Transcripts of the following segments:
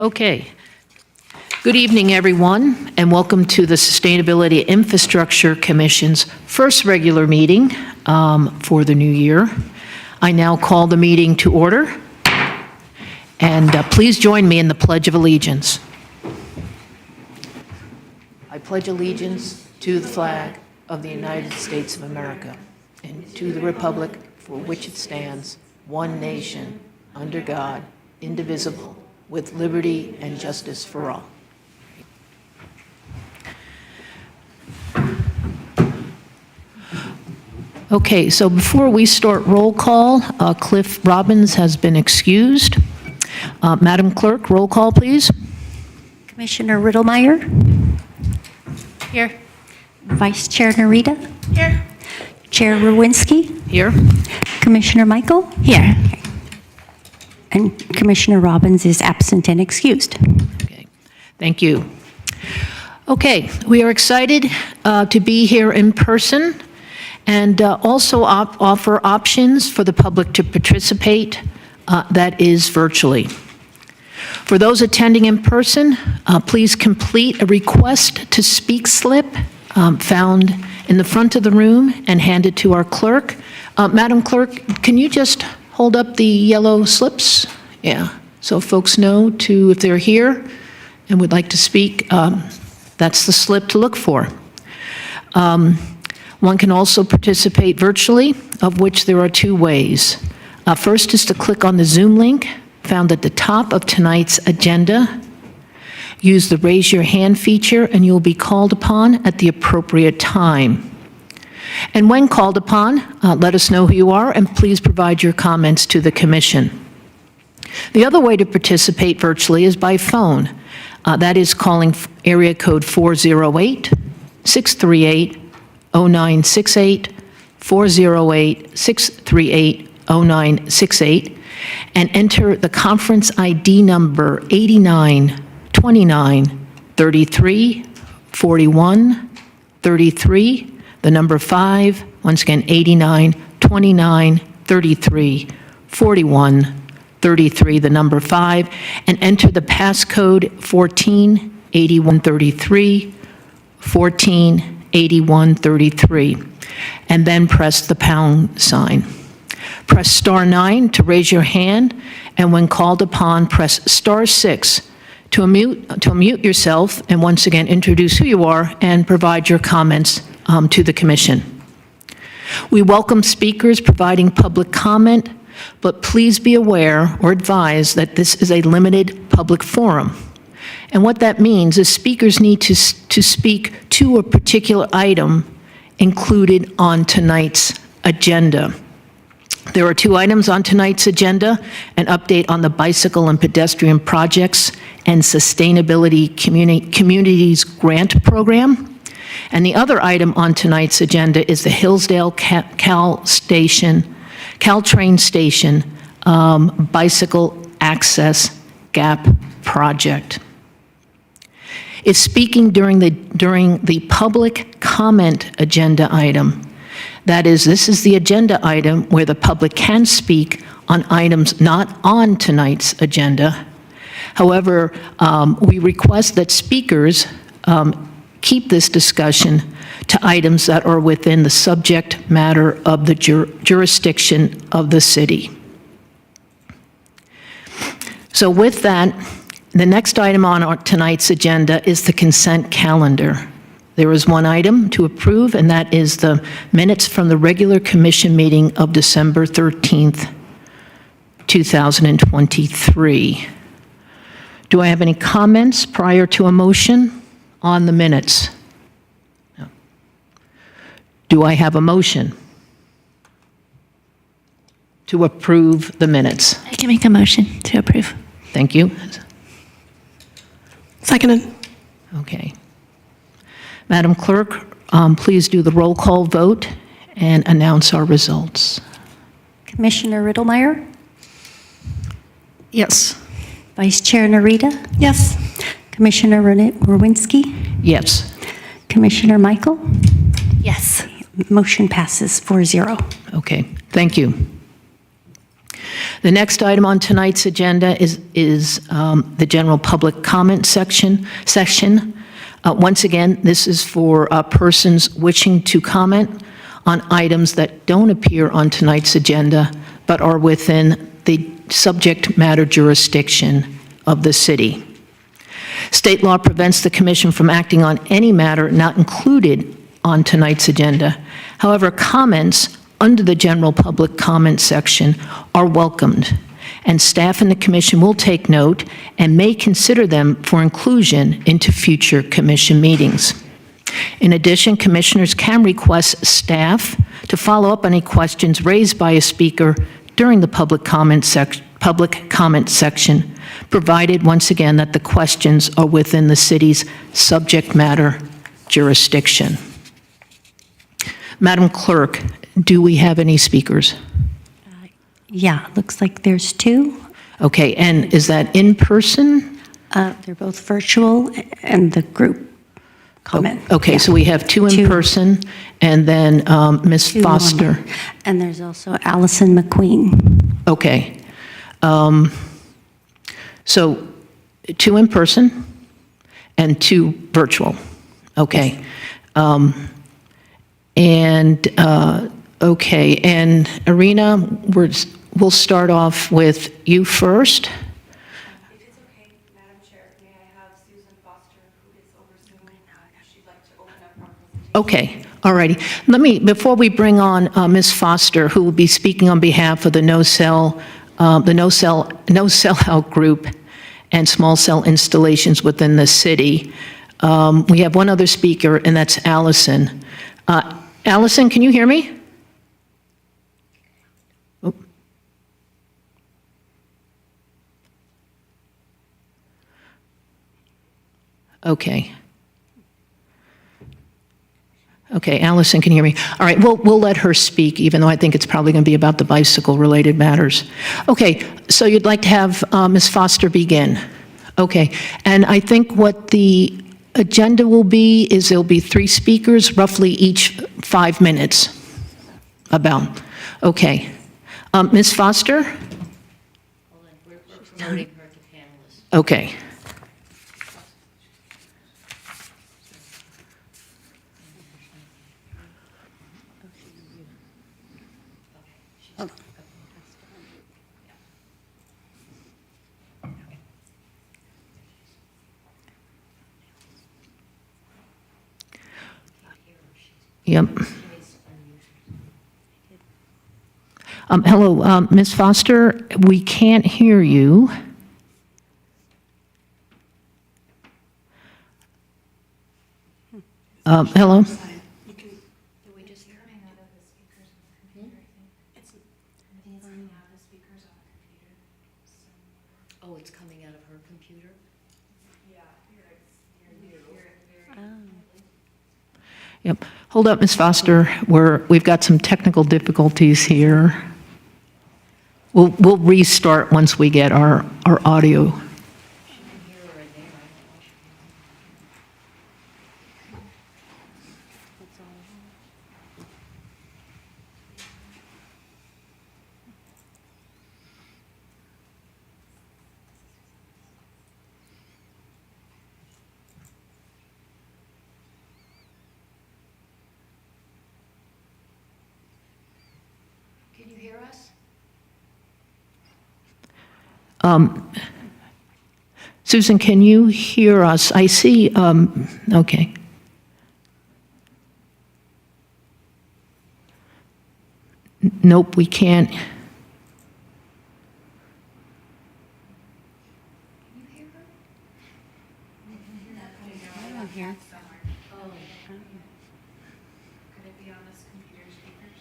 Okay. Good evening, everyone, and welcome to the Sustainability Infrastructure Commission's first regular meeting for the new year. I now call the meeting to order, and please join me in the Pledge of Allegiance. I pledge allegiance to the flag of the United States of America and to the republic for which it stands, one nation, under God, indivisible, with liberty and justice for all. Okay, so before we start roll call, Cliff Robbins has been excused. Madam Clerk, roll call, please. Commissioner Riddlemeyer. Here. Vice Chair Narita. Here. Chair Rowinski. Here. Commissioner Michael. Here. And Commissioner Robbins is absent and excused. Okay, thank you. Okay, we are excited to be here in person and also offer options for the public to participate, that is virtually. For those attending in person, please complete a request to speak slip found in the front of the room and hand it to our clerk. Madam Clerk, can you just hold up the yellow slips? Yeah, so folks know if they're here and would like to speak, that's the slip to look for. One can also participate virtually, of which there are two ways. First is to click on the Zoom link found at the top of tonight's agenda. Use the raise your hand feature and you'll be called upon at the appropriate time. And when called upon, let us know who you are and please provide your comments to the Commission. The other way to participate virtually is by phone. That is calling area code 408-638-0968, 408-638-0968, and enter the conference ID number 89-29-33-41-33, the number 5, once again, 89-29-33-41-33, the number 5, and enter the passcode 148133, 148133, and then press the pound sign. Press star 9 to raise your hand, and when called upon, press star 6 to unmute yourself, and once again, introduce who you are and provide your comments to the Commission. We welcome speakers providing public comment, but please be aware or advised that this is a limited public forum. And what that means is speakers need to speak to a particular item included on tonight's agenda. There are two items on tonight's agenda: an update on the bicycle and pedestrian projects and sustainability communities grant program. And the other item on tonight's agenda is the Hillsdale Caltrain station bicycle access gap project. If speaking during the public comment agenda item, that is, this is the agenda item where the public can speak on items not on tonight's agenda. However, we request that speakers keep this discussion to items that are within the subject matter of the jurisdiction of the city. So with that, the next item on tonight's agenda is the consent calendar. There is one item to approve, and that is the minutes from the regular Commission meeting of December 13th, 2023. Do I have any comments prior to a motion on the minutes? No. Do I have a motion to approve the minutes? I can make a motion to approve. Thank you. Seconded. Okay. Madam Clerk, please do the roll call vote and announce our results. Commissioner Riddlemeyer. Yes. Vice Chair Narita. Yes. Commissioner Rowinski. Yes. Commissioner Michael. Yes. Motion passes 4-0. Okay. Thank you. The next item on tonight's agenda is the general public comment session. Once again, this is for persons wishing to comment on items that don't appear on tonight's agenda, but are within the subject matter jurisdiction of the city. State law prevents the commission from acting on any matter not included on tonight's agenda. However, comments under the general public comment section are welcomed, and staff and the commission will take note and may consider them for inclusion into future commission meetings. In addition, commissioners can request staff to follow up on any questions raised by a speaker during the public comment section, provided, once again, that the questions are within the city's subject matter jurisdiction. Madam Clerk, do we have any speakers? Yeah, looks like there's two. Okay, and is that in person? They're both virtual and the group comment. Okay, so we have two in Two. person, and then Ms. Two Foster. online. And there's also Allison McQueen. Okay. So two in person and two virtual. Okay. Okay, and Irina, we'll start off with you first. If it's okay, Madam Chair, may I have Susan Foster, who is overseeing, if she'd like to open up our presentation? Okay, all righty. Before we bring on Ms. Foster, who will be speaking on behalf of the No Cell Out Group and small cell installations within the city, we have one other speaker, and that's Allison. Allison, can you hear me? Oh. Okay. Okay, Allison can hear me. All right, we'll let her speak, even though I think it's probably going to be about the bicycle-related matters. Okay, so you'd like to have Ms. Foster begin. Okay, and I think what the agenda will be is there'll be 3 speakers, roughly each 5 minutes, about. Okay. Ms. Foster? Hold on, we're promoting her to panelist. Okay. Yep. Hello, Ms. Foster, we can't hear you. Hello? Oh, it's coming out of her computer? Yep. Hold up, Ms. Foster. We've got some technical difficulties here. We'll restart once we get our audio. Can you hear us? Susan, can you hear us? I see, okay. Nope, we can't. Could it be on this computer speakers?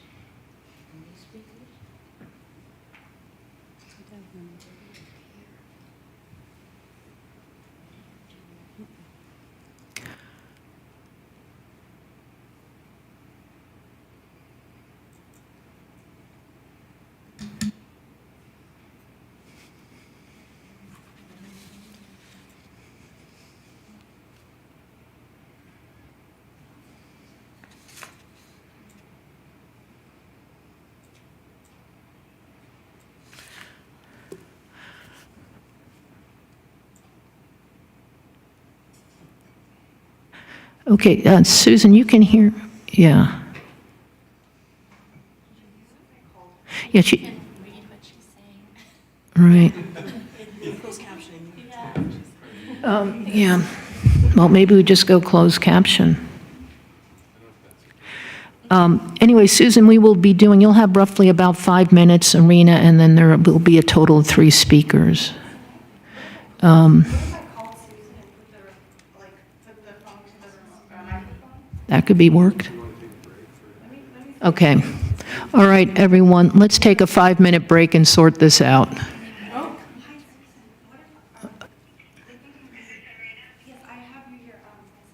Okay, Susan, you can hear, yeah. Yeah, she. Right. Yeah, well, maybe we just go closed caption. Anyway, Susan, we will be doing, you'll have roughly about 5 minutes, Arena, and then there will be a total of 3 speakers. What if I called Susan and put the phone to the microphone? That could be worked. Okay. All right, everyone, let's take a 5-minute break and sort this out. Oh, hi Susan. What if, yes, I have you here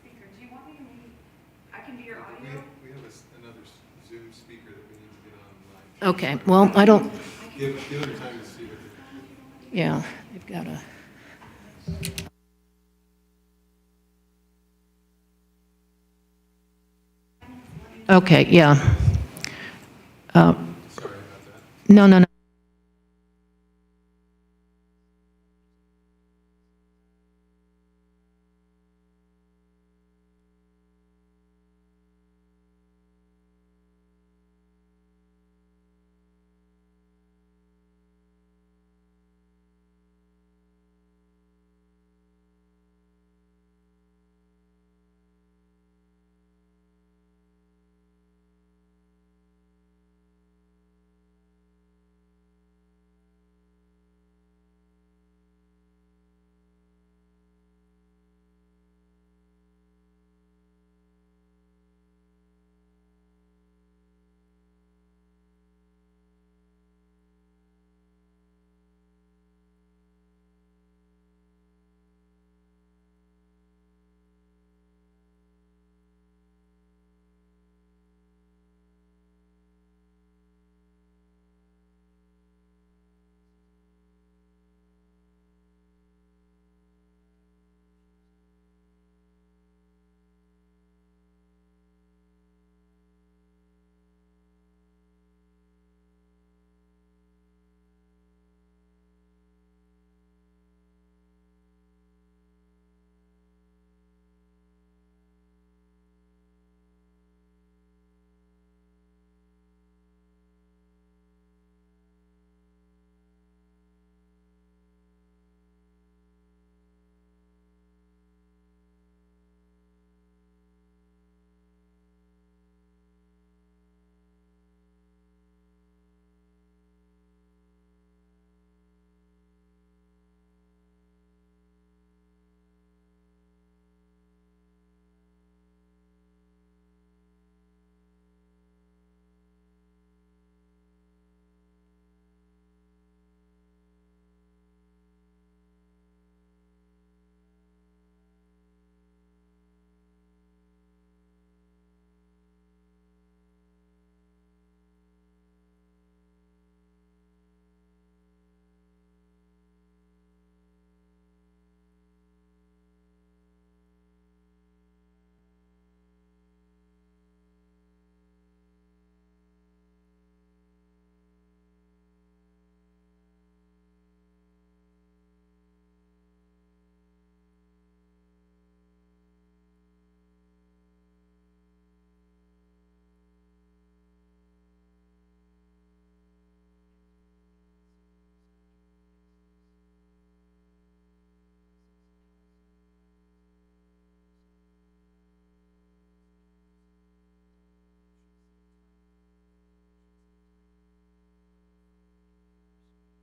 speaker. Do you want me to maybe, I can do your audio? We have another Zoom speaker that we need to get on live. Okay, well, I don't, Give them time to see what they're. yeah, they've got to. Okay, yeah. Sorry about that. No, no, no.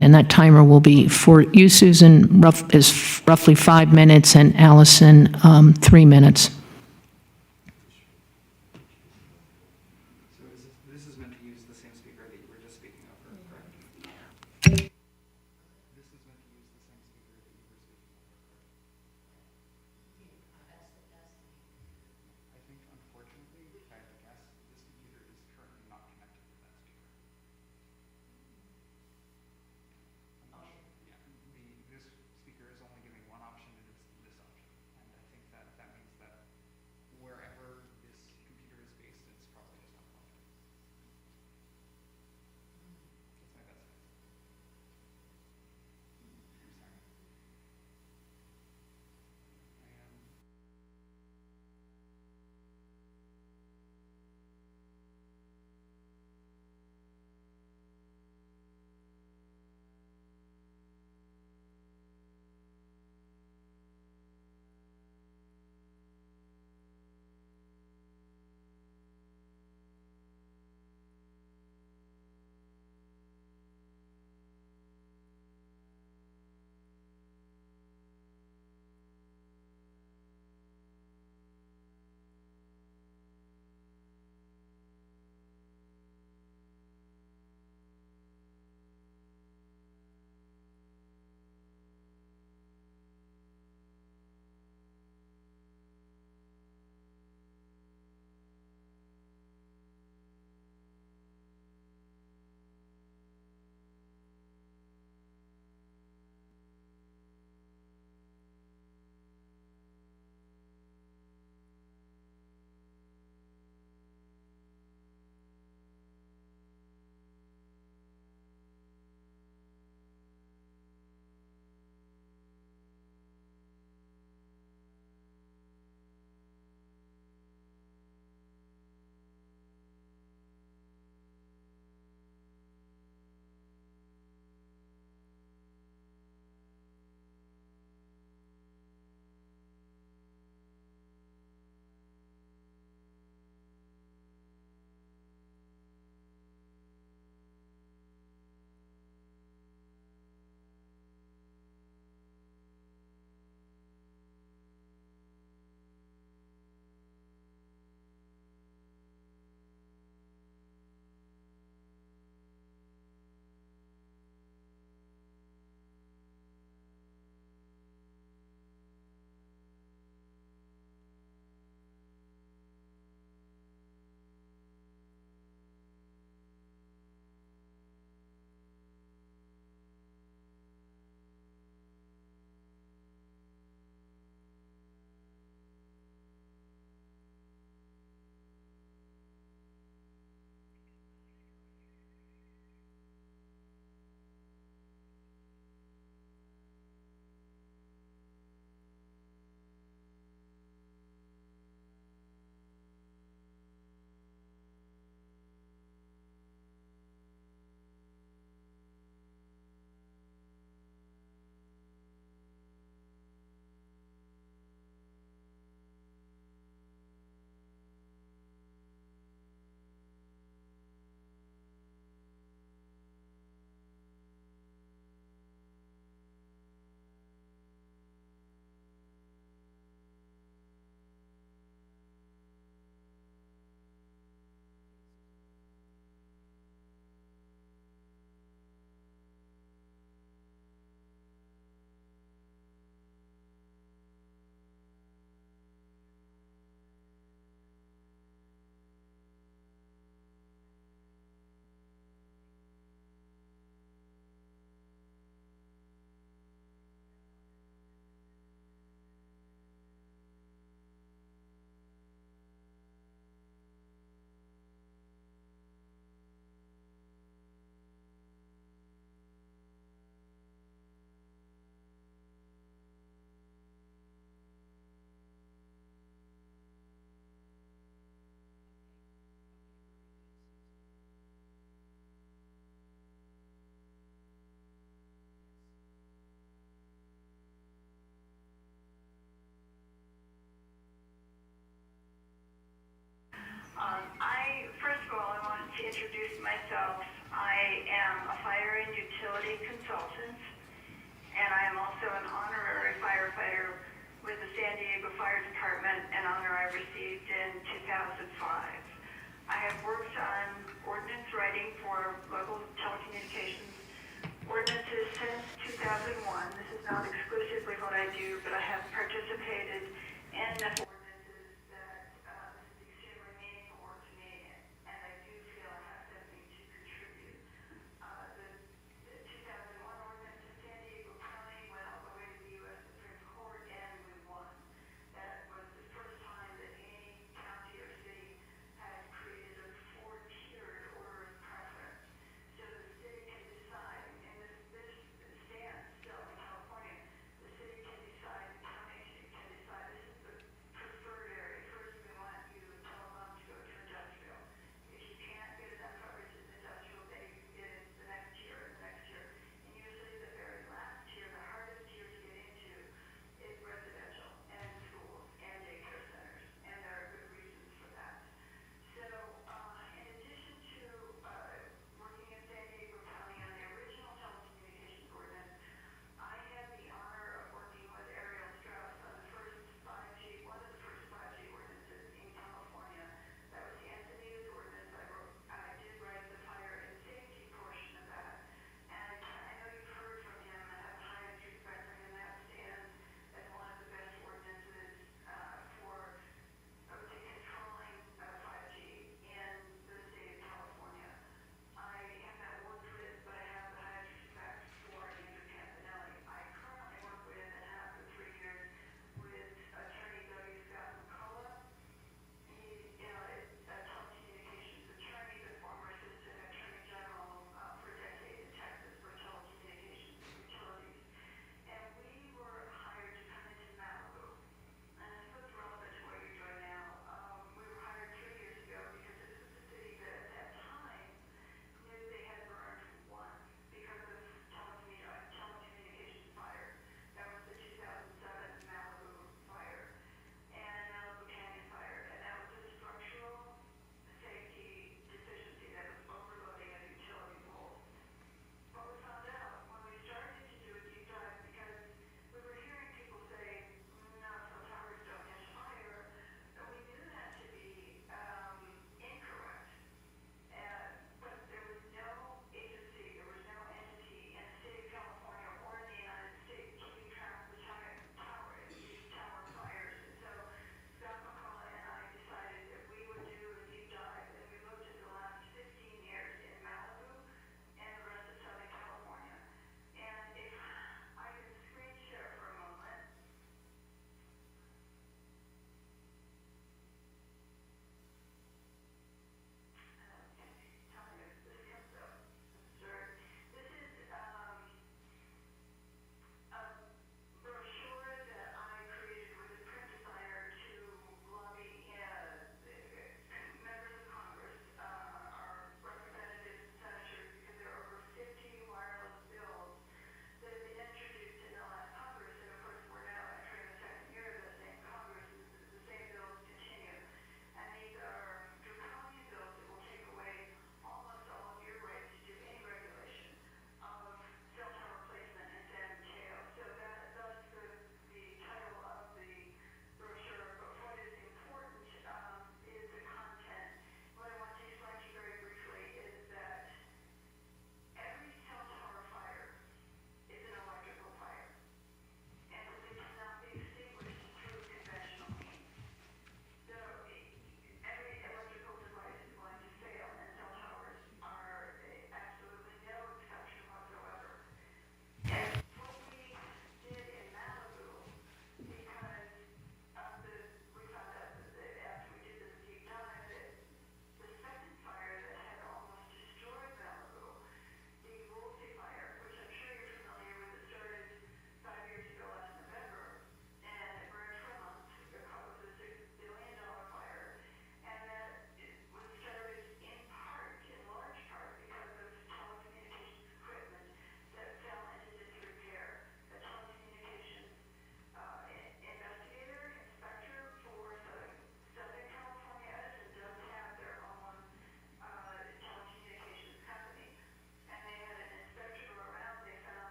And that timer will be for you, Susan, is roughly 5 minutes, and Allison, 3 minutes. So this is meant to use the same speaker that you were just speaking over, correct? This is meant to use the same speaker that you were speaking over, correct? I think unfortunately, if I had to guess, this computer is currently not connected to that speaker. Yeah, this speaker is only giving one option, and it's this option. And I think that means that introduce myself. I am a fire and utility consultant, and I am also an honorary firefighter with the San Diego Fire Department, an honor I received in 2005. I have worked on ordinance writing for local telecommunications ordinances since 2001. This is not exclusively what I do, but I have participated in the ordinances that this is extremely meaningful work to me, and I do feel I have something to contribute. The 2001 ordinance in San Diego County went all the way to the U.S. Supreme Court, and we won. That was the first time that any county or city had created a four-tiered order of preference. So the city can decide, and this stands still in California,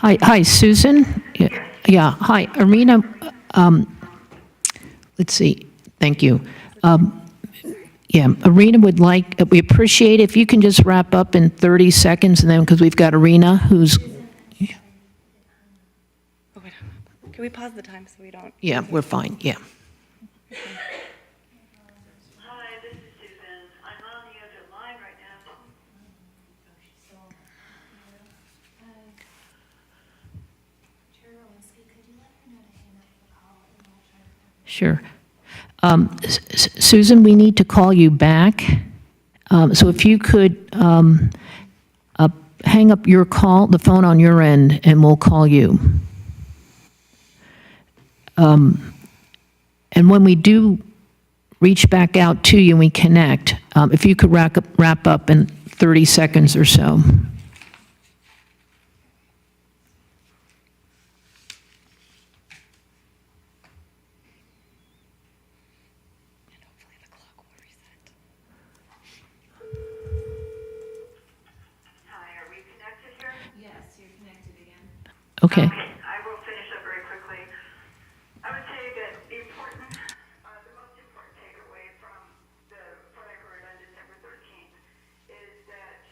Hi, Susan? Yeah, hi, Irina, let's see, thank you. Yeah, Irina would like, we appreciate if you can just wrap up in 30 seconds, and then, because we've got Irina, who's, Can we pause the time so we don't? yeah, we're fine, yeah. Hi, this is Susan. I'm on the other line right now. Sure. Susan, we need to call you back. So if you could hang up your call, the phone on your end, and we'll call you. And when we do reach back out to you and we connect, if you could wrap up in 30 seconds or so. Hi, are we connected here? Yes, you're connected again. Okay. I will finish up very quickly. I would say that the most important takeaway from what I heard on December 13th is that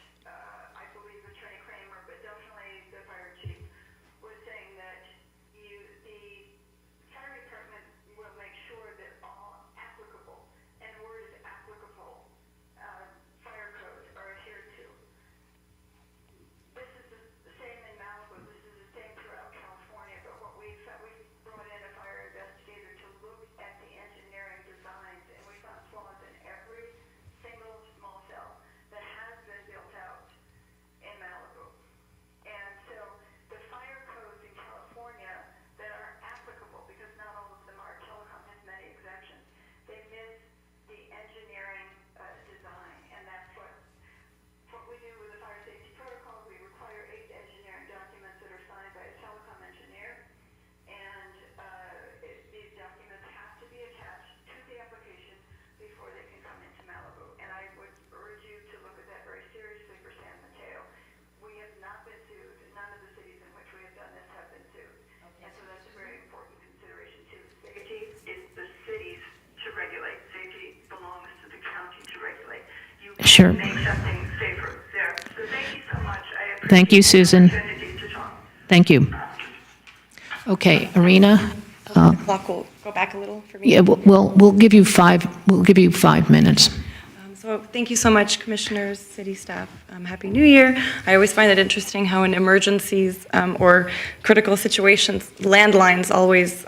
I believe Attorney Kramer, but definitely the fire chief, was saying that the fire department will make sure that all applicable, and the word is applicable, fire codes are adhered to. This is the same in Malibu, this is the same throughout California, but what we brought in a fire investigator to look at the engineering designs, and we found flaws in every single small cell that has been built out in Malibu. And so the fire codes in California that are applicable, because not all of them are, telecom has many exemptions, they miss the engineering design, and that's what we do with the fire safety protocol. We require 8 engineering documents that are signed by a telecom engineer, and these documents have to be attached to the application before they can come into Malibu. And I would urge you to look at that very seriously for San Mateo. We have not been sued. None of the cities in which we have done this have been sued. And so that's a very important consideration too. Safety is the cities to regulate. Safety belongs to the county to regulate. You Sure. can make something safer there. So thank you so much. I appreciate Thank you, Susan. the opportunity to talk. Thank you. Okay, Irina, The clock will go back a little for me. yeah, we'll give you 5 minutes. So thank you so much, commissioners, city staff. Happy New Year. I always find it interesting how in emergencies or critical situations, landlines always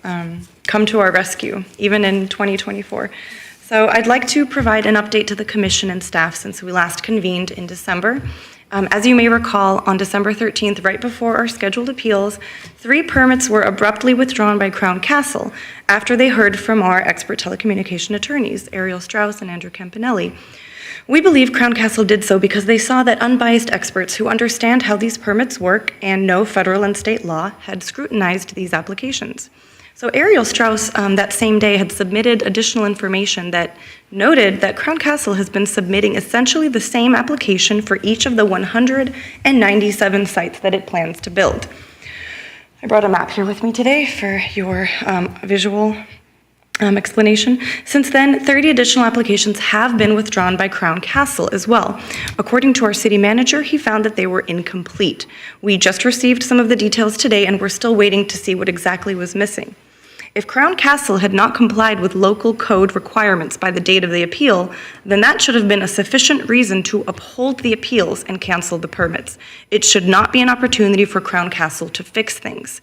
come to our rescue, even in 2024. So I'd like to provide an update to the commission and staff since we last convened in December. As you may recall, on December 13th, right before our scheduled appeals, 3 permits were abruptly withdrawn by Crown Castle after they heard from our expert telecommunication attorneys, Ariel Strauss and Andrew Campanelli. We believe Crown Castle did so because they saw that unbiased experts who understand how these permits work and know federal and state law had scrutinized these applications. So Ariel Strauss that same day had submitted additional information that noted that Crown Castle has been submitting essentially the same application for each of the 197 sites that it plans to build. I brought a map here with me today for your visual explanation. Since then, 30 additional applications have been withdrawn by Crown Castle as well. According to our city manager, he found that they were incomplete. We just received some of the details today, and we're still waiting to see what exactly was missing. If Crown Castle had not complied with local code requirements by the date of the appeal, then that should have been a sufficient reason to uphold the appeals and cancel the permits. It should not be an opportunity for Crown Castle to fix things.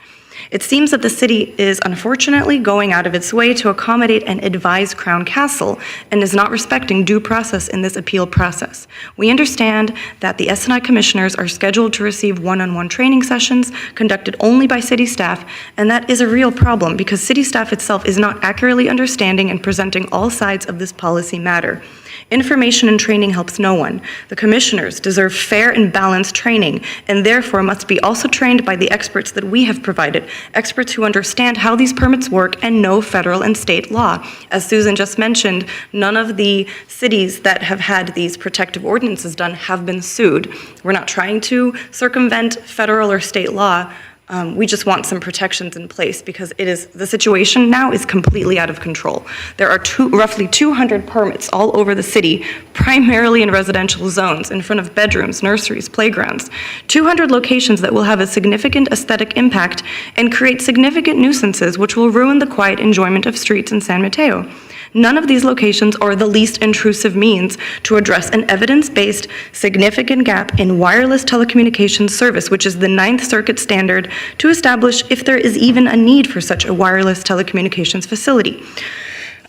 It seems that the city is unfortunately going out of its way to accommodate and advise Crown Castle and is not respecting due process in this appeal process. We understand that the S&I commissioners are scheduled to receive one-on-one training sessions conducted only by city staff, and that is a real problem because city staff itself is not accurately understanding and presenting all sides of this policy matter. Information and training helps no one. The commissioners deserve fair and balanced training, and therefore must be also trained by the experts that we have provided, experts who understand how these permits work and know federal and state law. As Susan just mentioned, none of the cities that have had these protective ordinances done have been sued. We're not trying to circumvent federal or state law. We just want some protections in place because the situation now is completely out of control. There are roughly 200 permits all over the city, primarily in residential zones, in front of bedrooms, nurseries, playgrounds. 200 locations that will have a significant aesthetic impact and create significant nuisances which will ruin the quiet enjoyment of streets in San Mateo. None of these locations are the least intrusive means to address an evidence-based significant gap in wireless telecommunications service, which is the Ninth Circuit standard to establish if there is even a need for such a wireless telecommunications facility.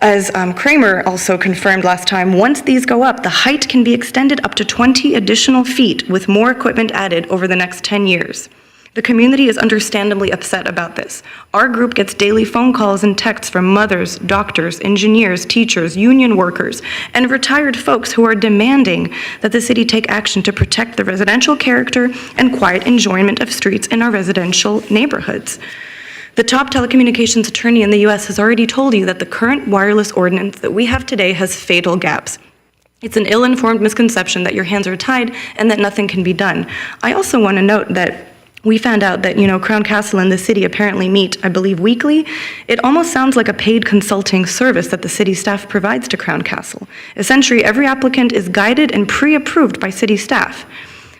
As Kramer also confirmed last time, once these go up, the height can be extended up to 20 additional feet with more equipment added over the next 10 years. The community is understandably upset about this. Our group gets daily phone calls and texts from mothers, doctors, engineers, teachers, union workers, and retired folks who are demanding that the city take action to protect the residential character and quiet enjoyment of streets in our residential neighborhoods. The top telecommunications attorney in the U.S. has already told you that the current wireless ordinance that we have today has fatal gaps. It's an ill-informed misconception that your hands are tied and that nothing can be done. I also want to note that we found out that, Crown Castle and the city apparently meet, I believe, weekly. It almost sounds like a paid consulting service that the city staff provides to Crown Castle. Essentially, every applicant is guided and pre-approved by city staff.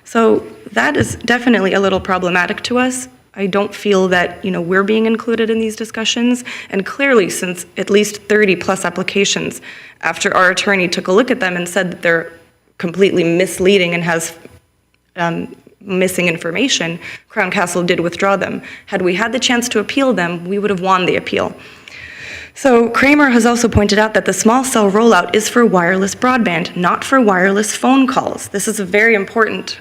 So that is definitely a little problematic to us. I don't feel that, we're being included in these discussions. And clearly, since at least 30 plus applications, after our attorney took a look at them and said that they're completely misleading and has missing information, Crown Castle did withdraw them. Had we had the chance to appeal them, we would have won the appeal. So Kramer has also pointed out that the small cell rollout is for wireless broadband, not for wireless phone calls. This is a very important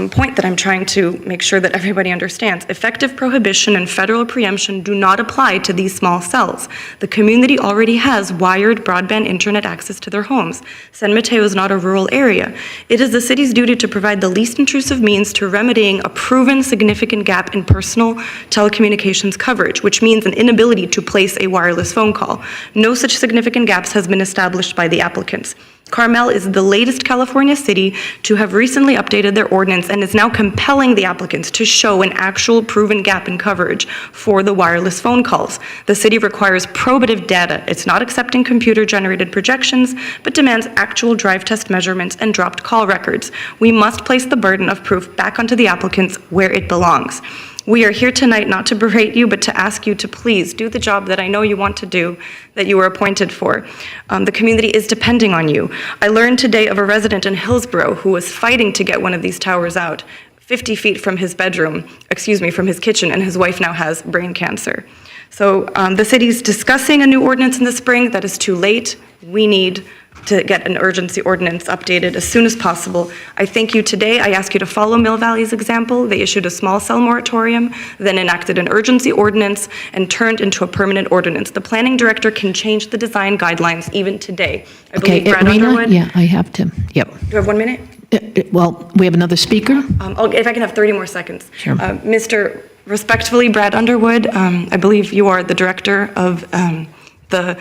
point that I'm trying to make sure that everybody understands. Effective prohibition and federal preemption do not apply to these small cells. The community already has wired broadband internet access to their homes. San Mateo is not a rural area. It is the city's duty to provide the least intrusive means to remedying a proven significant gap in personal telecommunications coverage, which means an inability to place a wireless phone call. No such significant gaps has been established by the applicants. Carmel is the latest California city to have recently updated their ordinance and is now compelling the applicants to show an actual proven gap in coverage for the wireless phone calls. The city requires probative data. It's not accepting computer-generated projections, but demands actual drive test measurements and dropped call records. We must place the burden of proof back onto the applicants where it belongs. We are here tonight not to berate you, but to ask you to please do the job that I know you want to do, that you were appointed for. The community is depending on you. I learned today of a resident in Hillsdale who was fighting to get one of these towers out, 50 feet from his from his kitchen, and his wife now has brain cancer. So the city's discussing a new ordinance in the spring. That is too late. We need to get an urgency ordinance updated as soon as possible. I thank you today. I ask you to follow Mill Valley's example. They issued a small cell moratorium, then enacted an urgency ordinance, and turned into a permanent ordinance. The planning director can change the design guidelines even today. I believe Brad Rena, Underwood. yeah, I have to, yep. Do you have 1 minute? Well, we have another speaker? If I can have 30 more seconds. Sure. Mr. Respectfully, Brad Underwood, I believe you are the director of the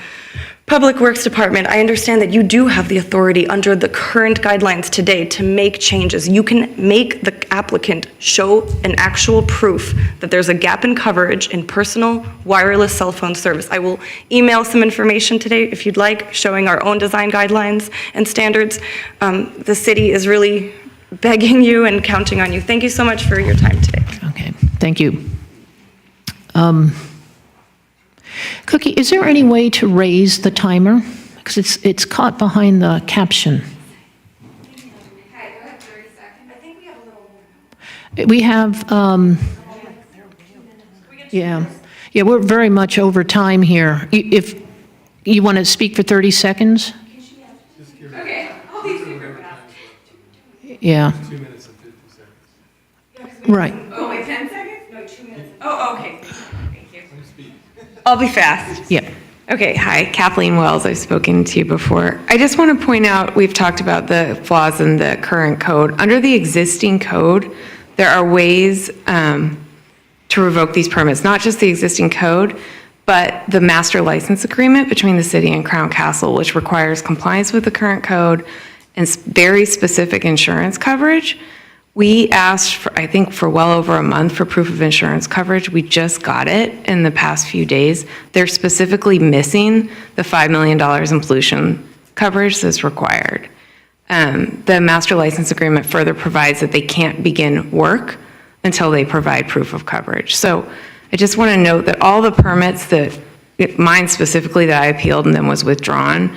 Public Works Department. I understand that you do have the authority under the current guidelines today to make changes. You can make the applicant show an actual proof that there's a gap in coverage in personal wireless cell phone service. I will email some information today if you'd like, showing our own design guidelines and standards. The city is really begging you and counting on you. Thank you so much for your time today. Okay, thank you. Cookie, is there any way to raise the timer? Because it's caught behind the caption. We have, yeah, we're very much over time here. If you want to speak for 30 seconds? Okay. Yeah. 2 minutes and 50 seconds. Right. Oh, wait, 10 seconds? No, 2 minutes. Oh, okay. Thank you. Speak. I'll be fast. Yeah. Okay, hi, Kathleen Wells. I've spoken to you before. I just want to point out, we've talked about the flaws in the current code. Under the existing code, there are ways to revoke these permits, not just the existing code, but the master license agreement between the city and Crown Castle, which requires compliance with the current code and very specific insurance coverage. We asked for, I think, for well over a month for proof of insurance coverage. We just got it in the past few days. They're specifically missing the $5 million in pollution coverage that's required. The master license agreement further provides that they can't begin work until they provide proof of coverage. So I just want to note that all the permits that, mine specifically that I appealed and then was withdrawn,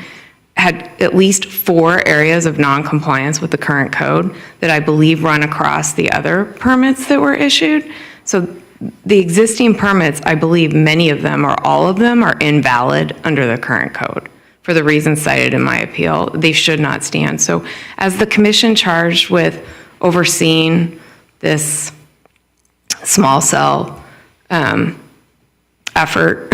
had at least 4 areas of non-compliance with the current code that I believe run across the other permits that were issued. So the existing permits, I believe many of them or all of them are invalid under the current code. For the reasons cited in my appeal, they should not stand. So as the commission charged with overseeing this small cell effort,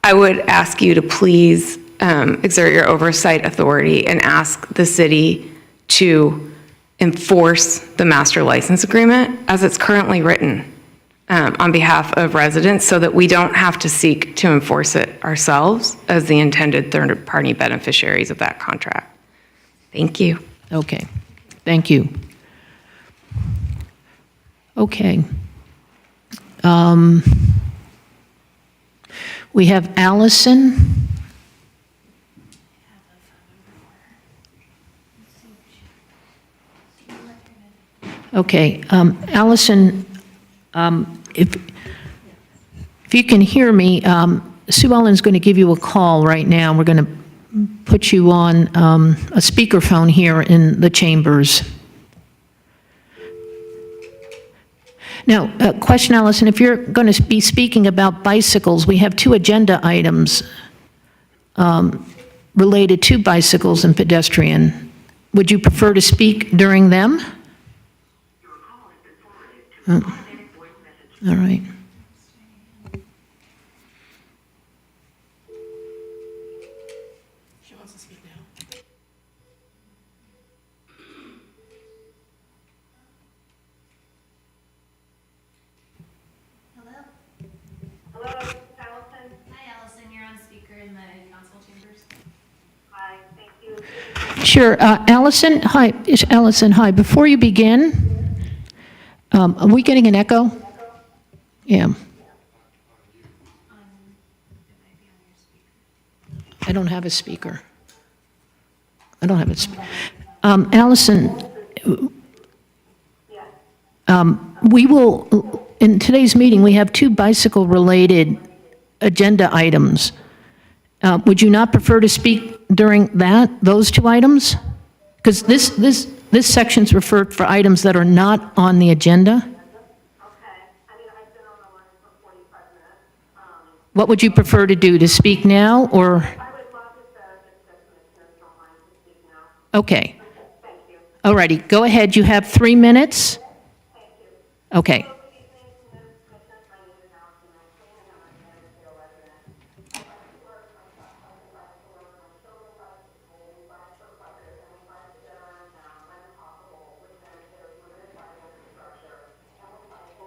I would ask you to please exert your oversight authority and ask the city to enforce the master license agreement as it's currently written on behalf of residents so that we don't have to seek to enforce it ourselves as the intended third-party beneficiaries of that contract. Thank you. Okay, thank you. Okay. We have Allison. Okay, Allison, if you can hear me, Sue Ellen's going to give you a call right now. We're going to put you on a speakerphone here in the chambers. Now, question, Allison, if you're going to be speaking about bicycles, we have 2 agenda items related to bicycles and pedestrian. Would you prefer to speak during them? Oh. All right. She wants to speak now. Hello, this is Allison. Hi, Allison, you're on speaker in the council chambers. Hi, thank you. Sure. Allison, hi. Allison, hi. Before you begin, are we getting an echo? Yeah. I don't have a speaker. I don't have a speaker. Allison, we will, in today's meeting, we have 2 bicycle-related agenda items. Would you not prefer to speak during those 2 items? Because this section's referred for items that are not on the agenda. Okay. I mean, I've been on the line for 45 minutes. What would you prefer to do, to speak now, or? I would love if the commissioners don't mind to speak now. Okay. Thank you. All righty, go ahead. You have 3 minutes. Thank you. Okay. Good evening, Commissioners. My name is Allison Maxine, and I'm a Hillsdale resident.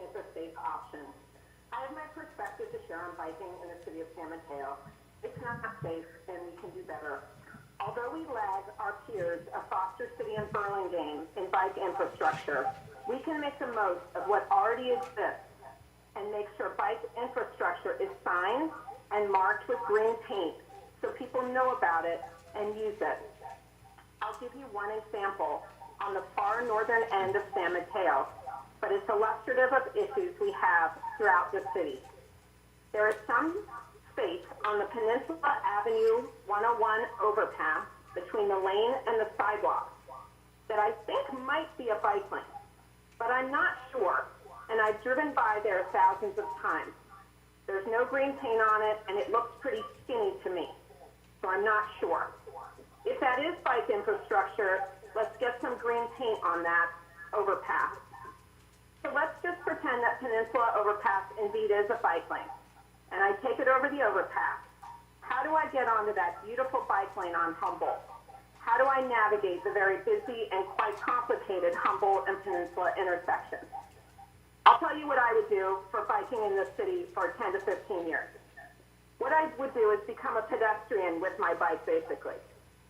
It's a safe option. I have my perspective to share on biking in the city of San Mateo. It's not safe, and we can do better. Although we lag our peers of Foster City and Burlingame in bike infrastructure, we can make the most of what already exists and make sure bike infrastructure is signed and marked with green paint so people know about it and use it. I'll give you one example on the far northern end of San Mateo, but it's illustrative of issues we have throughout the city. There is some space on the Peninsula Avenue 101 overpass between the lane and the sidewalk that I think might be a bike lane, but I'm not sure, and I've driven by there thousands of times. There's no green paint on it, and it looks pretty skinny to me, so I'm not sure. If that is bike infrastructure, let's get some green paint on that overpass. So let's just pretend that Peninsula Overpass indeed is a bike lane, and I take it over the overpass. How do I get onto that beautiful bike lane on Humboldt? How do I navigate the very busy and quite complicated Humboldt and Peninsula intersection? I'll tell you what I would do for biking in this city for 10 to 15 years. What I would do is become a pedestrian with my bike, basically.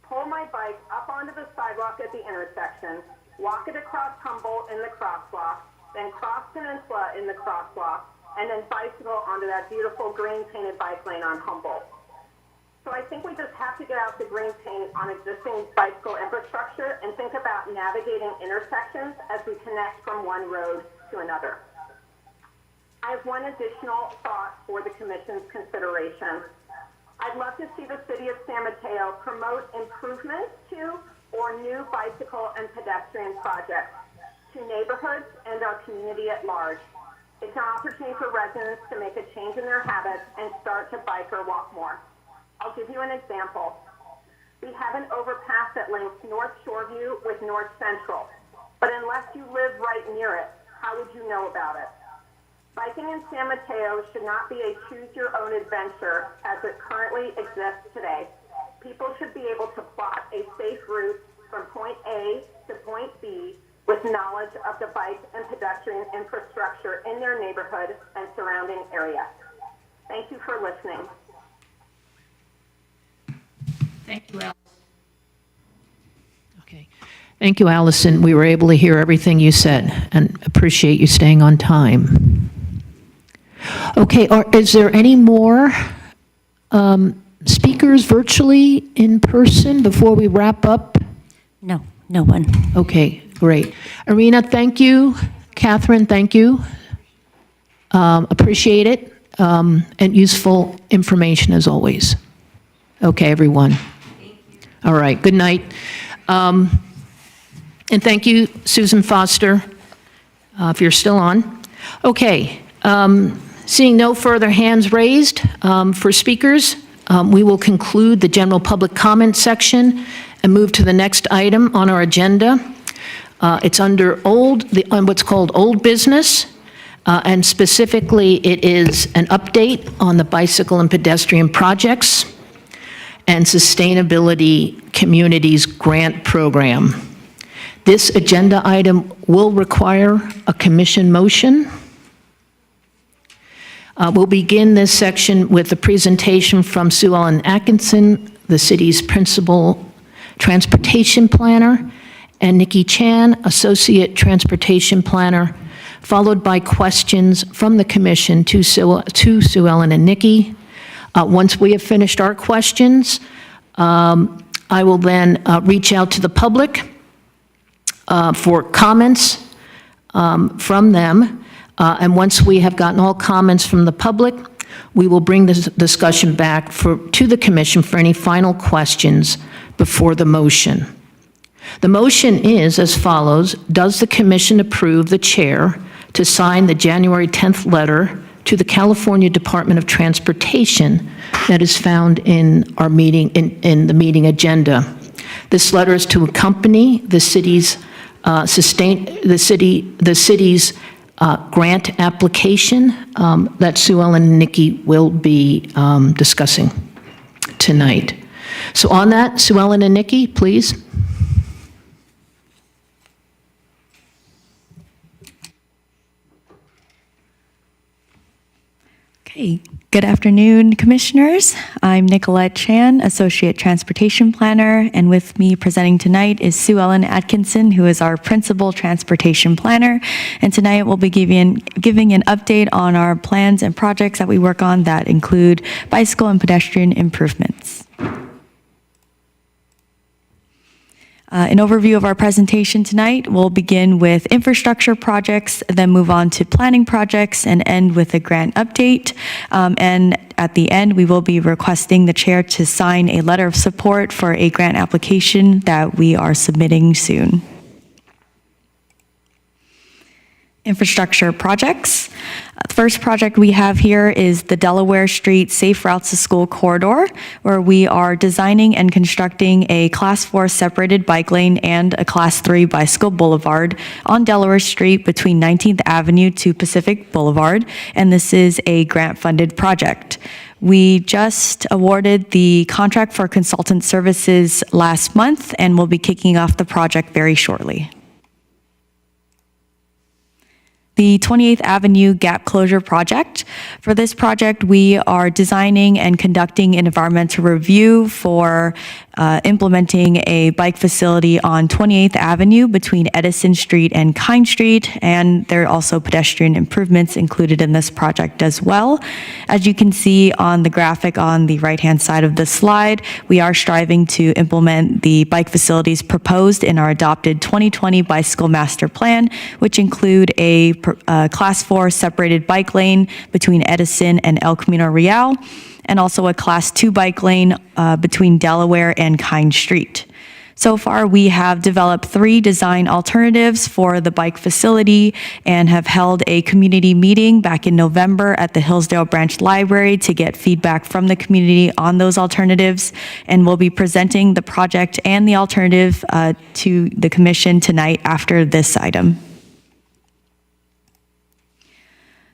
Pull my bike up onto the sidewalk at the intersection, walk it across Humboldt in the crosswalk, then cross Peninsula in the crosswalk, and then bicycle onto that beautiful green painted bike lane on Humboldt. So I think we just have to get out the green paint on existing bicycle infrastructure and think about navigating intersections as we connect from one road to another. I have one additional thought for the Commission's consideration. I'd love to see the City of San Mateo promote improvements to or new bicycle and pedestrian projects to neighborhoods and our community at large. It's an opportunity for residents to make a change in their habits and start to bike or walk more. I'll give you an example. We have an overpass that links North Shoreview with North Central, but unless you live right near it, how would you know about it? Biking in San Mateo should not be a choose-your-own adventure as it currently exists today. People should be able to plot a safe route from point A to point B with knowledge of the bike and pedestrian infrastructure in their neighborhood and surrounding area. Thank you for listening. Thank you, Allison. Okay. Thank you, Allison. We were able to hear everything you said and appreciate you staying on time. Okay, is there any more speakers virtually in person before we wrap up? No, no one. Okay, great. Arena, thank you. Catherine, thank you. Appreciate it, and useful information as always. Okay, everyone. All right, good night. And thank you, Susan Foster, if you're still on. Okay, seeing no further hands raised for speakers, we will conclude the general public comment section and move to the next item on our agenda. It's under what's called old business, and specifically it is an update on the bicycle and pedestrian projects and Sustainability Communities Grant Program. This agenda item will require a commission motion. We'll begin this section with a presentation from Sue Ellen Atkinson, the city's principal transportation planner, and Nikki Chan, associate transportation planner, followed by questions from the commission to Sue Ellen and Nikki. Once we have finished our questions, I will then reach out to the public for comments from them. And once we have gotten all comments from the public, we will bring this discussion back to the commission for any final questions before the motion. The motion is as follows: does the commission approve the chair to sign the January 10th letter to the California Department of Transportation that is found in our meeting, in the meeting agenda? This letter is to accompany the city's grant application that Sue Ellen and Nikki will be discussing tonight. So on that, Sue Ellen and Nikki, please. Okay, good afternoon, commissioners. I'm Nicolette Chan, Associate Transportation Planner, and with me presenting tonight is Sue Ellen Atkinson, who is our Principal Transportation Planner. And tonight we'll be giving an update on our plans and projects that we work on that include bicycle and pedestrian improvements. An overview of our presentation tonight, we'll begin with infrastructure projects, then move on to planning projects, and end with a grant update. And at the end, we will be requesting the chair to sign a letter of support for a grant application that we are submitting soon. Infrastructure projects. The first project we have here is the Delaware Street Safe Routes to School corridor, where we are designing and constructing a Class 4 separated bike lane and a Class 3 bicycle boulevard on Delaware Street between 19th Avenue to Pacific Boulevard, and this is a grant-funded project. We just awarded the contract for consultant services last month, and we'll be kicking off the project very shortly. the 28th Avenue Gap Closure Project. For this project, we are designing and conducting an environmental review for implementing a bike facility on 28th Avenue between Edison Street and Kine Street, and there are also pedestrian improvements included in this project as well. As you can see on the graphic on the right-hand side of the slide, we are striving to implement the bike facilities proposed in our adopted 2020 Bicycle Master Plan, which include a Class 4 separated bike lane between Edison and El Camino Real, and also a Class 2 bike lane between Delaware and Kine Street. So far, we have developed 3 design alternatives for the bike facility and have held a community meeting back in November at the Hillsdale Branch Library to get feedback from the community on those alternatives, and we'll be presenting the project and the alternative to the commission tonight after this item.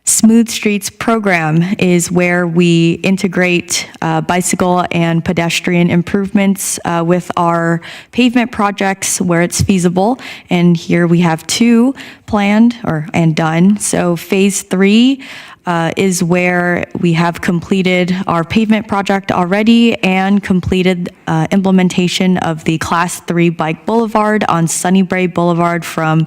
Smooth Streets program is where we integrate bicycle and pedestrian improvements with our pavement projects where it's feasible. And here we have 2 planned and done. So phase 3 is where we have completed our pavement project already and completed implementation of the Class 3 Bike Boulevard on Sunnybrae Boulevard from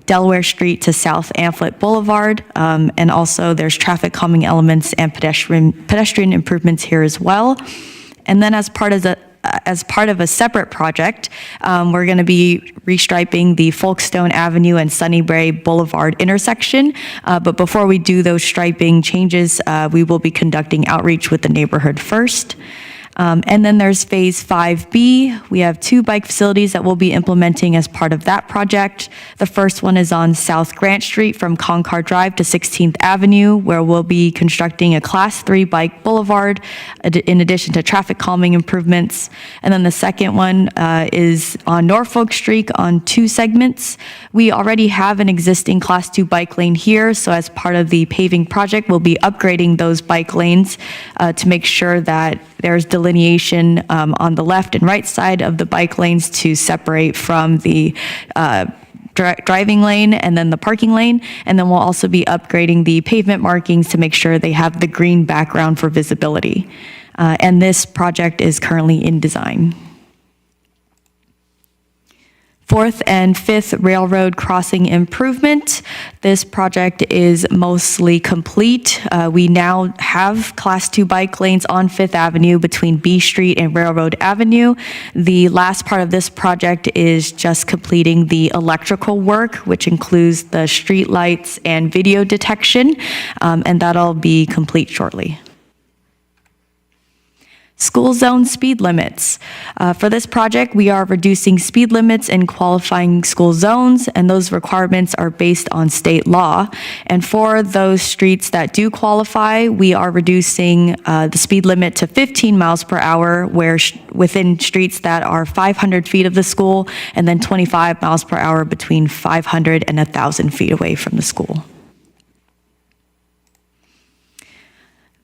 Delaware Street to South Amphlett Boulevard, and also there's traffic calming elements and pedestrian improvements here as well. And then as part of a separate project, we're going to be restriping the Folkestone Avenue and Sunnybrae Boulevard intersection. But before we do those striping changes, we will be conducting outreach with the neighborhood first. And then there's phase 5B. We have 2 bike facilities that we'll be implementing as part of that project. The first one is on South Grant Street from Concar Drive to 16th Avenue, where we'll be constructing a Class 3 bike boulevard in addition to traffic calming improvements. And then the second one is on Norfolk Street on 2 segments. We already have an existing Class 2 bike lane here, so as part of the paving project, we'll be upgrading those bike lanes to make sure that there's delineation on the left and right side of the bike lanes to separate from the driving lane and then the parking lane. And then we'll also be upgrading the pavement markings to make sure they have the green background for visibility. And this project is currently in design. 4th and 5th Railroad Crossing Improvement. This project is mostly complete. We now have Class 2 bike lanes on 5th Avenue between B Street and Railroad Avenue. The last part of this project is just completing the electrical work, which includes the street lights and video detection, and that'll be complete shortly. School zone speed limits. For this project, we are reducing speed limits in qualifying school zones, and those requirements are based on state law. And for those streets that do qualify, we are reducing the speed limit to 15 miles per hour within streets that are 500 feet of the school, and then 25 miles per hour between 500 and 1,000 feet away from the school.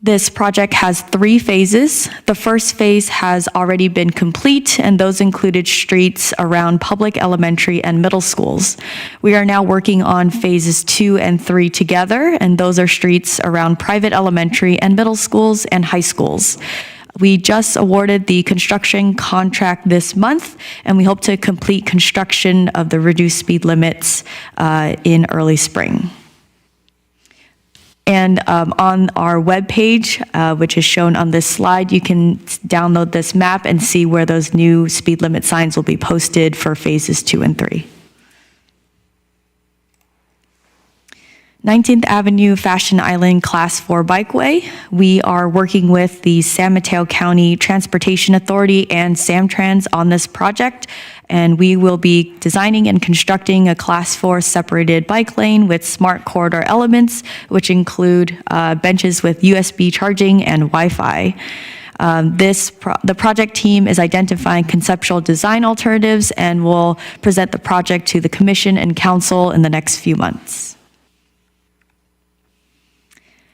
This project has 3 phases. The first phase has already been complete, and those included streets around public elementary and middle schools. We are now working on phases 2 and 3 together, and those are streets around private elementary and middle schools and high schools. We just awarded the construction contract this month, and we hope to complete construction of the reduced speed limits in early spring. And on our webpage, which is shown on this slide, you can download this map and see where those new speed limit signs will be posted for phases 2 and 3. 19th Avenue Fashion Island Class 4 Bikeway. We are working with the San Mateo County Transportation Authority and Samtrans on this project, and we will be designing and constructing a Class 4 separated bike lane with smart corridor elements, which include benches with USB charging and Wi-Fi. The project team is identifying conceptual design alternatives and will present the project to the Commission and Council in the next few months.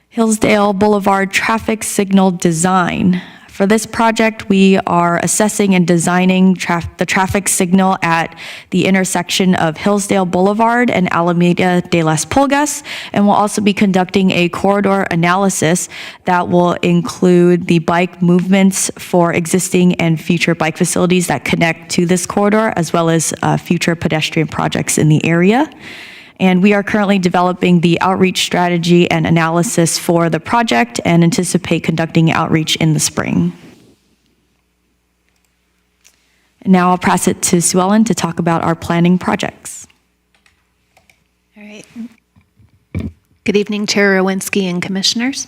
Hillsdale Boulevard traffic signal design. For this project, we are assessing and designing the traffic signal at the intersection of Hillsdale Boulevard and Alameda de las Pulgas, and we'll also be conducting a corridor analysis that will include the bike movements for existing and future bike facilities that connect to this corridor, as well as future pedestrian projects in the area. And we are currently developing the outreach strategy and analysis for the project and anticipate conducting outreach in the spring. And now I'll pass it to Sue Ellen to talk about our planning projects. All right. Good evening, Chair Rowinski and Commissioners.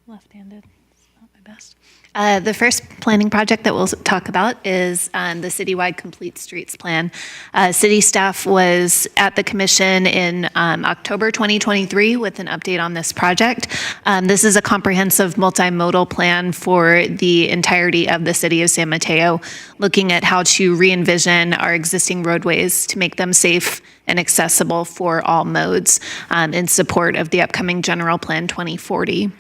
Left-handed, it's not my best. The first planning project that we'll talk about is the citywide Complete Streets Plan. City staff was at the commission in October 2023 with an update on this project. This is a comprehensive multimodal plan for the entirety of the city of San Mateo, looking at how to re-envision our existing roadways to make them safe and accessible for all modes in support of the upcoming General Plan 2040.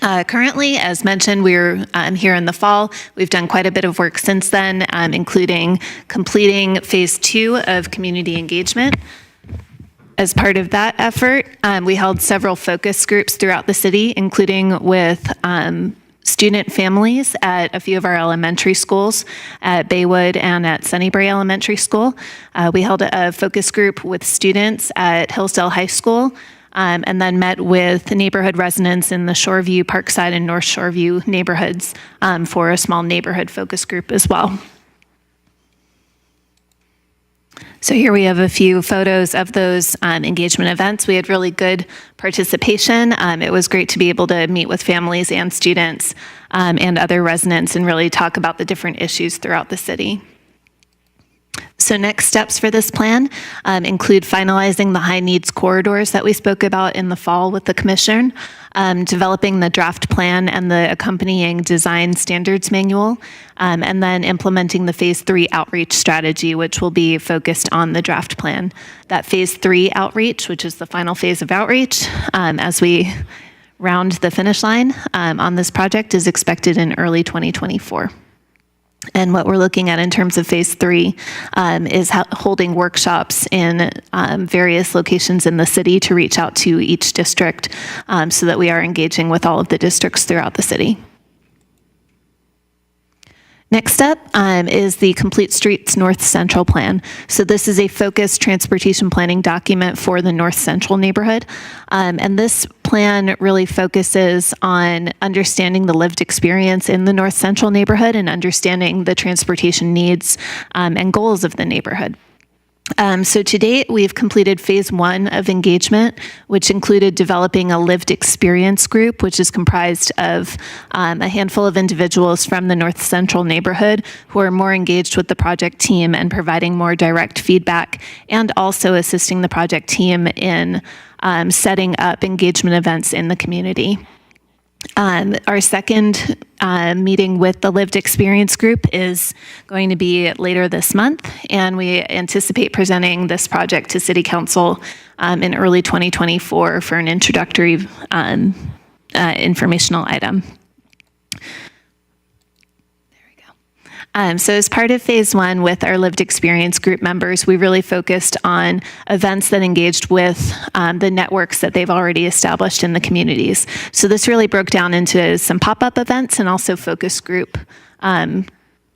Currently, as mentioned, we're here in the fall. We've done quite a bit of work since then, including completing phase 2 of community engagement. As part of that effort, we held several focus groups throughout the city, including with student families at a few of our elementary schools, at Baywood and at Sunnybury Elementary School. We held a focus group with students at Hillsdale High School, and then met with neighborhood residents in the Shoreview, Parkside, and North Shoreview neighborhoods for a small neighborhood focus group as well. So here we have a few photos of those engagement events. We had really good participation. It was great to be able to meet with families and students and other residents and really talk about the different issues throughout the city. So next steps for this plan include finalizing the high needs corridors that we spoke about in the fall with the commission, developing the draft plan and the accompanying design standards manual, and then implementing the phase 3 outreach strategy, which will be focused on the draft plan. That phase 3 outreach, which is the final phase of outreach, as we round the finish line on this project, is expected in early 2024. And what we're looking at in terms of phase 3 is holding workshops in various locations in the city to reach out to each district so that we are engaging with all of the districts throughout the city. Next up is the Complete Streets North Central Plan. So this is a focused transportation planning document for the North Central neighborhood. And this plan really focuses on understanding the lived experience in the North Central neighborhood and understanding the transportation needs and goals of the neighborhood. So to date, we've completed phase 1 of engagement, which included developing a lived experience group, which is comprised of a handful of individuals from the North Central neighborhood who are more engaged with the project team and providing more direct feedback, and also assisting the project team in setting up engagement events in the community. Our second meeting with the Lived Experience Group is going to be later this month, and we anticipate presenting this project to City Council in early 2024 for an introductory informational item. So as part of phase 1 with our lived experience group members, we really focused on events that engaged with the networks that they've already established in the communities. So this really broke down into some pop-up events and also focus group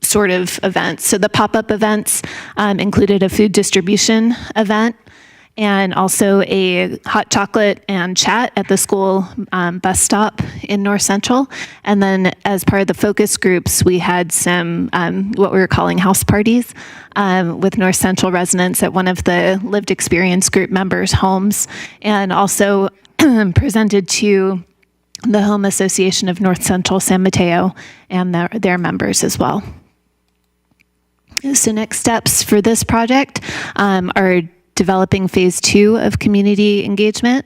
sort of events. So the pop-up events included a food distribution event, and also a hot chocolate and chat at the school bus stop in North Central. And then as part of the focus groups, we had some what we were calling house parties with North Central residents at one of the lived experience group members' homes, and also presented to the Home Association of North Central San Mateo and their members as well. So next steps for this project are developing phase 2 of community engagement,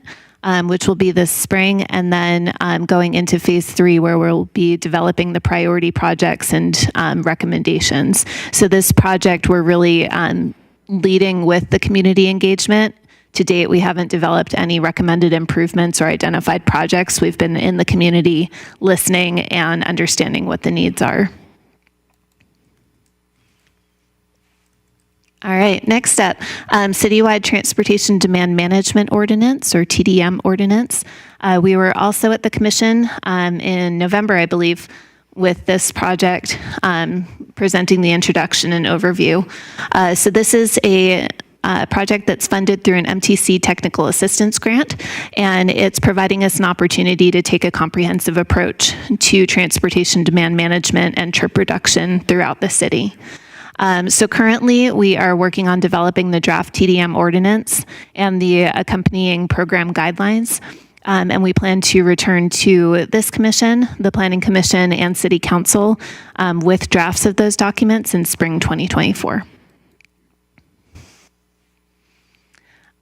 which will be this spring, and then going into phase 3, where we'll be developing the priority projects and recommendations. So this project, we're really leading with the community engagement To date, we haven't developed any recommended improvements or identified projects. We've been in the community listening and understanding what the needs are. All right, next up, Citywide Transportation Demand Management Ordinance, or TDM ordinance. We were also at the commission in November, I believe, with this project, presenting the introduction and overview. So this is a project that's funded through an MTC Technical Assistance Grant, and it's providing us an opportunity to take a comprehensive approach to transportation demand management and trip reduction throughout the city. So currently, we are working on developing the draft TDM ordinance and the accompanying program guidelines. And we plan to return to this commission, the Planning Commission, and City Council with drafts of those documents in spring 2024.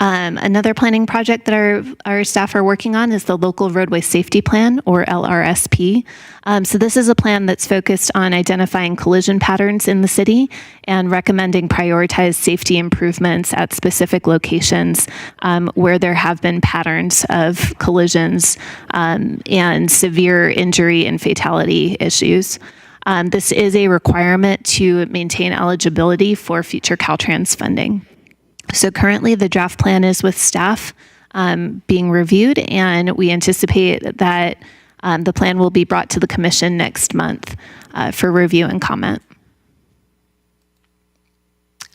Another planning project that our staff are working on is the Local Roadway Safety Plan, or LRSP. So this is a plan that's focused on identifying collision patterns in the city and recommending prioritized safety improvements at specific locations where there have been patterns of collisions and severe injury and fatality issues. This is a requirement to maintain eligibility for future Caltrans funding. So currently, the draft plan is with staff being reviewed, and we anticipate that the plan will be brought to the commission next month for review and comment.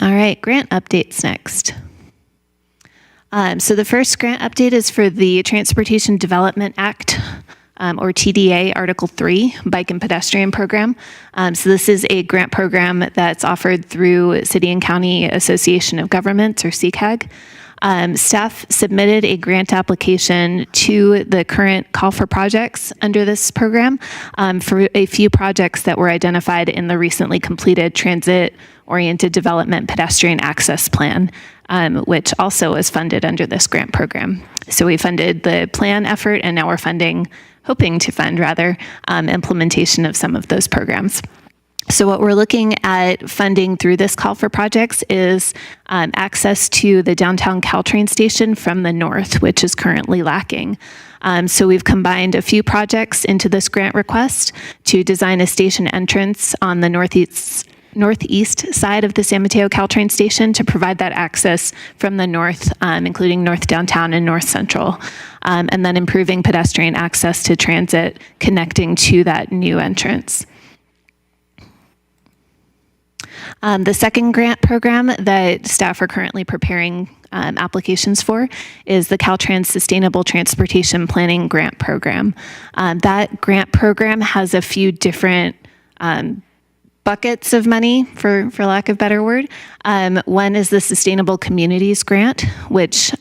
All right, grant updates next. So the first grant update is for the Transportation Development Act, or TDA, Article 3, Bike and Pedestrian Program. So this is a grant program that's offered through City and County Association of Governments, or CCAG. Staff submitted a grant application to the current call for projects under this program for a few projects that were identified in the recently completed Transit-Oriented Development Pedestrian Access Plan, which also was funded under this grant program. So we funded the plan effort, and now we're hoping to fund implementation of some of those programs. So what we're looking at funding through this call for projects is access to the downtown Caltrain station from the north, which is currently lacking. So we've combined a few projects into this grant request to design a station entrance on the northeast side of the San Mateo Caltrain station to provide that access from the north, including North Downtown and North Central, and then improving pedestrian access to transit connecting to that new entrance. The second grant program that staff are currently preparing applications for is the Caltrans Sustainable Transportation Planning Grant Program. That grant program has a few different buckets of money, for lack of a better word. One is the Sustainable Communities Grant, which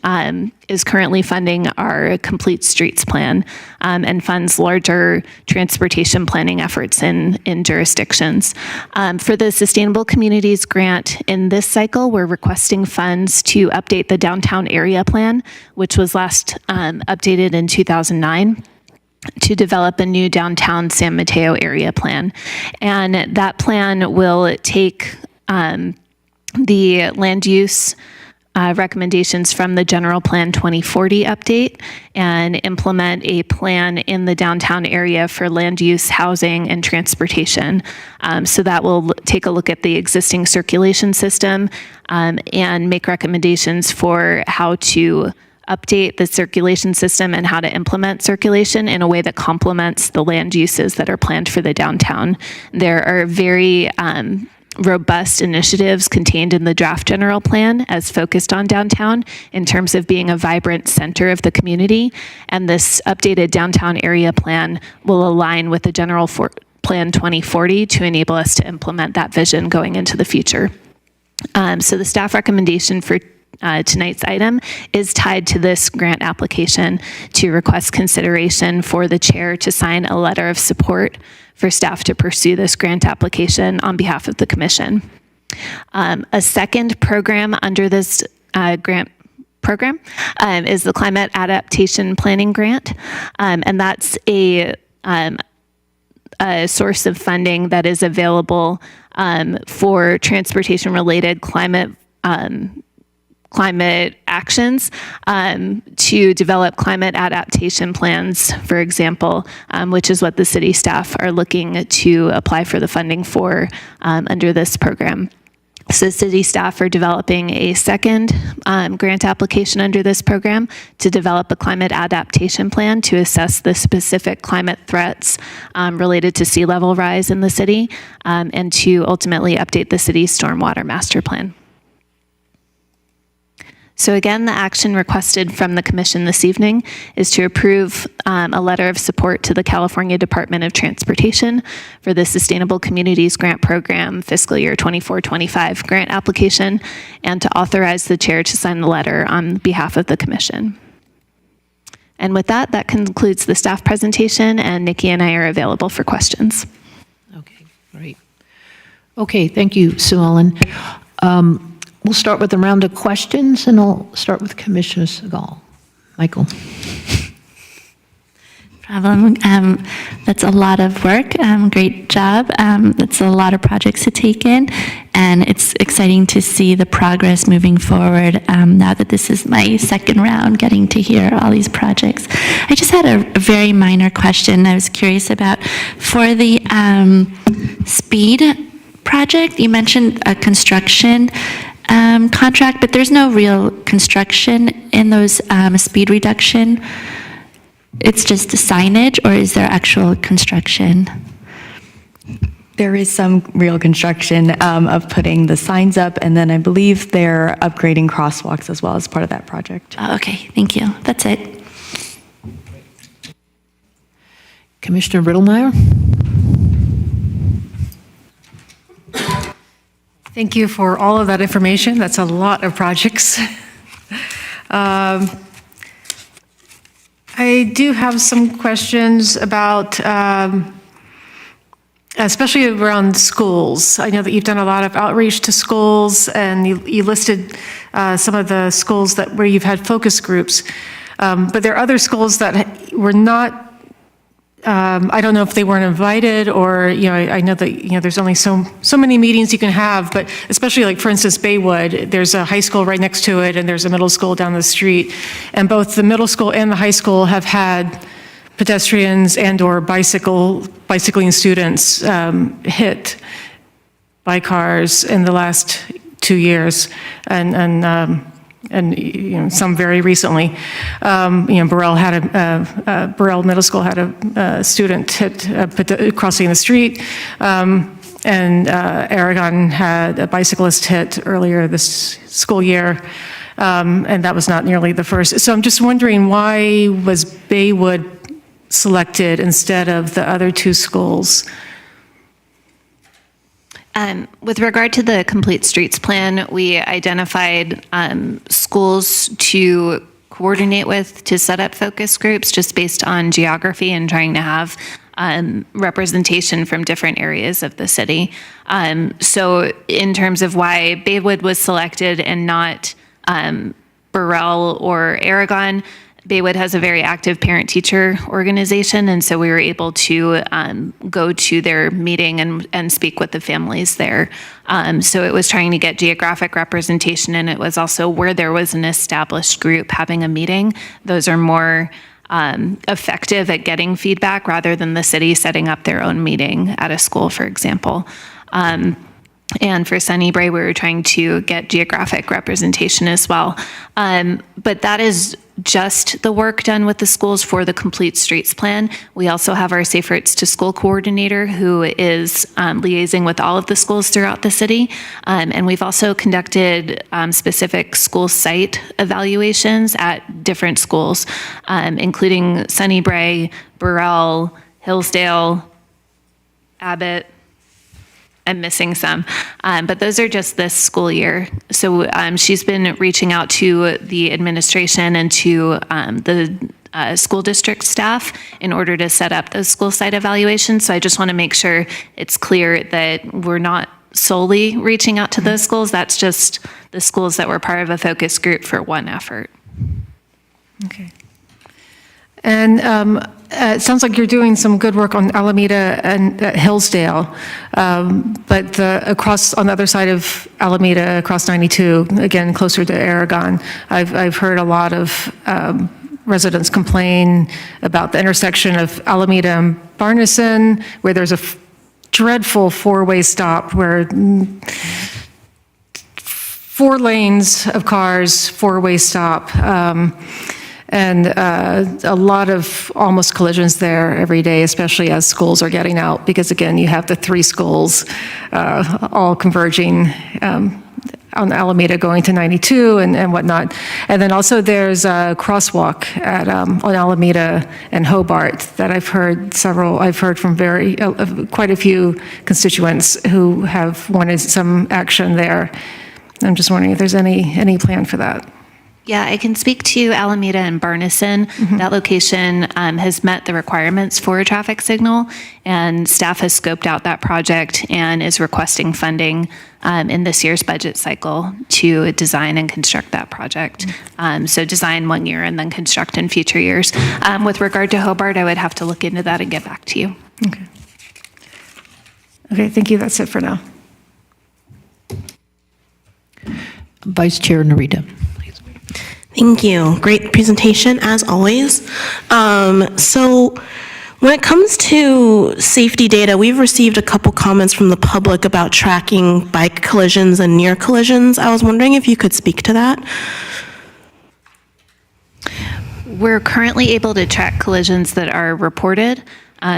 is currently funding our Complete Streets Plan and funds larger transportation planning efforts in jurisdictions. For the Sustainable Communities Grant, in this cycle, we're requesting funds to update the Downtown Area Plan, which was last updated in 2009. To develop a new downtown San Mateo area plan. And that plan will take the land use recommendations from the General Plan 2040 update and implement a plan in the downtown area for land use, housing, and transportation. So that will take a look at the existing circulation system and make recommendations for how to update the circulation system and how to implement circulation in a way that complements the land uses that are planned for the downtown. There are very robust initiatives contained in the draft general plan as focused on downtown in terms of being a vibrant center of the community. And this updated downtown area plan will align with the General Plan 2040 to enable us to implement that vision going into the future. So the staff recommendation for tonight's item is tied to this grant application to request consideration for the chair to sign a letter of support for staff to pursue this grant application on behalf of the commission. A second program under this grant program is the Climate Adaptation Planning Grant, and that's a source of funding that is available for transportation-related climate actions to develop climate adaptation plans, for example, which is what the city staff are looking to apply for the funding for under this program. So city staff are developing a second grant application under this program to develop a climate adaptation plan to assess the specific climate threats related to sea level rise in the city and to ultimately update the city's stormwater master plan. So again, the action requested from the Commission this evening is to approve a letter of support to the California Department of Transportation for the Sustainable Communities Grant Program fiscal year 24-25 grant application, and to authorize the chair to sign the letter on behalf of the Commission. And with that, that concludes the staff presentation, and Nikki and I are available for questions. Okay, great. Okay, thank you, Sue Ellen. We'll start with a round of questions, and I'll start with Commissioner Segal. Michael. Problem. That's a lot of work. Great job. That's a lot of projects to take in, and it's exciting to see the progress moving forward now that this is my second round getting to hear all these projects. I just had a very minor question I was curious about. For the speed project, you mentioned a construction contract, but there's no real construction in those speed reduction. It's just a signage, or is there actual construction? There is some real construction of putting the signs up, and then I believe they're upgrading crosswalks as well as part of that project. Okay, thank you. That's it. Commissioner Riddlemeyer. Thank you for all of that information. That's a lot of projects. I do have some questions about, especially around schools. I know that you've done a lot of outreach to schools, and you listed some of the schools where you've had focus groups. But there are other schools that were not, I don't know if they weren't invited, or, I know that, there's only so many meetings you can have, but especially like, for instance, Baywood, there's a high school right next to it, and there's a middle school down the street. And both the middle school and the high school have had pedestrians and or bicycling students hit by cars in the last 2 years. And some very recently. Burrell Middle School had a student hit crossing the street, and Aragon had a bicyclist hit earlier this school year, and that was not nearly the first. So I'm just wondering, why was Baywood selected instead of the other two schools? With regard to the Complete Streets Plan, we identified schools to coordinate with to set up focus groups just based on geography and trying to have representation from different areas of the city. So in terms of why Baywood was selected and not Burrell or Aragon, Baywood has a very active parent-teacher organization, and so we were able to go to their meeting and speak with the families there. So it was trying to get geographic representation, and it was also where there was an established group having a meeting. Those are more effective at getting feedback rather than the city setting up their own meeting at a school, for example. And for Sunnybrae, we were trying to get geographic representation as well. But that is just the work done with the schools for the Complete Streets Plan. We also have our Safe Routes to School coordinator who is liaising with all of the schools throughout the city. And we've also conducted specific school site evaluations at different schools, including Sunnybrae, Burrell, Hillsdale, Abbott. I'm missing some, but those are just this school year. So she's been reaching out to the administration and to the school district staff in order to set up those school site evaluations. So I just want to make sure it's clear that we're not solely reaching out to those schools. That's just the schools that were part of a focus group for one effort. Okay. And it sounds like you're doing some good work on Alameda and Hillsdale, but across on the other side of Alameda, across 92, again closer to Aragon, I've heard a lot of residents complain about the intersection of Alameda and Barneson, where there's a dreadful four-way stop where 4 lanes of cars, four-way stop. And a lot of almost collisions there every day, especially as schools are getting out, because again, you have the 3 schools all converging on Alameda going to 92 and whatnot. And then also there's a crosswalk on Alameda and Hobart that I've heard from quite a few constituents who have wanted some action there. I'm just wondering if there's any plan for that. Yeah, I can speak to Alameda and Barneson. That location has met the requirements for a traffic signal, and staff has scoped out that project and is requesting funding in this year's budget cycle to design and construct that project. So design 1 year and then construct in future years. With regard to Hobart, I would have to look into that and get back to you. Okay, thank you. That's it for now. Vice Chair Narita. Thank you. Great presentation, as always. So when it comes to safety data, we've received a couple comments from the public about tracking bike collisions and near collisions. I was wondering if you could speak to that. We're currently able to track collisions that are reported,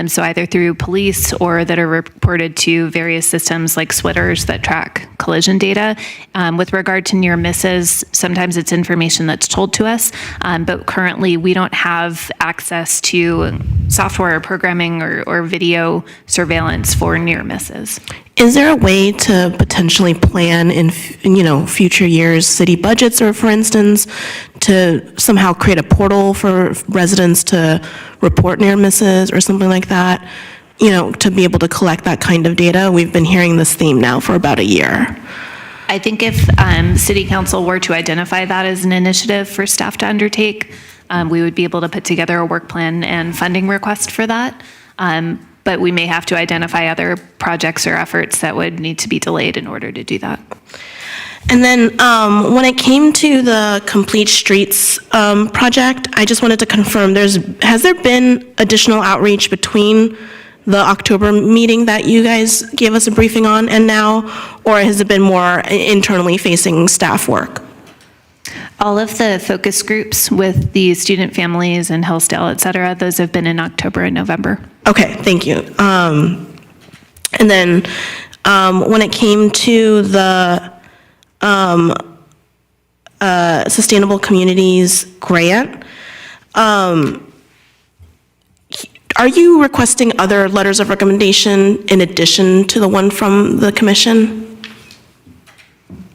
so either through police or that are reported to various systems like Switters that track collision data. With regard to near misses, sometimes it's information that's told to us, but currently we don't have access to software programming or video surveillance for near misses. Is there a way to potentially plan in future years city budgets, or for instance, to somehow create a portal for residents to report near misses or something like that, to be able to collect that kind of data? We've been hearing this theme now for about a year. I think if City Council were to identify that as an initiative for staff to undertake, we would be able to put together a work plan and funding request for that. But we may have to identify other projects or efforts that would need to be delayed in order to do that. And then when it came to the Complete Streets project, I just wanted to confirm, has there been additional outreach between the October meeting that you guys gave us a briefing on and now, or has it been more internally facing staff work? All of the focus groups with the student families and Hillsdale, et cetera, those have been in October and November. Okay, thank you. And then when it came to the Sustainable Communities grant, are you requesting other letters of recommendation in addition to the one from the commission?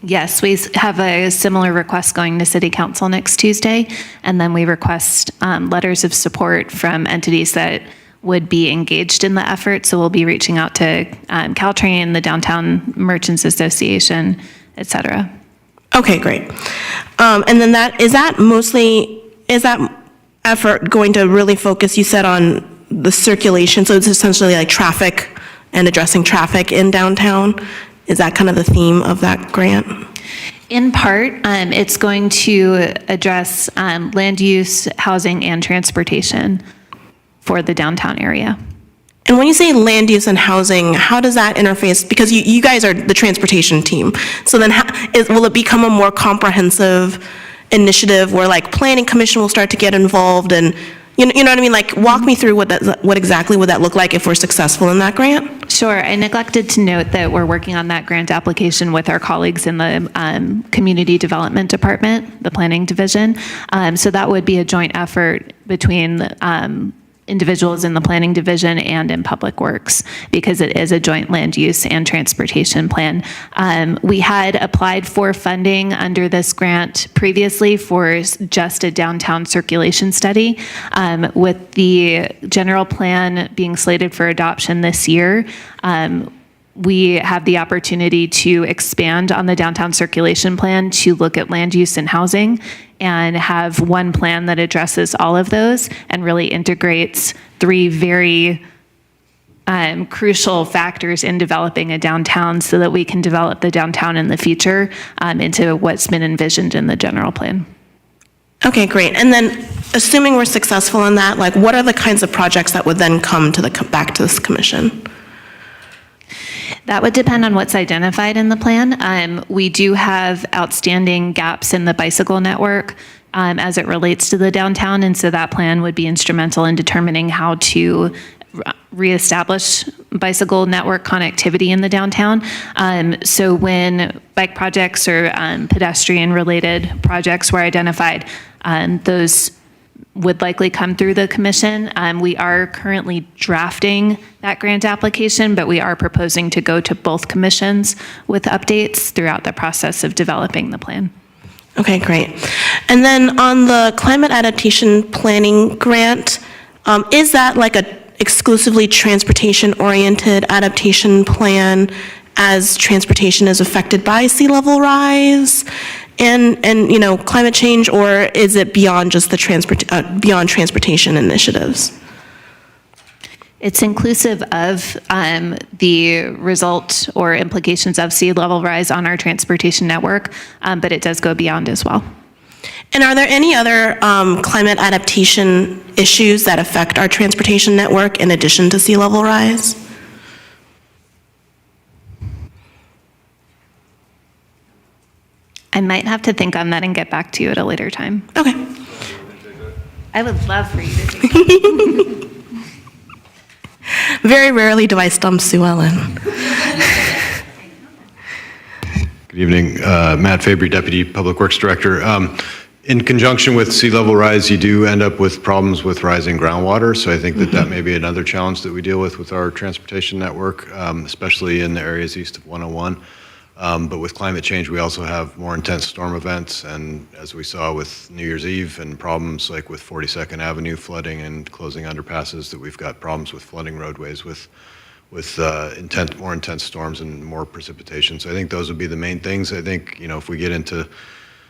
Yes, we have a similar request going to City Council next Tuesday, and then we request letters of support from entities that would be engaged in the effort. So we'll be reaching out to Caltrain, the Downtown Merchants Association, et cetera. Okay, great. And then is that effort going to really focus, you said, on the circulation? So it's essentially like traffic and addressing traffic in downtown? Is that kind of the theme of that grant? In part, it's going to address land use, housing, and transportation for the downtown area. And when you say land use and housing, how does that interface? Because you guys are the transportation team. So then will it become a more comprehensive initiative where like planning commission will start to get involved, and you know what I mean? Like walk me through what exactly would that look like if we're successful in that grant? Sure. I neglected to note that we're working on that grant application with our colleagues in the Community Development Department, the Planning Division. So that would be a joint effort between individuals in the Planning Division and in Public Works, because it is a joint land use and transportation plan. We had applied for funding under this grant previously for just a downtown circulation study. With the general plan being slated for adoption this year, we have the opportunity to expand on the downtown circulation plan to look at land use and housing and have one plan that addresses all of those and really integrates three very crucial factors in developing a downtown so that we can develop the downtown in the future into what's been envisioned in the general plan. Okay, great. And then, assuming we're successful in that, like, what are the kinds of projects that would then come to back to this commission? That would depend on what's identified in the plan. We do have outstanding gaps in the bicycle network as it relates to the downtown, and so that plan would be instrumental in determining how to reestablish bicycle network connectivity in the downtown. So when bike projects or pedestrian-related projects were identified, those would likely come through the commission. We are currently drafting that grant application, but we are proposing to go to both commissions with updates throughout the process of developing the plan. Okay, great. And then on the climate adaptation planning grant, is that like a exclusively transportation-oriented adaptation plan as transportation is affected by sea level rise and climate change, or is it beyond just the beyond transportation initiatives? It's inclusive of the result or implications of sea level rise on our transportation network, but it does go beyond as well. And are there any other climate adaptation issues that affect our transportation network in addition to sea level rise? I might have to think on that and get back to you at a later time. Okay. I would love for you to take it. Very rarely do I stump Sue Ellen. Good evening, Matt Fabry, Deputy Public Works Director. In conjunction with sea level rise, you do end up with problems with rising groundwater, so I think that may be another challenge that we deal with our transportation network, especially in the areas east of 101. But with climate change, we also have more intense storm events, and as we saw with New Year's Eve and problems like with 42nd Avenue flooding and closing underpasses, that we've got problems with flooding roadways with more intense storms and more precipitation. So I think those would be the main things. I think, if we get into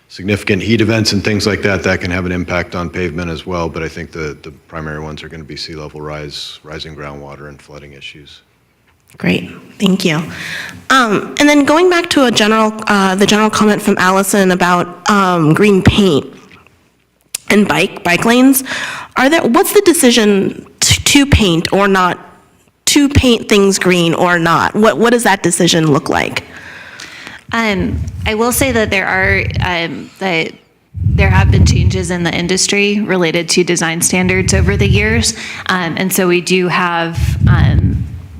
significant heat events and things like that, that can have an impact on pavement as well. But I think the primary ones are going to be sea level rise, rising groundwater, and flooding issues. Great, thank you. And then going back to the general comment from Allison about green paint and bike lanes, what's the decision to paint or not, to paint things green or not? What does that decision look like? I will say that there have been changes in the industry related to design standards over the years, and so we do have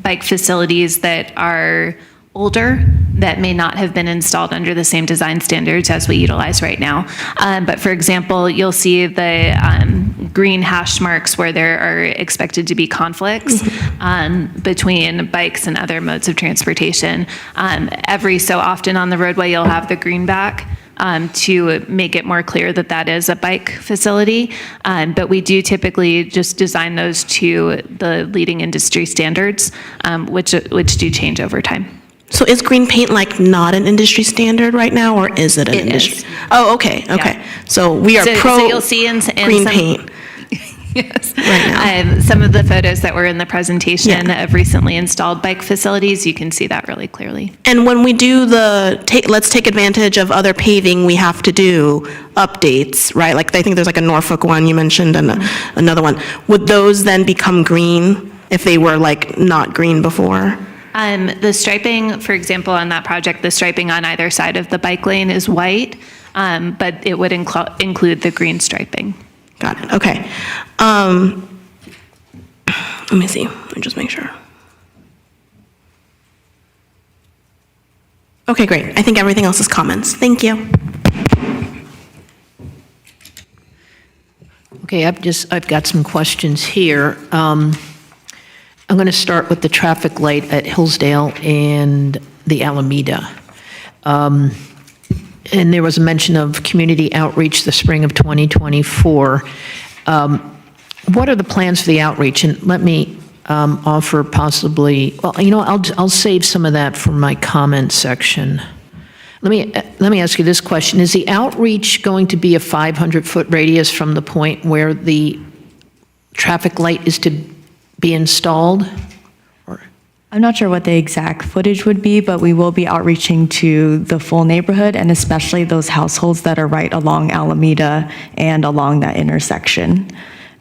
bike facilities that are older that may not have been installed under the same design standards as we utilize right now. But for example, you'll see the green hash marks where there are expected to be conflicts between bikes and other modes of transportation. Every so often on the roadway, you'll have the green back to make it more clear that that is a bike facility. But we do typically just design those to the leading industry standards, which do change over time. So is green paint not an industry standard right now, or is it an industry? Is. Oh, okay. Yeah. So we are pro so you'll see in green paint. Yes. Right now. Some of the photos that were in the presentation of recently installed bike facilities, you can see that really clearly. And when we do let's take advantage of other paving, we have to do updates, right? Like I think there's a Norfolk one you mentioned and another one. Would those then become green if they were not green before? The striping, for example, on that project, the striping on either side of the bike lane is white, but it would include the green striping. Got it. Okay. Let me see. Let me just make sure. Okay, great. I think everything else is comments. Thank you. Okay, I've got some questions here. I'm going to start with the traffic light at Hillsdale and the Alameda. And there was a mention of community outreach the spring of 2024. What are the plans for the outreach? And let me offer possibly, well, I'll save some of that for my comment section. Let me ask you this question. Is the outreach going to be a 500-foot radius from the point where the traffic light is to be installed? I'm not sure what the exact footage would be, but we will be outreaching to the full neighborhood and especially those households that are right along Alameda and along that intersection.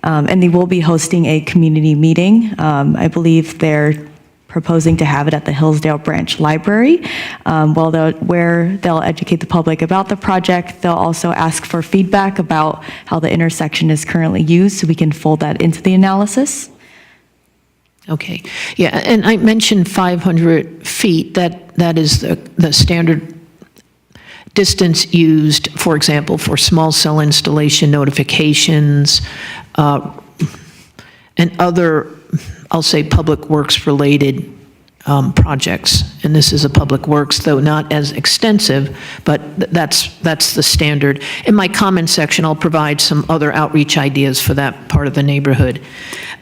And they will be hosting a community meeting. I believe they're proposing to have it at the Hillsdale Branch Library, where they'll educate the public about the project. They'll also ask for feedback about how the intersection is currently used so we can fold that into the analysis. Okay, yeah, and I mentioned 500 feet. That is the standard distance used, for example, for small cell installation notifications and other, I'll say, public works related projects. And this is a public works, though not as extensive, but that's the standard. In my comment section, I'll provide some other outreach ideas for that part of the neighborhood.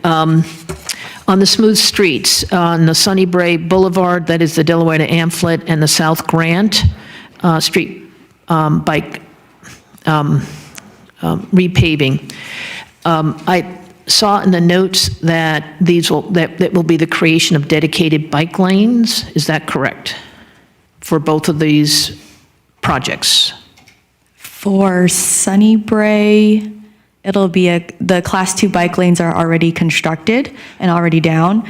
On the smooth streets, on the Sunnybray Boulevard, that is the Delaware to Amplet, and the South Grant Street bike repaving. I saw in the notes that that will be the creation of dedicated bike lanes. Is that correct? For both of these projects? For Sunnybray, it'll be the Class 2 bike lanes are already constructed and already down.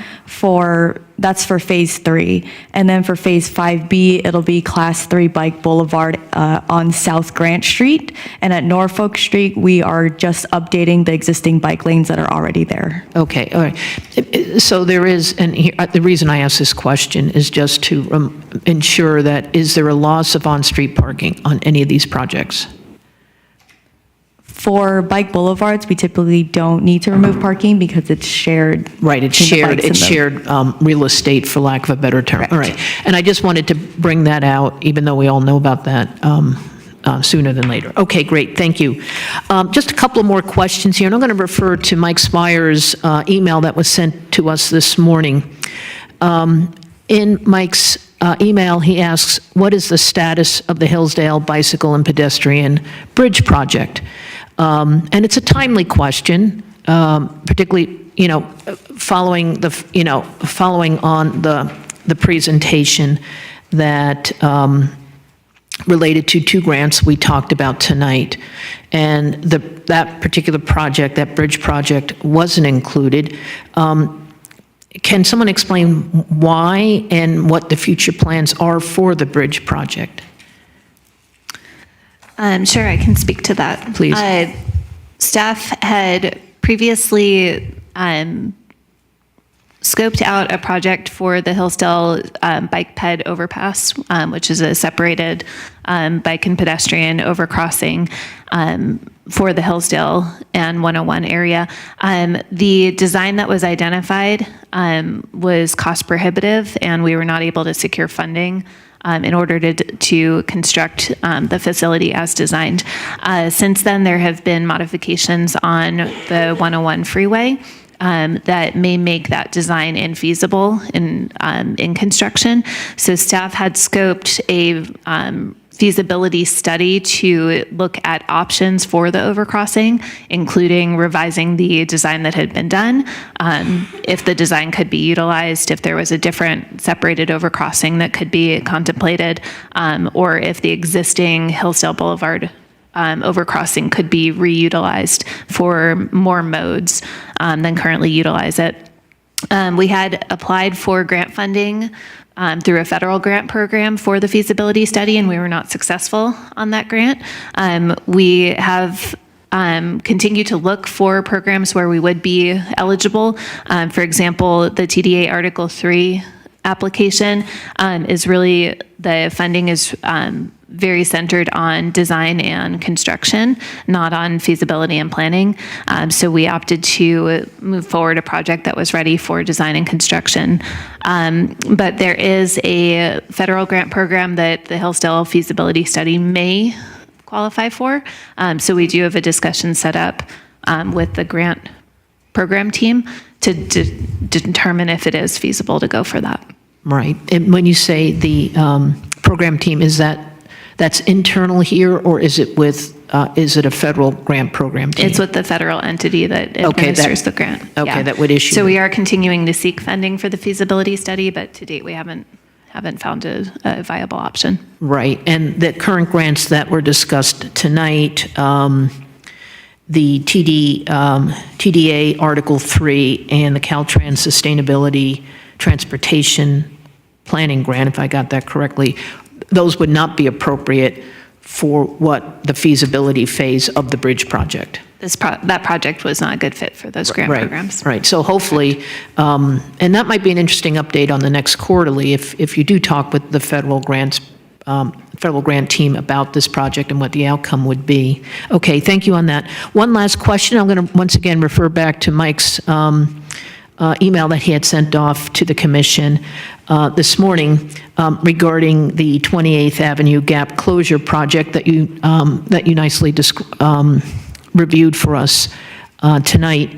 That's for Phase 3. And then for Phase 5B, it'll be Class 3 bike boulevard on South Grant Street. And at Norfolk Street, we are just updating the existing bike lanes that are already there. Okay, all right. So there is, and the reason I ask this question is just to ensure that, is there a loss of on-street parking on any of these projects? For bike boulevards, we typically don't need to remove parking because it's shared. Right, it's shared real estate, for lack of a better term. Correct. All right, and I just wanted to bring that out, even though we all know about that sooner than later. Okay, great, thank you. Just a couple of more questions here, and I'm going to refer to Mike Spire's email that was sent to us this morning. In Mike's email, he asks, what is the status of the Hillsdale Bicycle and Pedestrian Bridge project? And it's a timely question, particularly, following on the presentation that related to two grants we talked about tonight. And that particular project, that bridge project, wasn't included. Can someone explain why and what the future plans are for the bridge project? Sure, I can speak to that. Please. Staff had previously scoped out a project for the Hillsdale bike ped overpass, which is a separated bike and pedestrian overcrossing for the Hillsdale and 101 area. The design that was identified was cost prohibitive, and we were not able to secure funding in order to construct the facility as designed. Since then, there have been modifications on the 101 freeway that may make that design infeasible in construction. So staff had scoped a feasibility study to look at options for the overcrossing, including revising the design that had been done, if the design could be utilized, if there was a different separated overcrossing that could be contemplated, or if the existing Hillsdale Boulevard overcrossing could be reutilized for more modes than currently utilize it. We had applied for grant funding through a federal grant program for the feasibility study, and we were not successful on that grant. We have continued to look for programs where we would be eligible. For example, the TDA Article 3 application is really, the funding is very centered on design and construction, not on feasibility and planning. So we opted to move forward a project that was ready for design and construction. But there is a federal grant program that the Hillsdale feasibility study may qualify for. So we do have a discussion set up with the grant program team to to determine if it is feasible to go for that. Right. And when you say the program team, that's internal here, or is it a federal grant program team? It's with the federal entity that administers the grant. Okay, that would issue So it. we are continuing to seek funding for the feasibility study, but to date, we haven't found a viable option. Right. And the current grants that were discussed tonight, the TDA Article 3 and the Caltrain Sustainability Transportation Planning Grant, if I got that correctly, those would not be appropriate for what the feasibility phase of the bridge project. That project was not a good fit for those grant programs. Right. So hopefully, and that might be an interesting update on the next quarterly if you do talk with the federal grant team about this project and what the outcome would be. Okay, thank you on that. One last question. I'm going to once again refer back to Mike's email that he had sent off to the commission this morning regarding the 28th Avenue Gap Closure Project that you nicely reviewed for us tonight.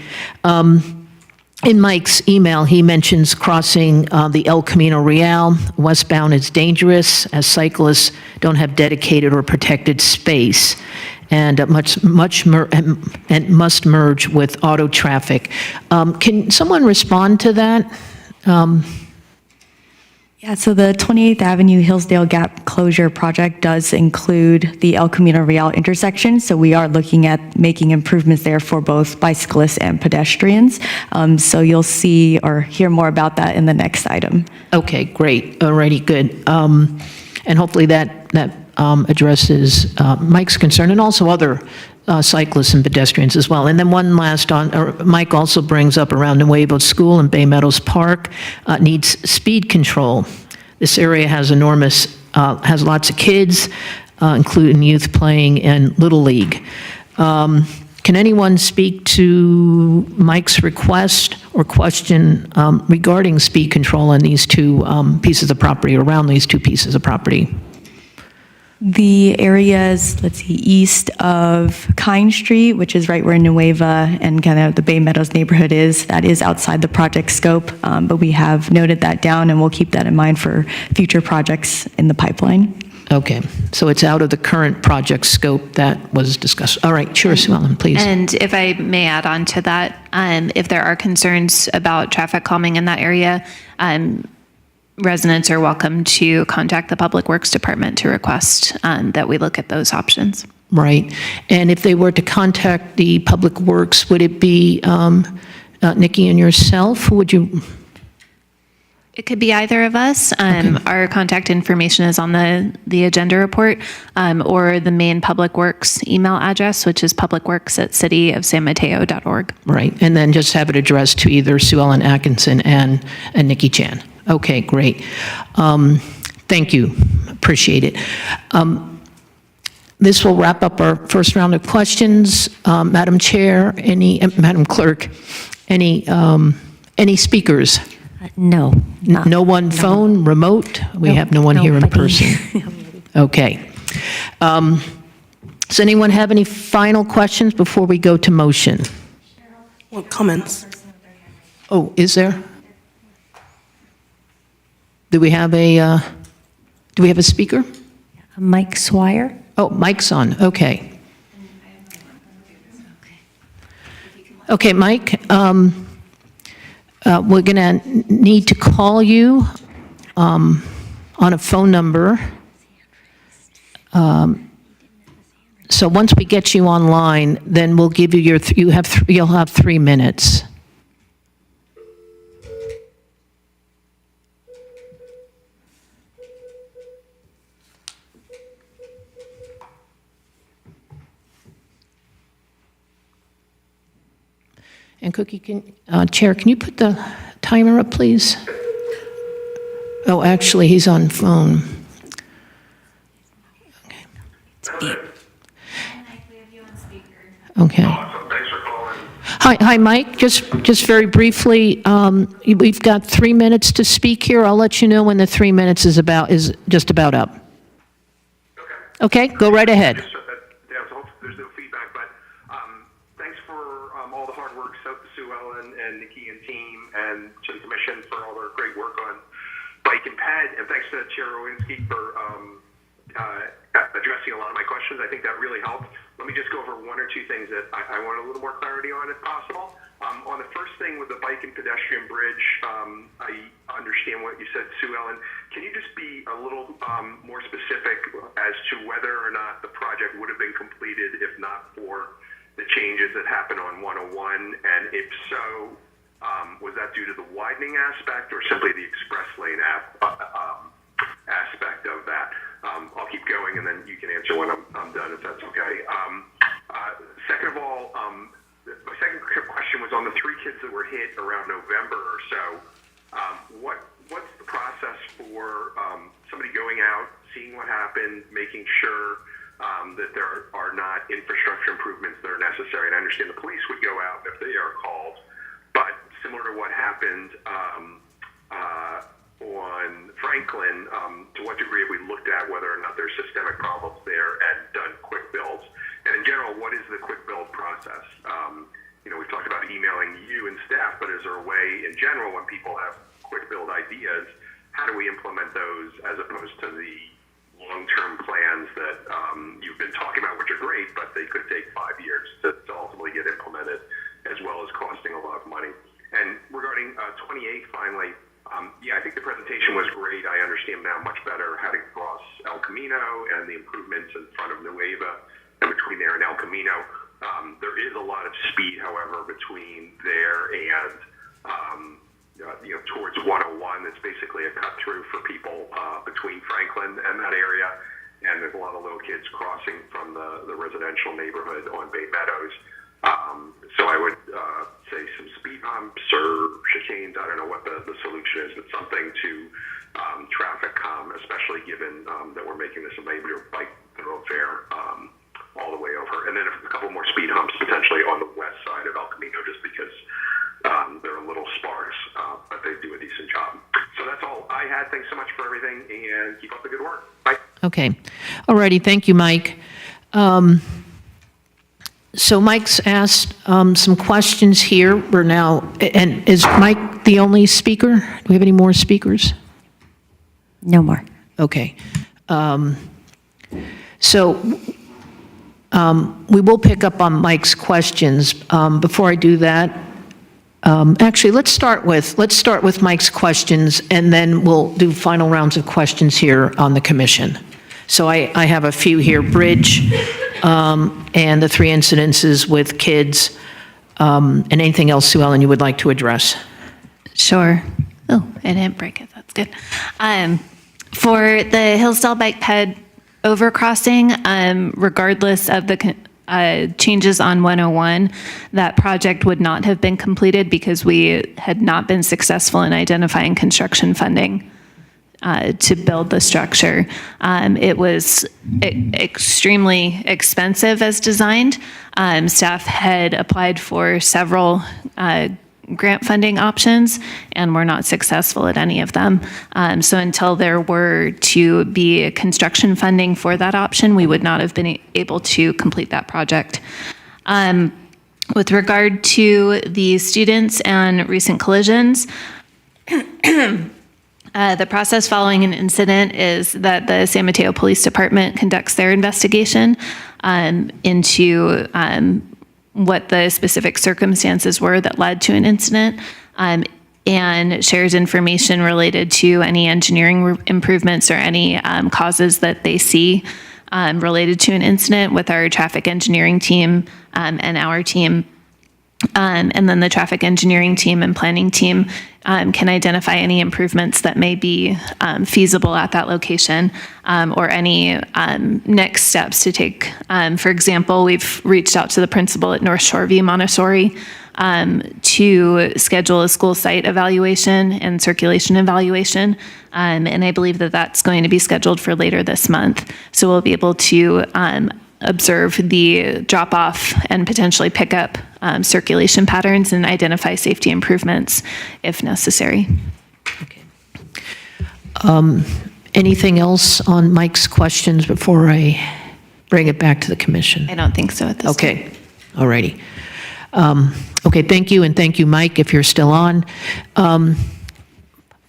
In Mike's email, he mentions crossing the El Camino Real. Westbound is dangerous as cyclists don't have dedicated or protected space and must merge with auto traffic. Can someone respond to that? Yeah, so the 28th Avenue Hillsdale Gap Closure Project does include the El Camino Real intersection, so we are looking at making improvements there for both bicyclists and pedestrians. So you'll see or hear more about that in the next item. Okay, great. Alrighty, good. And hopefully that addresses Mike's concern and also other cyclists and pedestrians as well. And then one last Mike also brings up around Nuevo School and Bay Meadows Park needs speed control. This area has has lots of kids, including youth playing in Little League. Can anyone speak to Mike's request or question regarding speed control on these two pieces of property, around these two pieces of property? The areas, let's see, east of Kine Street, which is right where Nueva and kind of the Bay Meadows neighborhood is, that is outside the project scope, but we have noted that down and we'll keep that in mind for future projects in the pipeline. Okay, so it's out of the current project scope that was discussed. All right, sure, Sue Ellen, please. And if I may add on to that, if there are concerns about traffic calming in that area, residents are welcome to contact the Public Works Department to request that we look at those options. Right. And if they were to contact the Public Works, would it be Nikki and yourself? Who would you? It could be either of us. Our contact information is on the agenda report or the main Public Works email address, which is publicworks@cityofsanmateo.org. Right. And then just have it addressed to either Sue Ellen Atkinson and Nikki Chan. Okay, great. Thank you. Appreciate it. This will wrap up our first round of questions. Madam Chair, Madam Clerk, any speakers? No. No one phone, remote? We have no one here in person. Okay. Does anyone have any final questions before we go to motion? Well, comments. Oh, is there? Do we have a speaker? Mike Swire. Oh, Mike's on, okay. Okay, Mike, we're going to need to call you on a phone number. So once we get you online, then we'll give you you'll have 3 minutes. And Cookie, Chair, can you put the timer up, please? Oh, actually, he's on phone. Okay. Okay. Hi, Mike. Just very briefly, we've got 3 minutes to speak here. I'll let you know when the 3 minutes is just about up. Okay, go right ahead. There's no feedback, but thanks for all the hard work, Sue Ellen and Nikki and team. ahead, and thanks to Chair Owinski for addressing a lot of my questions. I think that really helped. Let me just go over one or two things that I want a little more clarity on, if possible. On the first thing with the bike and pedestrian bridge, I understand what you said, Sue Ellen. Can you just be a little more specific as to whether or not the project would have been completed if not for the changes that happened on 101? And if so, was that due to the widening aspect or simply the express lane aspect of that? I'll keep going and then you can answer when I'm done, if that's okay. Second of all, my second question was on the 3 kids that were hit around November or so. What's the process for somebody going out, seeing what happened, making sure that there are not infrastructure improvements that are necessary? And I understand the police would go out if they are called, but similar to what happened on Franklin, to what degree have we looked at whether or not there's systemic problems there and done quick builds? And in general, what is the quick build process? We've talked about emailing you and staff, but is there a way in general when people have quick build ideas, how do we implement those as opposed to the long-term plans that you've been talking about, which are great, but they could take 5 years to ultimately get implemented, as well as costing a lot of money. And regarding 28, finally, I think the presentation was great. I understand now much better how to cross El Camino and the improvements in front of Nueva and between there and El Camino. There is a lot of speed, however, between there and towards 101. It's basically a cut through for people between Franklin and that area. And there's a lot of little kids crossing from the residential neighborhood on Bay Meadows. So I would say some speed bumps or chicanes. I don't know what the solution is, but something to traffic calm, especially given that we're making this a major bike thoroughfare all the way over. And then a couple more speed humps potentially on the west side of El Camino, just because they're a little sparse, but they do a decent job. So that's all I had. Thanks so much for everything, and keep up the good work. Bye. Okay. All righty. Thank you, Mike. So Mike's asked some questions here. We're now, and is Mike the only speaker? Do we have any more speakers? No more. Okay. So we will pick up on Mike's questions. Before I do that, actually, let's start with Mike's questions, and then we'll do final rounds of questions here on the commission. So I have a few here: bridge, and the 3 incidences with kids, and anything else, Sue Ellen, you would like to address? Sure. Oh, I didn't break it. That's good. For the Hillsdale Bike Ped overcrossing, regardless of the changes on 101, that project would not have been completed because we had not been successful in identifying construction funding to build the structure. It was extremely expensive as designed. Staff had applied for several grant funding options and were not successful at any of them. So until there were to be construction funding for that option, we would not have been able to complete that project. With regard to the students and recent collisions, the process following an incident is that the San Mateo Police Department conducts their investigation into what the specific circumstances were that led to an incident, and shares information related to any engineering improvements or any causes that they see related to an incident with our traffic engineering team and our team. And then the traffic engineering team and planning team can identify any improvements that may be feasible at that location, or any next steps to take. For example, we've reached out to the principal at North Shoreview Montessori to schedule a school site evaluation and circulation evaluation. And I believe that that's going to be scheduled for later this month. So we'll be able to observe the drop-off and potentially pick up circulation patterns and identify safety improvements if necessary. Okay. Anything else on Mike's questions before I bring it back to the commission? I don't think so at this time. Okay. All righty. Okay, thank you, and thank you, Mike, if you're still on.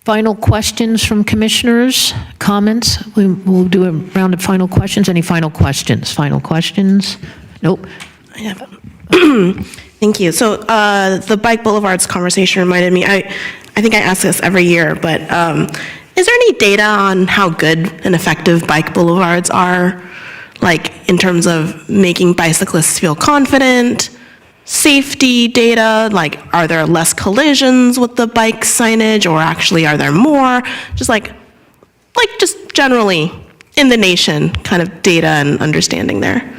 Final questions from commissioners, comments? We'll do a round of final questions. Any final questions? Final questions? Nope. I have Thank you. So the bike boulevards conversation reminded me, I think I ask this every year, but is there any data on how good and effective bike boulevards are? Like in terms of making bicyclists feel confident, safety data, like are there less collisions with the bike signage or actually are there more? Just like just generally in the nation kind of data and understanding there.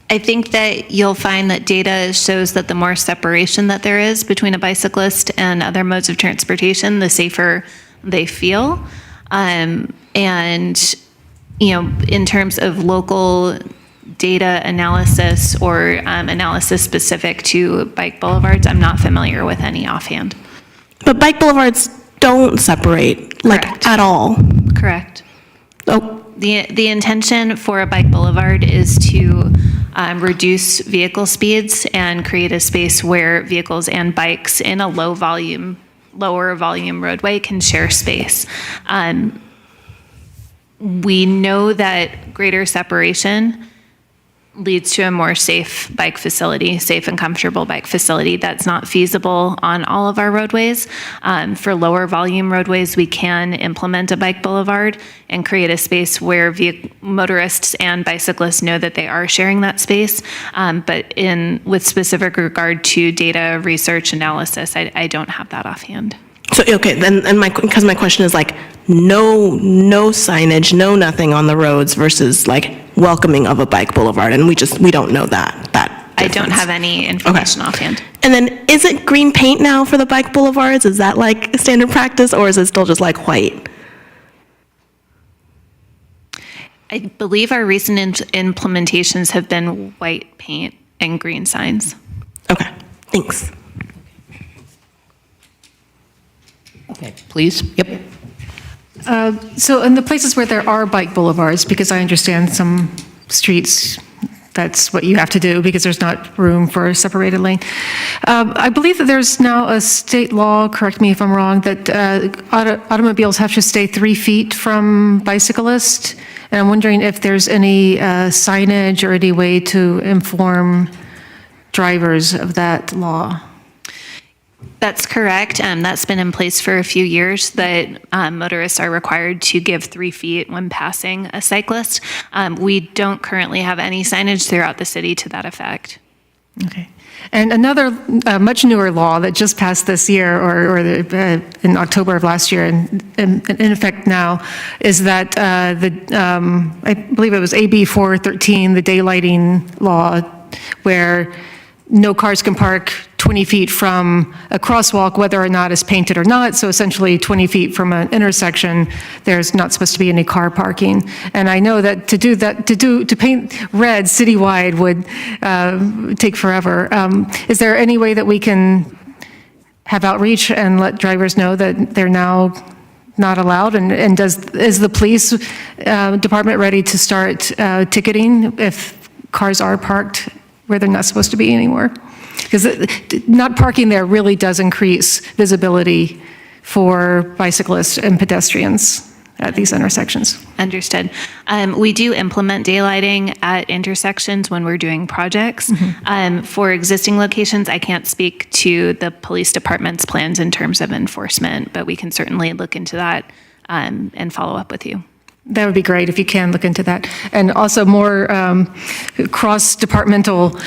I think that you'll find that data shows that the more separation that there is between a bicyclist and other modes of transportation, the safer they feel. And, in terms of local data analysis or analysis specific to bike boulevards, I'm not familiar with any offhand. But bike boulevards don't separate, like, at all. Correct. Oh. The intention for a bike boulevard is to reduce vehicle speeds and create a space where vehicles and bikes in a lower volume roadway can share space. We know that greater separation leads to a more safe bike facility, safe and comfortable bike facility. That's not feasible on all of our roadways. For lower volume roadways, we can implement a bike boulevard and create a space where motorists and bicyclists know that they are sharing that space. But with specific regard to data research analysis, I don't have that offhand. So, okay, then, because my question is like, no signage, no nothing on the roads versus like welcoming of a bike boulevard, and we don't know that I don't have any information offhand. And then, is it green paint now for the bike boulevards? Is that like standard practice, or is it still just like white? I believe our recent implementations have been white paint and green signs. Okay, thanks. Okay, please. Yep. So in the places where there are bike boulevards, because I understand some streets, that's what you have to do because there's not room for a separated lane. I believe that there's now a state law, correct me if I'm wrong, that automobiles have to stay 3 feet from bicyclists. And I'm wondering if there's any signage or any way to inform drivers of that law. That's correct. That's been in place for a few years, that motorists are required to give 3 feet when passing a cyclist. We don't currently have any signage throughout the city to that effect. Okay. And another much newer law that just passed this year, or in October of last year, and in effect now, is that I believe it was AB 413, the daylighting law, where no cars can park 20 feet from a crosswalk, whether or not it's painted or not. So essentially 20 feet from an intersection, there's not supposed to be any car parking. And I know that to paint red citywide would take forever. Is there any way that we can have outreach and let drivers know that they're now not allowed? And is the police department ready to start ticketing if cars are parked where they're not supposed to be anymore? Because not parking there really does increase visibility for bicyclists and pedestrians at these intersections. Understood. We do implement daylighting at intersections when we're doing projects. For existing locations, I can't speak to the police department's plans in terms of enforcement, but we can certainly look into that and follow up with you. That would be great if you can look into that. And also more cross-departmental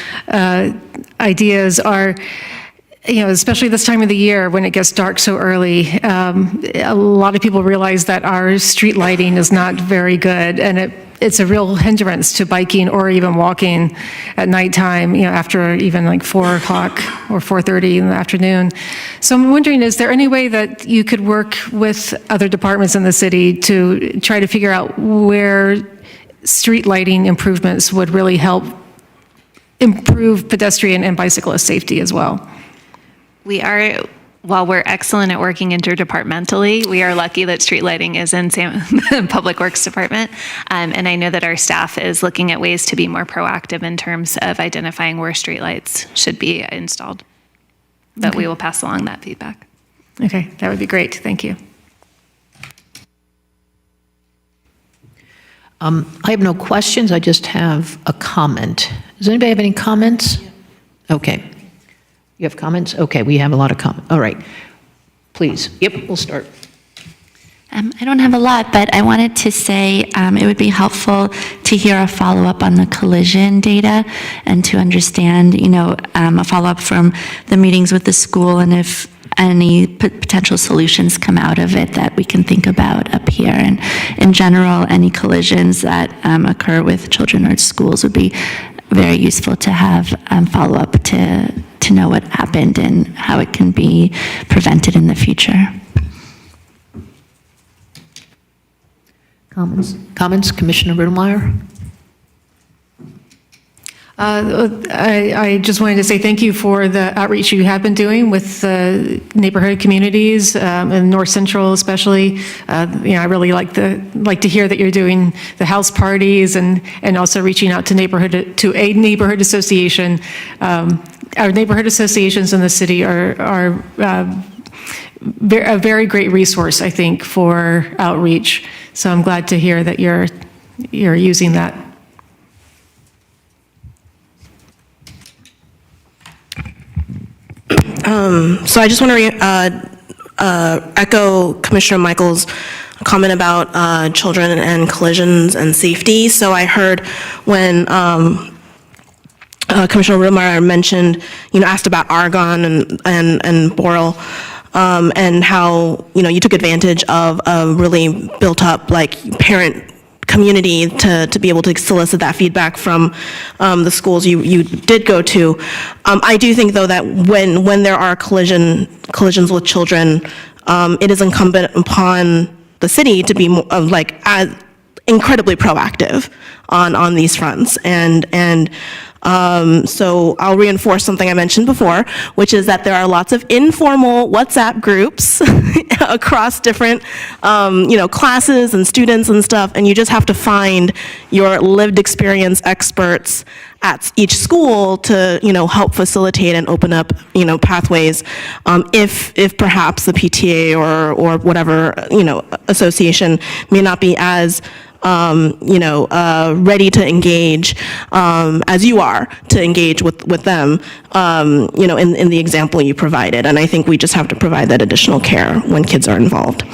ideas are, especially this time of the year when it gets dark so early, a lot of people realize that our street lighting is not very good, and it's a real hindrance to biking or even walking at nighttime, after even like 4 o'clock or 4:30 in the afternoon. So I'm wondering, is there any way that you could work with other departments in the city to try to figure out where street lighting improvements would really help improve pedestrian and bicyclist safety as well? While we're excellent at working interdepartmentally, we are lucky that street lighting is in Public Works Department. And I know that our staff is looking at ways to be more proactive in terms of identifying where street lights should be installed. but we will pass along that feedback. Okay, that would be great. Thank you. I have no questions, I just have a comment. Does anybody have any comments? Okay. You have comments? Okay, we have a lot of comments. All right. Please. Yep, we'll start. I don't have a lot, but I wanted to say it would be helpful to hear a follow-up on the collision data and to understand, a follow-up from the meetings with the school and if any potential solutions come out of it that we can think about up here. And in general, any collisions that occur with children or schools would be very useful to have follow-up to know what happened and how it can be prevented in the future. Comments, Commissioner Riddlemeyer? I just wanted to say thank you for the outreach you have been doing with neighborhood communities and North Central especially. I really like to hear that you're doing the house parties and also reaching out to a neighborhood association. Our neighborhood associations in the city are a very great resource, I think, for outreach. So I'm glad to hear that you're using that. So I just want to echo Commissioner Michael's comment about children and collisions and safety. So I heard when Commissioner Riddlemeyer mentioned, asked about argon and boral, and how, you took advantage of a really built up parent community to be able to solicit that feedback from the schools you did go to. I do think though that when there are collisions with children, it is incumbent upon the city to be as incredibly proactive on these fronts. So I'll reinforce something I mentioned before, which is that there are lots of informal WhatsApp groups across different, classes and students and stuff, and you just have to find your lived experience experts at each school to, help facilitate and open up, pathways. If perhaps the PTA or whatever, association may not be as ready to engage as you are to engage with them, in the example you provided. And I think we just have to provide that additional care when kids are involved.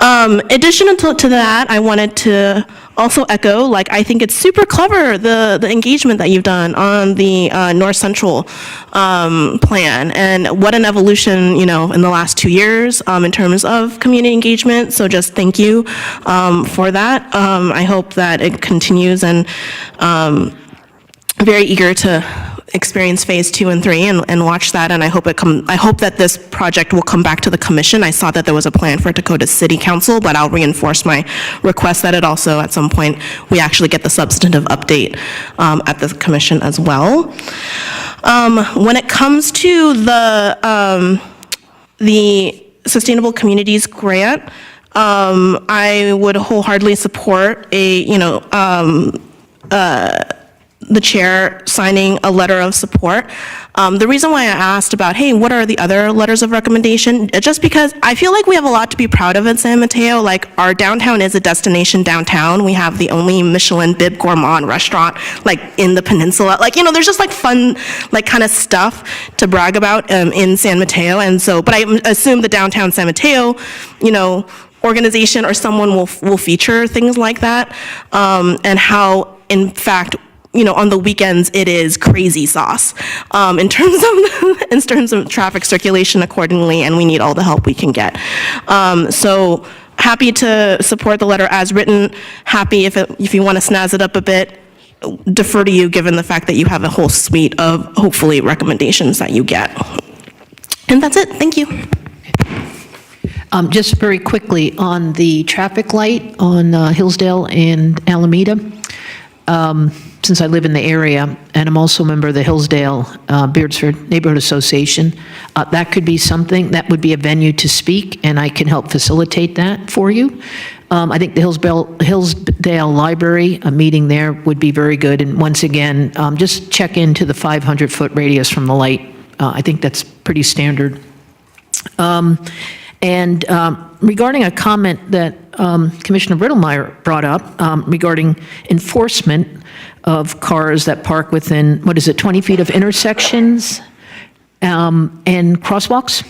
Additional to that, I wanted to also echo, I think it's super clever, the engagement that you've done on the North Central plan, and what an evolution, in the last 2 years in terms of community engagement. So just thank you for that. I hope that it continues, and very eager to experience phase 2 and 3 and watch that. And I hope that this project will come back to the commission. I saw that there was a plan for it to go to city council, but I'll reinforce my request that it also at some point we actually get the substantive update at the commission as well. When it comes to the Sustainable Communities Grant, I would wholeheartedly support the chair signing a letter of support. The reason why I asked about, hey, what are the other letters of recommendation? Just because I feel like we have a lot to be proud of in San Mateo. Our downtown is a destination downtown. We have the only Michelin Bib Gourmand restaurant, in the peninsula. There's just fun, kind of stuff to brag about in San Mateo. And so, but I assume the downtown San Mateo, organization or someone will feature things like that, and how, in fact, on the weekends it is crazy sauce in terms of traffic circulation accordingly, and we need all the help we can get. So happy to support the letter as written. Happy if you want to snazz it up a bit, defer to you given the fact that you have a whole suite of hopefully recommendations that you get. And that's it. Thank you. Just very quickly, on the traffic light on Hillsdale and Alameda, since I live in the area, and I'm also a member of the Hillsdale Beardsford Neighborhood Association, that could be something, that would be a venue to speak, and I can help facilitate that for you. I think the Hillsdale Library, a meeting there would be very good, and once again, just check into the 500-foot radius from the light I think that's pretty standard. And regarding a comment that Commissioner Riddlemeyer brought up regarding enforcement of cars that park within, 20 feet of intersections and crosswalks?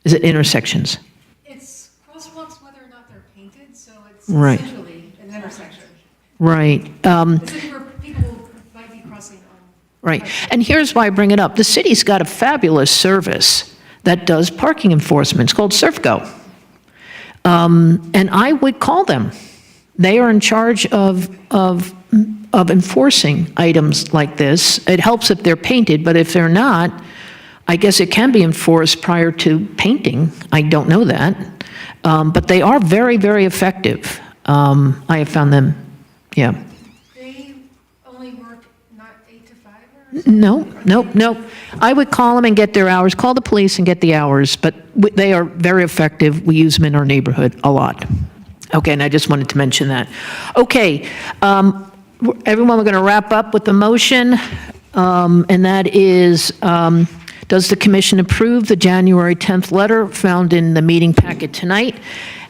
Is it intersections? It's crosswalks whether or not they're painted, so it's Right. essentially an intersection. Right. This is where people might be crossing on. Right. And here's why I bring it up. The city's got a fabulous service that does parking enforcement. It's called SurfGo. And I would call them. They are in charge of enforcing items like this. It helps if they're painted, but if they're not, I guess it can be enforced prior to painting. I don't know that. But they are very, very effective. I have found them, yeah. They only work not 8 to 5 or something? No. I would call them and get their hours, call the police and get the hours, but they are very effective. We use them in our neighborhood a lot. Okay, and I just wanted to mention that. Okay, everyone, we're going to wrap up with the motion, and that is, does the commission approve the January 10th letter found in the meeting packet tonight,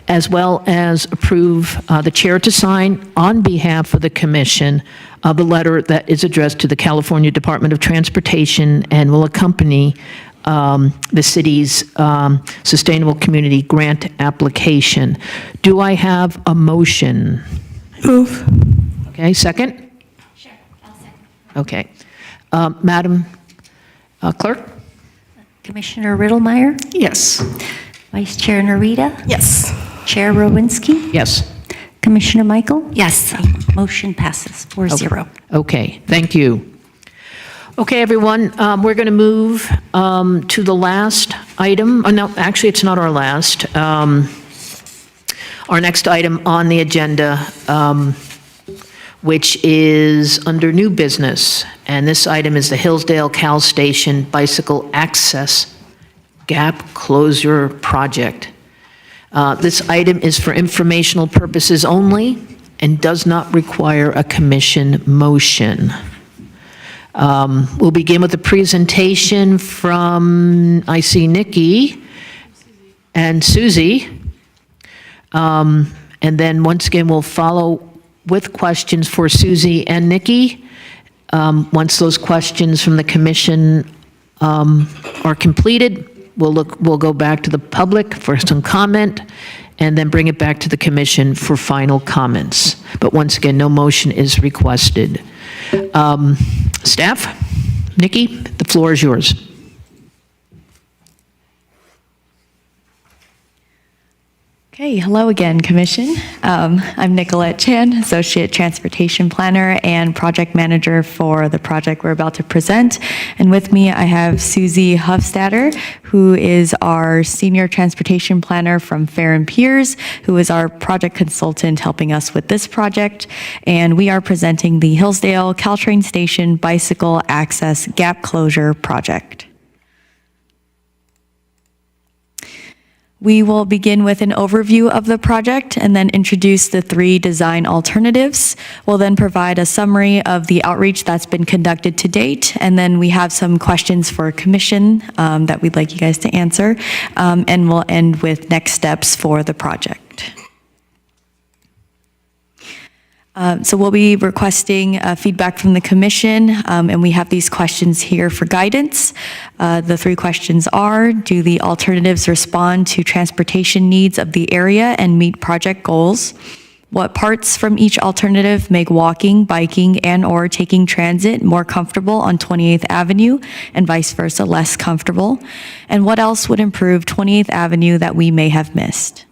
as well as approve the chair to sign on behalf of the commission the letter that is addressed to the California Department of Transportation and will accompany the city's Sustainable Community Grant application? Do I have a motion? Move. Okay, second? Sure, I'll second. Okay. Madam Clerk? Commissioner Riddlemeyer, Yes. Vice Chair Narita, Yes. Chair Rowinski, Yes. Commissioner Michael. Yes. Motion passes 4-0. Okay, thank you. Okay, everyone, we're going to move to the last item. Oh, no, actually, it's not our last. Our next item on the agenda, which is under new business. And this item is the Hillsdale Cal Station Bicycle Access Gap Closure Project. This item is for informational purposes only and does not require a commission motion. We'll begin with a presentation from, I see Nikki and Susie. And then once again, we'll follow with questions for Susie and Nikki. Once those questions from the commission are completed, we'll go back to the public for some comment and then bring it back to the commission for final comments. But once again, no motion is requested. Staff, Nikki, the floor is yours. Okay, hello again, Commission. I'm Nicolette Chan, Associate Transportation Planner and Project Manager for the project we're about to present. And with me, I have Susie Hofstadter, who is our Senior Transportation Planner from Fair & Piers, who is our project consultant helping us with this project. And we are presenting the Hillsdale Caltrain Station Bicycle Access Gap Closure Project. We will begin with an overview of the project and then introduce the 3 design alternatives. We'll then provide a summary of the outreach that's been conducted to date, and then we have some questions for commission that we'd like you guys to answer, and we'll end with next steps for the project. So we'll be requesting feedback from the commission, and we have these questions here for guidance. The 3 questions are, do the alternatives respond to transportation needs of the area and meet project goals? What parts from each alternative make walking, biking, and/or taking transit more comfortable on 28th Avenue and vice versa less comfortable? And what else would improve 28th Avenue that we may have missed?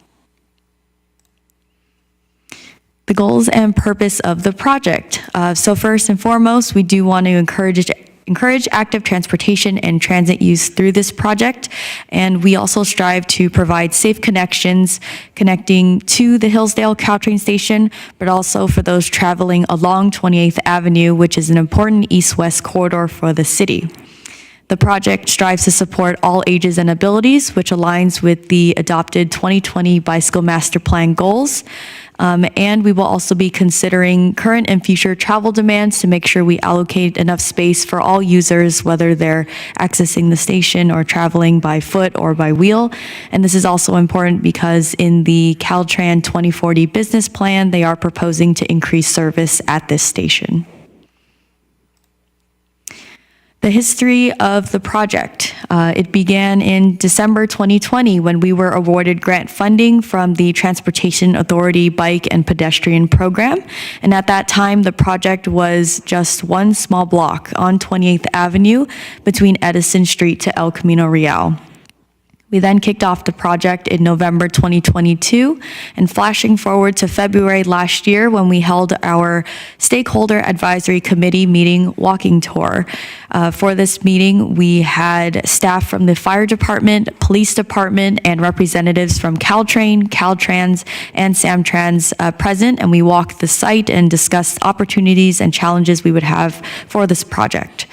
The goals and purpose of the project. So first and foremost, we do want to encourage active transportation and transit use through this project. And we also strive to provide safe connections connecting to the Hillsdale Caltrain station, but also for those traveling along 28th Avenue, which is an important east-west corridor for the city. The project strives to support all ages and abilities, which aligns with the adopted 2020 Bicycle Master Plan goals. And we will also be considering current and future travel demands to make sure we allocate enough space for all users, whether they're accessing the station or traveling by foot or by wheel. And this is also important because in the Caltrain 2040 business plan, they are proposing to increase service at this station. The history of the project. It began in December 2020 when we were awarded grant funding from the Transportation Authority Bike and Pedestrian Program. And at that time, the project was just one small block on 28th Avenue between Edison Street to El Camino Real. We then kicked off the project in November 2022, and flashing forward to February last year when we held our Stakeholder Advisory Committee meeting walking tour. For this meeting, we had staff from the fire department, police department, and representatives from Caltrain, Caltrans, and Samtrans present, and we walked the site and discussed opportunities and challenges we would have for this project.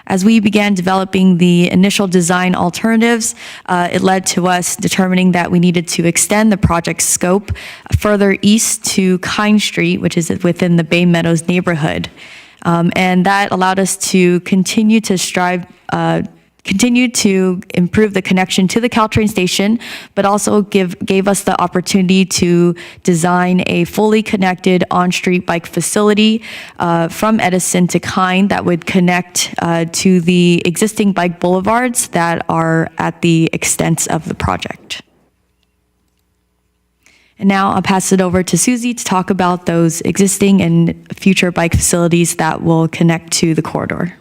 As we began developing the initial design alternatives, it led to us determining that we needed to extend the project scope further east to Kine Street, which is within the Bay Meadows neighborhood. And that allowed us to continue to improve the connection to the Caltrain station, but also gave us the opportunity to design a fully connected on-street bike facility from Edison to Kine that would connect to the existing bike boulevards that are at the extent of the project. And now I'll pass it over to Susie to talk about those existing and future bike facilities that will connect to the corridor.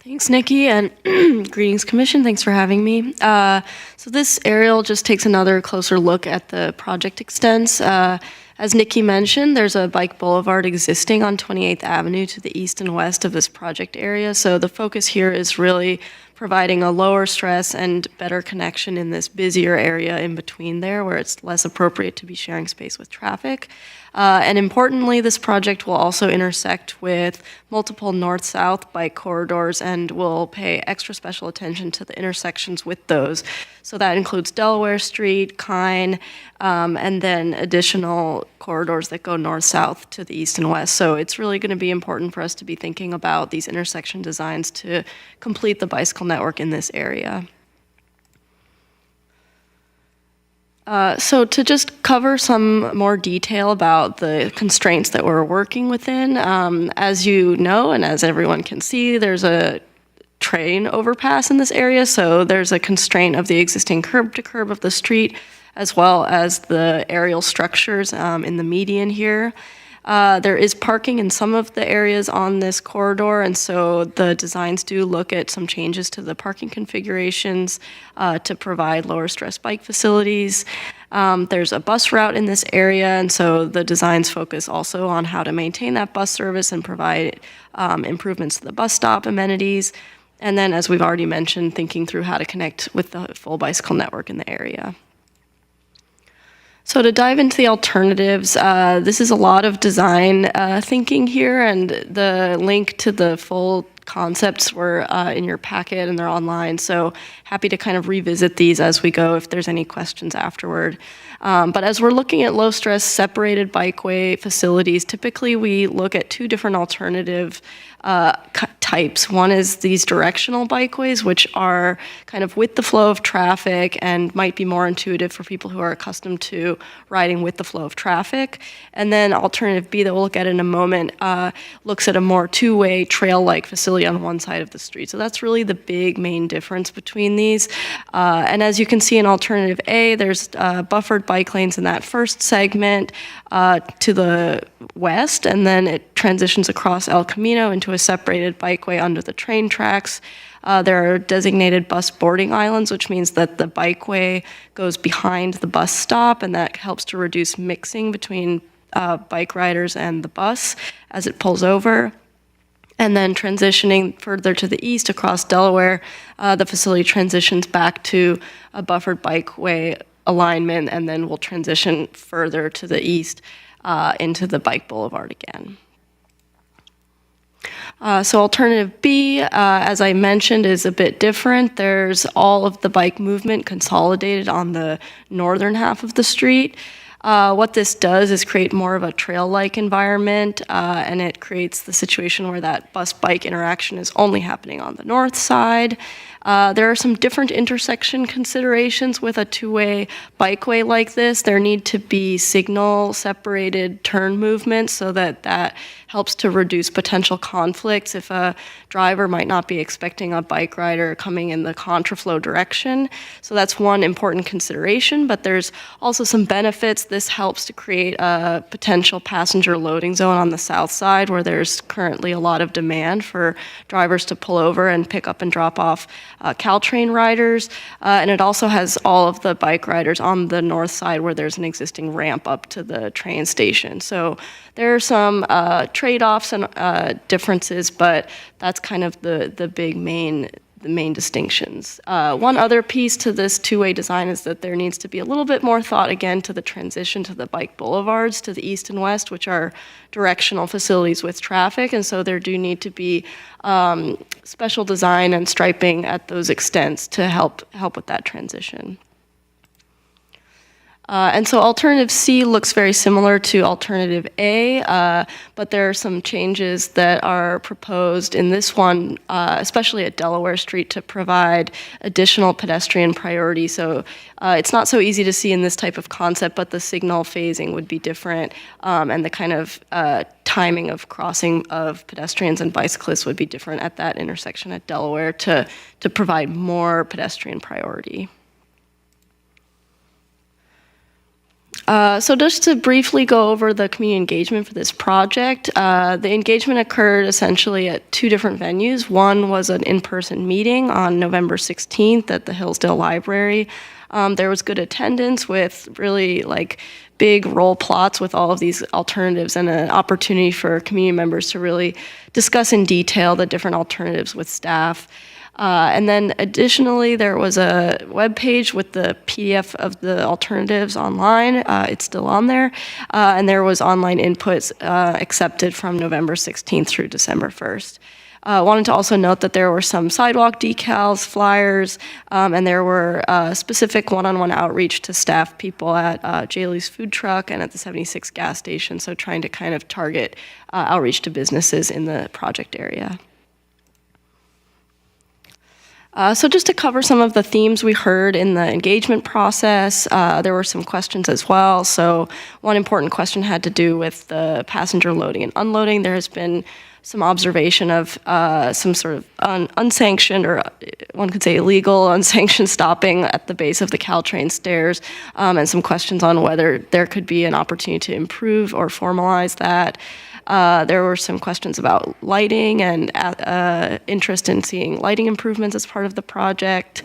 Thanks, Nikki, and greetings, Commission. Thanks for having me. So this aerial just takes another closer look at the project extents. As Nikki mentioned, there's a bike boulevard existing on 28th Avenue to the east and west of this project area. So the focus here is really providing a lower stress and better connection in this busier area in between there where it's less appropriate to be sharing space with traffic. And importantly, this project will also intersect with multiple north-south bike corridors and will pay extra special attention to the intersections with those. So that includes Delaware Street, Kine, and then additional corridors that go north-south to the east and west. So it's really going to be important for us to be thinking about these intersection designs to complete the bicycle network in this area. So to just cover some more detail about the constraints that we're working within, as you know, and as everyone can see, there's a train overpass in this area, so there's a constraint of the existing curb to curb of the street, as well as the aerial structures in the median here. There is parking in some of the areas on this corridor, and so the designs do look at some changes to the parking configurations to provide lower stress bike facilities. There's a bus route in this area, and so the designs focus also on how to maintain that bus service and provide improvements to the bus stop amenities. And then, as we've already mentioned, thinking through how to connect with the full bicycle network in the area. So to dive into the alternatives, this is a lot of design thinking here, and the link to the full concepts were in your packet and they're online, so happy to kind of revisit these as we go if there's any questions afterward. But as we're looking at low-stress separated bikeway facilities, typically we look at two different alternative types. One is these directional bikeways, which are kind of with the flow of traffic and might be more intuitive for people who are accustomed to riding with the flow of traffic. And then alternative B that we'll look at in a moment looks at a more two-way trail-like facility on one side of the street. So that's really the big main difference between these. And as you can see in alternative A, there's buffered bike lanes in that first segment to the west, and then it transitions across El Camino into a separated bikeway under the train tracks. There are designated bus boarding islands, which means that the bikeway goes behind the bus stop, and that helps to reduce mixing between bike riders and the bus as it pulls over. And then transitioning further to the east across Delaware, the facility transitions back to a buffered bikeway alignment, and then we'll transition further to the east into the bike boulevard again. So alternative B, as I mentioned, is a bit different. There's all of the bike movement consolidated on the northern half of the street. What this does is create more of a trail-like environment, and it creates the situation where that bus-bike interaction is only happening on the north side. There are some different intersection considerations with a two-way bikeway like this. There need to be signal-separated turn movements so that that helps to reduce potential conflicts if a driver might not be expecting a bike rider coming in the contraflow direction. So that's one important consideration, but there's also some benefits. This helps to create a potential passenger loading zone on the south side where there's currently a lot of demand for drivers to pull over and pick up and drop off Caltrain riders. And it also has all of the bike riders on the north side where there's an existing ramp up to the train station. So there are some trade-offs and differences, but that's kind of the main distinctions. One other piece to this two-way design is that there needs to be a little bit more thought again to the transition to the bike boulevards to the east and west, which are directional facilities with traffic, and so there do need to be special design and striping at those extents to help with that transition. And so alternative C looks very similar to alternative A, but there are some changes that are proposed in this one, especially at Delaware Street, to provide additional pedestrian priority. So it's not so easy to see in this type of concept, but the signal phasing would be different, and the kind of timing of crossing of pedestrians and bicyclists would be different at that intersection at Delaware to provide more pedestrian priority. So just to briefly go over the community engagement for this project, the engagement occurred essentially at two different venues. One was an in-person meeting on November 16th at the Hillsdale Library. There was good attendance with really big roll plots with all of these alternatives and an opportunity for community members to really discuss in detail the different alternatives with staff. And then additionally, there was a web page with the PDF of the alternatives online. It's still on there. And there was online inputs accepted from November 16th through December 1st. Wanted to also note that there were some sidewalk decals, flyers, and there were specific one-on-one outreach to staff people at Jaylee's food truck and at the 76 gas station, so trying to kind of target outreach to businesses in the project area. So just to cover some of the themes we heard in the engagement process, there were some questions as well. So one important question had to do with the passenger loading and unloading. There has been some observation of some sort of unsanctioned, or one could say illegal, unsanctioned stopping at the base of the Caltrain stairs, and some questions on whether there could be an opportunity to improve or formalize that. There were some questions about lighting and interest in seeing lighting improvements as part of the project.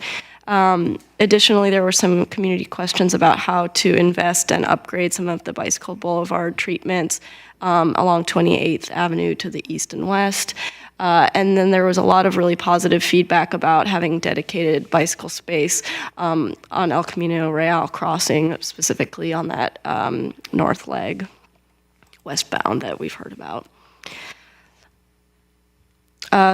Additionally, there were some community questions about how to invest and upgrade some of the bicycle boulevard treatments along 28th Avenue to the east and west. And then there was a lot of really positive feedback about having dedicated bicycle space on El Camino Real crossing, specifically on that north leg, westbound, that we've heard about.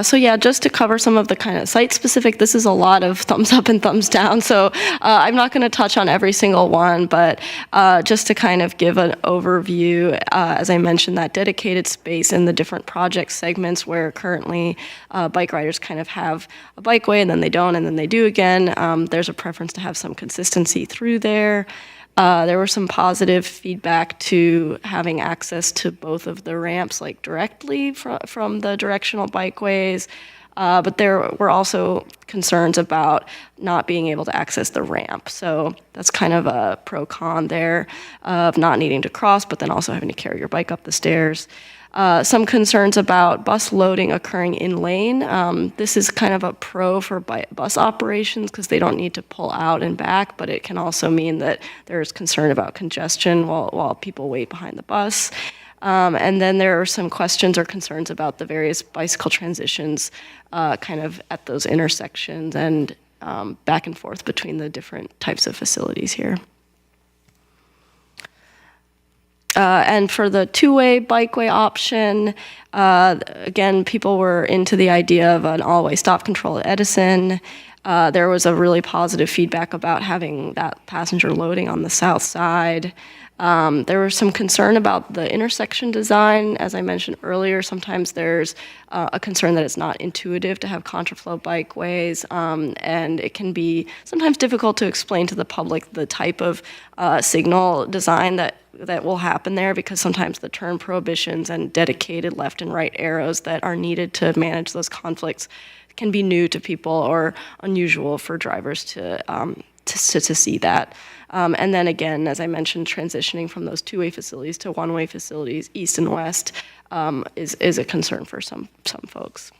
So yeah, just to cover some of the kind of site-specific, this is a lot of thumbs up and thumbs down, so I'm not going to touch on every single one, but just to kind of give an overview, as I mentioned, that dedicated space in the different project segments where currently bike riders kind of have a bikeway and then they don't and then they do again. There's a preference to have some consistency through there. There were some positive feedback to having access to both of the ramps, like directly from the directional bikeways, but there were also concerns about not being able to access the ramp. So that's kind of a pro-con there of not needing to cross, but then also having to carry your bike up the stairs. Some concerns about bus loading occurring in lane. This is kind of a pro for bus operations because they don't need to pull out and back, but it can also mean that there's concern about congestion while people wait behind the bus. And then there are some questions or concerns about the various bicycle transitions kind of at those intersections and back and forth between the different types of facilities here. And for the two-way bikeway option, again, people were into the idea of an all-way stop control at Edison. There was a really positive feedback about having that passenger loading on the south side. There was some concern about the intersection design. As I mentioned earlier, sometimes there's a concern that it's not intuitive to have contraflow bikeways, and it can be sometimes difficult to explain to the public the type of signal design that will happen there, because sometimes the turn prohibitions and dedicated left and right arrows that are needed to manage those conflicts can be new to people or unusual for drivers to see that. And then again, as I mentioned, transitioning from those two-way facilities to one-way facilities, east and west, is a concern for some folks.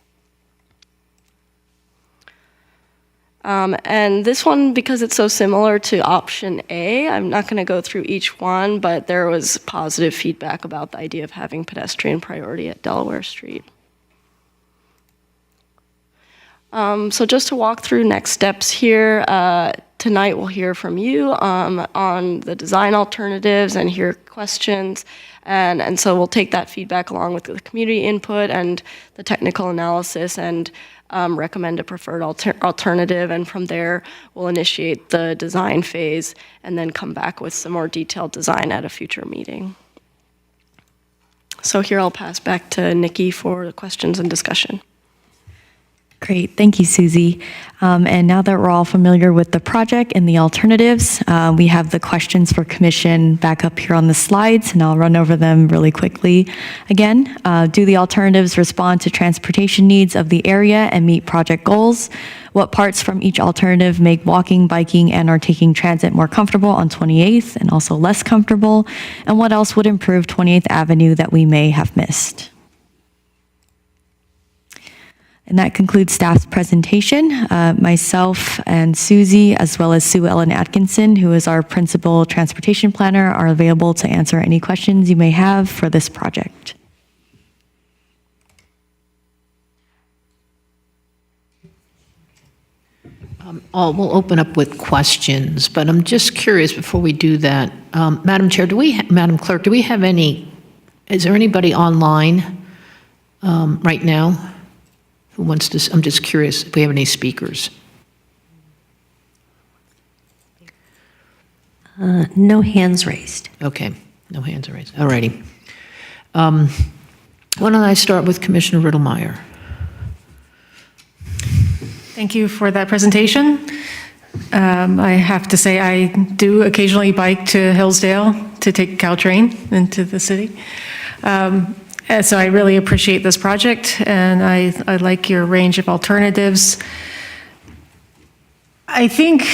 And this one, because it's so similar to option A, I'm not going to go through each one, but there was positive feedback about the idea of having pedestrian priority at Delaware Street. So just to walk through next steps here, tonight we'll hear from you on the design alternatives and hear questions. And so we'll take that feedback along with the community input and the technical analysis and recommend a preferred alternative. And from there, we'll initiate the design phase and then come back with some more detailed design at a future meeting. So here I'll pass back to Nikki for the questions and discussion. Great, thank you, Susie. And now that we're all familiar with the project and the alternatives, we have the questions for commission back up here on the slides, and I'll run over them really quickly. Again, do the alternatives respond to transportation needs of the area and meet project goals? What parts from each alternative make walking, biking, and or taking transit more comfortable on 28th and also less comfortable? And what else would improve 28th Avenue that we may have missed? And that concludes staff's presentation. Myself and Susie, as well as Sue Ellen Atkinson, who is our principal transportation planner, are available to answer any questions you may have for this project. We'll open up with questions, but I'm just curious before we do that. Madam Chair, Madam Clerk, do we have is there anybody online right now? Who wants to? I'm just curious if we have any speakers. No hands raised. Okay, no hands raised. All righty. Why don't I start with Commissioner Riddlemeyer? Thank you for that presentation. I have to say I do occasionally bike to Hillsdale to take Caltrain into the city. And so I really appreciate this project, and I like your range of alternatives. I think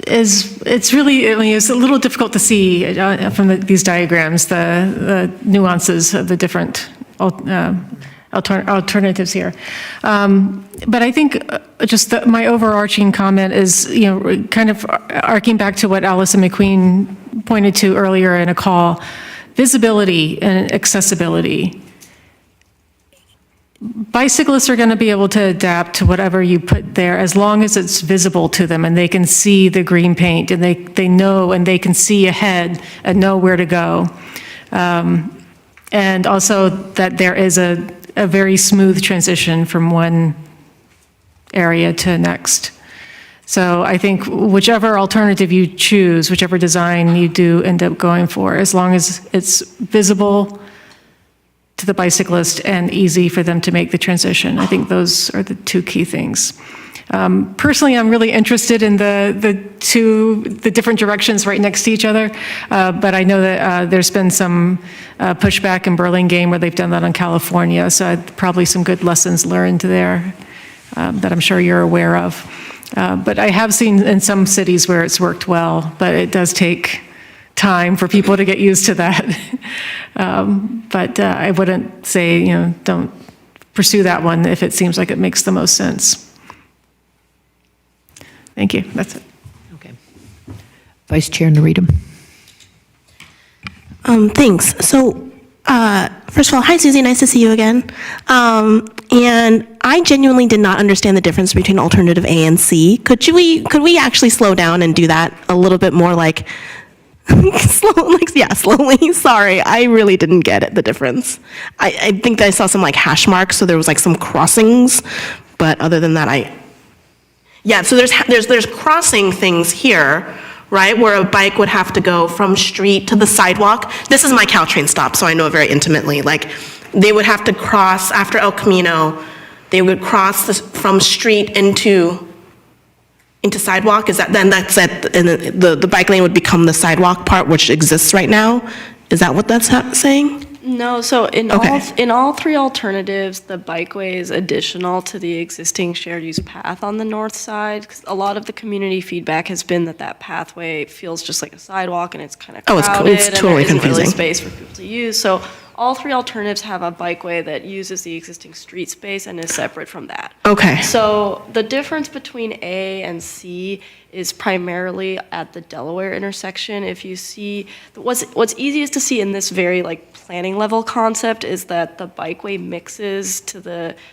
it's a little difficult to see from these diagrams, the nuances of the different alternatives here. But I think my overarching comment is, kind of arcing back to what Allison McQueen pointed to earlier in a call. Visibility and accessibility. Bicyclists are going to be able to adapt to whatever you put there as long as it's visible to them and they can see the green paint and they know and they can see ahead and know where to go. And also that there is a very smooth transition from one area to next. So I think whichever alternative you choose, whichever design you do end up going for, as long as it's visible to the bicyclist and easy for them to make the transition, I think those are the two key things. Personally, I'm really interested in the different directions right next to each other, but I know that there's been some pushback in Burlingame where they've done that on California, so probably some good lessons learned there that I'm sure you're aware of. But I have seen in some cities where it's worked well, but it does take time for people to get used to that. But I wouldn't say, don't pursue that one if it seems like it makes the most sense. Thank you. That's it. Okay. Vice Chair Narita. Thanks. So, first of all, hi, Susie. Nice to see you again. And I genuinely did not understand the difference between alternative A and C. Could we actually slow down and do that a little bit more? Like, Slowly. Sorry, I really didn't get it, the difference. I think that I saw some like hash marks, so there was like some crossings, but other than that, so there's crossing things here, right, where a bike would have to go from street to the sidewalk. This is my Caltrain stop, so I know it very intimately. Like, they would have to cross after El Camino. They would cross from street into sidewalk. Is that then that's at and the bike lane would become the sidewalk part, which exists right now? Is that what that's saying? No, so in Okay. all three alternatives, the bikeway is additional to the existing shared use path on the north side. 'Cause a lot of the community feedback has been that pathway feels just like a sidewalk and it's kind of crowded. It's totally and there isn't really confusing. space for people to use. So all three alternatives have a bikeway that uses the existing street space and is separate from that. Okay. So the difference between A and C is primarily at the Delaware intersection. If you see, what's easiest to see in this very like planning level concept is that the bikeway mixes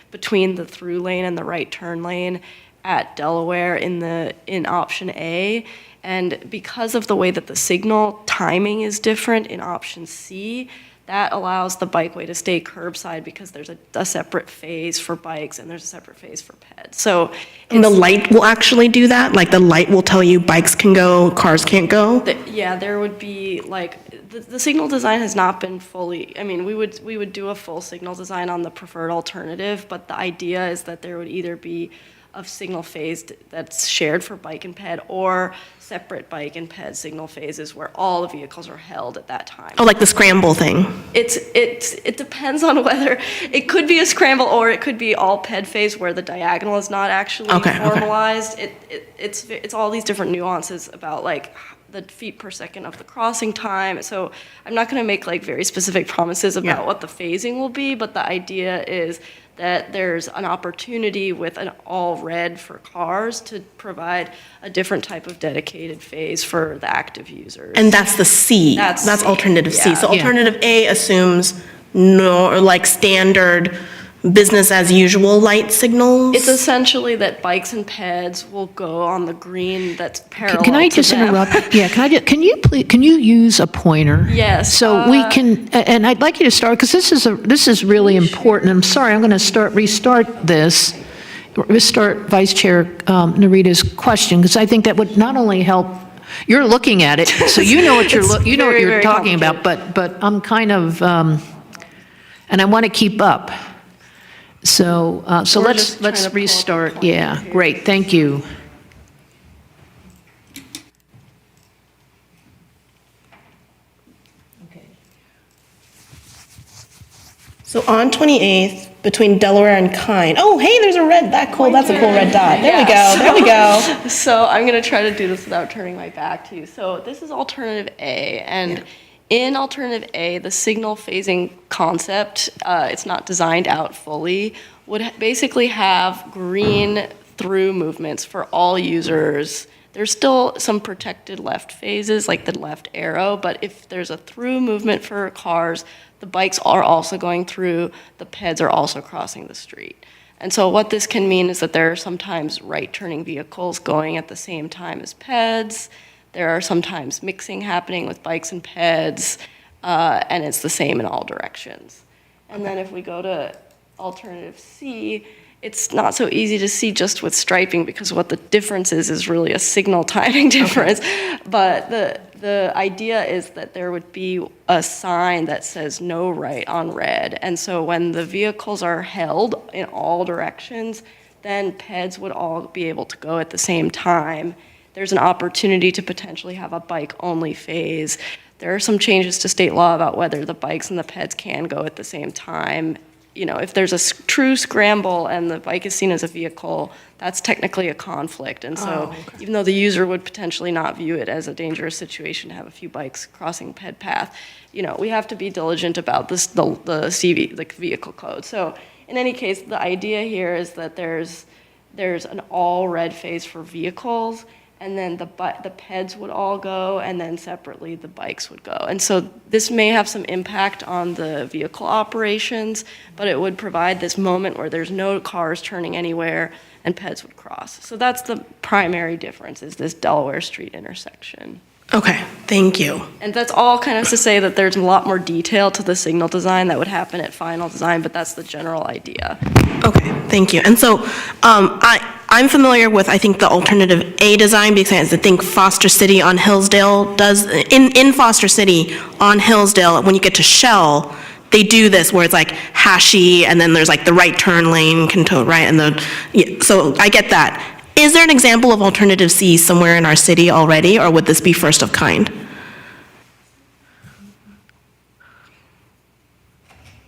between the through lane and the right turn lane at Delaware in option A. And because of the way that the signal timing is different in option C, that allows the bikeway to stay curbside because there's a separate phase for bikes and there's a separate phase for peds. So And the light will actually do that? Like the light will tell you bikes can go, cars can't go? there would be like the signal design has not been fully. I mean, we would do a full signal design on the preferred alternative, but the idea is that there would either be a signal phase that's shared for bike and ped or separate bike and ped signal phases where all the vehicles are held at that time. Oh, like the scramble thing? It depends on whether it could be a scramble or it could be all ped phase where the diagonal is not actually formalized. It's all these different nuances about like the feet per second of the crossing time. So I'm not going to make like very specific promises about what the phasing will be, but the idea is that there's an opportunity with an all red for cars to provide a different type of dedicated phase for the active users. And that's the C. That's That's C, alternative C. yeah. So alternative A assumes no, or like standard business as usual light signals? It's essentially that bikes and peds will go on the green that's parallel Can I to just them. interrupt? Yeah, can you use a pointer? Yes, So we can, and I'd like you to start, because this is really important. I'm sorry, I'm going to restart Vice Chair Narita's question, because I think that would not only help, you're looking at it, so you know what you know what you're very talking about, but I'm kind of, and I want to keep up. So We're just trying let's to pull up restart. the Yeah, great, thank you. So on 28th, between Delaware and Kine. Oh, hey, there's a red, that's a cool red dot. There we go. So I'm going to try to do this without turning my back to you. So this is alternative A, and in alternative A, the signal phasing concept, it's not designed out fully, would basically have green through movements for all users. There's still some protected left phases, like the left arrow, but if there's a through movement for cars, the bikes are also going through, the peds are also crossing the street. And so what this can mean is that there are sometimes right-turning vehicles going at the same time as peds. There are sometimes mixing happening with bikes and peds, and it's the same in all directions. And then if we go to alternative C, it's not so easy to see just with striping because what the difference is really a signal timing difference. But the idea is that there would be a sign that says no right on red. And so when the vehicles are held in all directions, then peds would all be able to go at the same time. There's an opportunity to potentially have a bike-only phase. There are some changes to state law about whether the bikes and the peds can go at the same time. You know, if there's a true scramble and the bike is seen as a vehicle, that's technically a conflict. And so even though the user would potentially not view it as a dangerous situation to have a few bikes crossing ped path, you know, we have to be diligent about this, the CV, the vehicle code. So in any case, the idea here is that there's an all red phase for vehicles, and then the peds would all go, and then separately the bikes would go. And so this may have some impact on the vehicle operations, but it would provide this moment where there's no cars turning anywhere and peds would cross. So that's the primary difference, is this Delaware Street intersection. Okay, thank you. And that's all kind of to say that there's a lot more detail to the signal design that would happen at final design, but that's the general idea. Okay, thank you. And so I'm familiar with, I think, the alternative A design because I think Foster City on Hillsdale does, in Foster City on Hillsdale, when you get to Shell, they do this where it's like hashy and then there's like the right turn lane, right? And so I get that. Is there an example of alternative C somewhere in our city already, or would this be first of kind?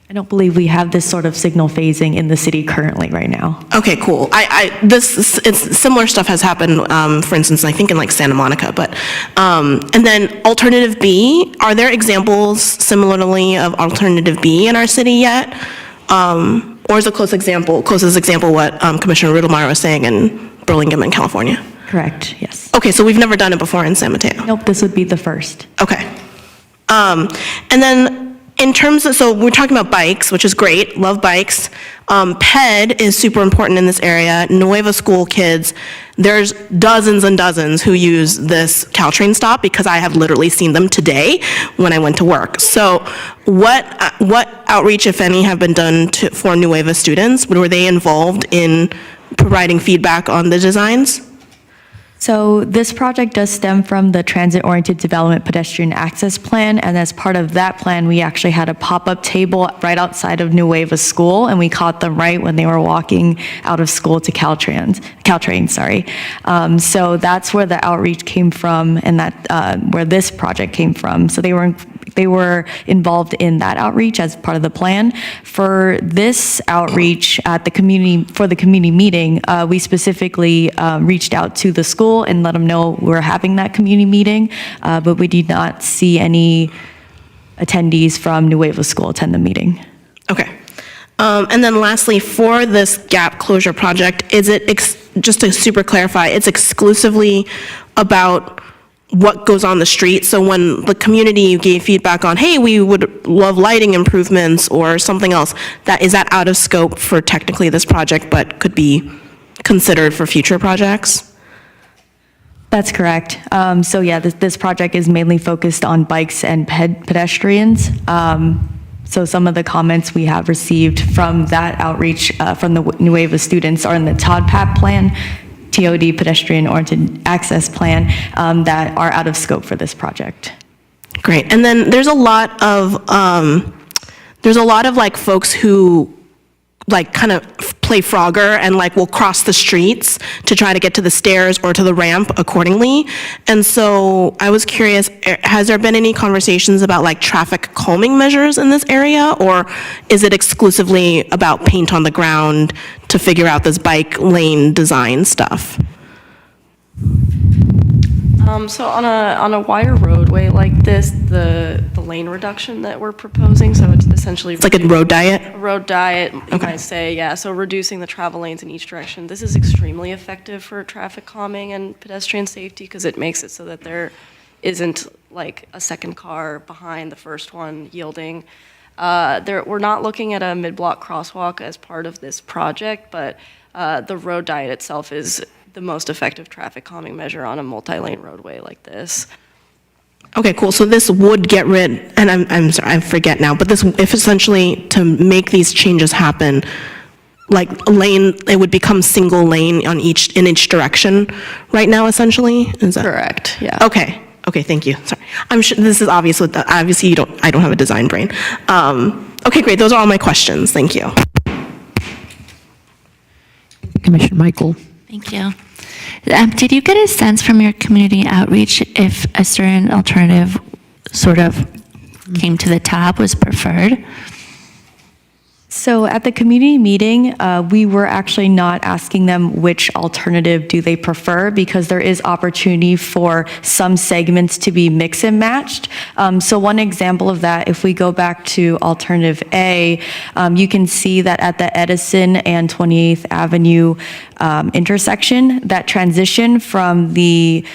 I don't believe we have this sort of signal phasing in the city currently right now. Okay, cool. Similar stuff has happened, for instance, I think in like Santa Monica, but, and then alternative B, are there examples similarly of alternative B in our city yet? Or is the closest example what Commissioner Riddlemeyer was saying in Burlingame in California? Correct, yes. Okay, so we've never done it before in San Mateo? Nope, this would be the first. Okay. And then in terms of, so we're talking about bikes, which is great, love bikes. PED is super important in this area. Nueva school kids, there's dozens and dozens who use this Caltrain stop because I have literally seen them today when I went to work. So what outreach, if any, have been done for Nueva students? Were they involved in providing feedback on the designs? So this project does stem from the Transit-Oriented Development Pedestrian Access Plan, and as part of that plan, we actually had a pop-up table right outside of Nueva School, and we caught them right when they were walking out of school to Caltrain, sorry. So that's where the outreach came from, and that where this project came from. So they were involved in that outreach as part of the plan. For this outreach at the community meeting, we specifically reached out to the school and let them know we're having that community meeting, but we did not see any attendees from Nueva School attend the meeting. Okay. And then lastly, for this gap closure project, is it, just to super clarify, it's exclusively about what goes on the street? So when the community gave feedback on, hey, we would love lighting improvements or something else, is that out of scope for technically this project, but could be considered for future projects? That's correct. So yeah, this project is mainly focused on bikes and pedestrians. So some of the comments we have received from that outreach from the Nueva students are in the TODPAP plan, TOD, Pedestrian Oriented Access Plan, that are out of scope for this project. Great. And then there's a lot of like folks who like kind of play Frogger and like will cross the streets to try to get to the stairs or to the ramp accordingly. And so I was curious, has there been any conversations about like traffic calming measures in this area, or is it exclusively about paint on the ground to figure out this bike lane design stuff? So on a wider roadway like this, the lane reduction that we're proposing, so it's essentially it's like a road diet. A road diet, you might say, yeah. So reducing the travel lanes in each direction. This is extremely effective for traffic calming and pedestrian safety because it makes it so that there isn't like a second car behind the first one yielding. We're not looking at a mid-block crosswalk as part of this project, but the road diet itself is the most effective traffic calming measure on a multi-lane roadway like this. Okay, cool. So this would get rid, and I'm sorry, I forget now, but this, if essentially to make these changes happen, like it would become single lane in each direction right now, essentially? Is that correct? Yeah. Okay. Okay, thank you. Sorry. I'm sure this is obvious. Obviously, I don't have a design brain. Okay, great. Those are all my questions. Thank you. Commissioner Michael. Thank you. Did you get a sense from your community outreach if a certain alternative sort of came to the top, was preferred? So at the community meeting, we were actually not asking them which alternative do they prefer because there is opportunity for some segments to be mix and matched. So one example of that, if we go back to alternative A, you can see that at the Edison and 28th Avenue intersection. That transition from the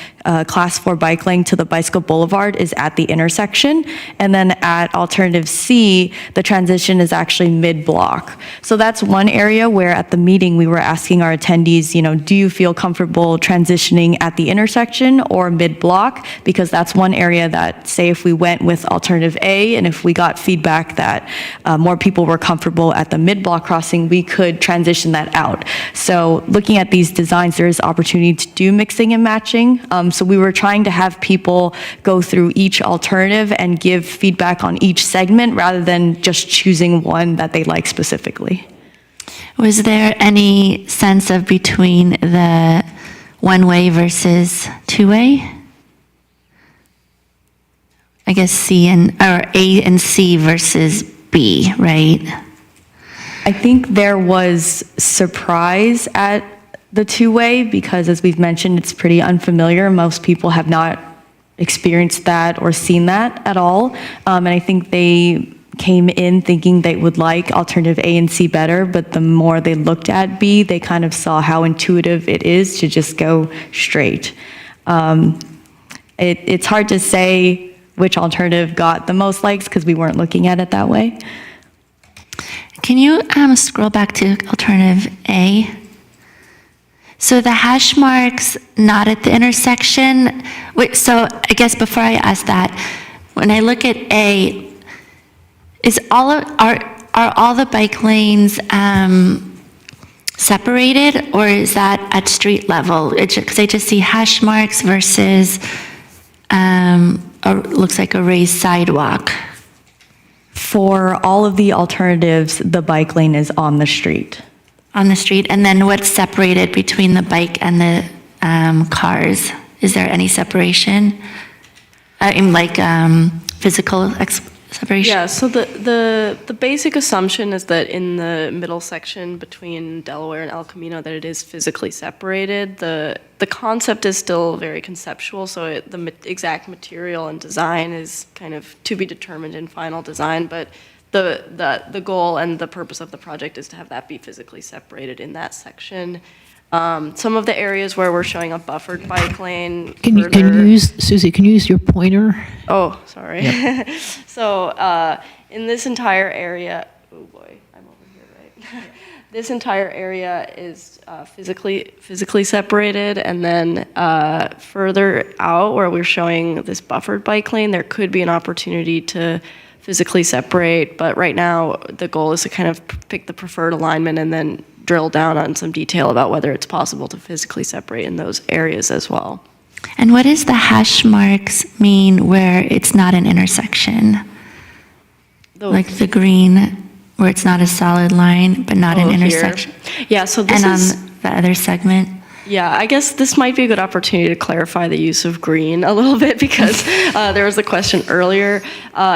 Class 4 bike lane to the bicycle boulevard is at the intersection. And then at alternative C, the transition is actually mid-block. So that's one area where at the meeting we were asking our attendees, do you feel comfortable transitioning at the intersection or mid-block? Because that's one area that, say if we went with alternative A and if we got feedback that more people were comfortable at the mid-block crossing, we could transition that out. So looking at these designs, there is opportunity to do mixing and matching. So we were trying to have people go through each alternative and give feedback on each segment rather than just choosing one that they like specifically. Was there any sense of between the one-way versus two-way? I guess A and C versus B, right? I think there was surprise at the two-way because, as we've mentioned, it's pretty unfamiliar. Most people have not experienced that or seen that at all. And I think they came in thinking they would like alternative A and C better, but the more they looked at B, they kind of saw how intuitive it is to just go straight. It's hard to say which alternative got the most likes because we weren't looking at it that way. Can you scroll back to alternative A? So the hash marks not at the intersection. Wait, so I guess before I ask that, when I look at A, are all the bike lanes separated, or is that at street level? Because I just see hash marks versus looks like a raised sidewalk. For all of the alternatives, the bike lane is on the street. On the street, and then what's separated between the bike and the cars? Is there any separation? Physical separation? Yeah, so the basic assumption is that in the middle section between Delaware and El Camino that it is physically separated. The concept is still very conceptual, so the exact material and design is kind of to be determined in final design, but the goal and the purpose of the project is to have that be physically separated in that section. Some of the areas where we're showing a buffered bike lane. Can you use your pointer? Oh, sorry. Yep. So in this entire area, oh boy, I'm over here, right? This entire area is physically separated, and then further out where we're showing this buffered bike lane, there could be an opportunity to physically separate, but right now the goal is to kind of pick the preferred alignment and then drill down on some detail about whether it's possible to physically separate in those areas as well. And what does the hash marks mean where it's not an intersection? Like the green, where it's not a solid line, but not an intersection? Here. Yeah, so this is... And on the other segment? Yeah, I guess this might be a good opportunity to clarify the use of green a little bit because there was a question earlier.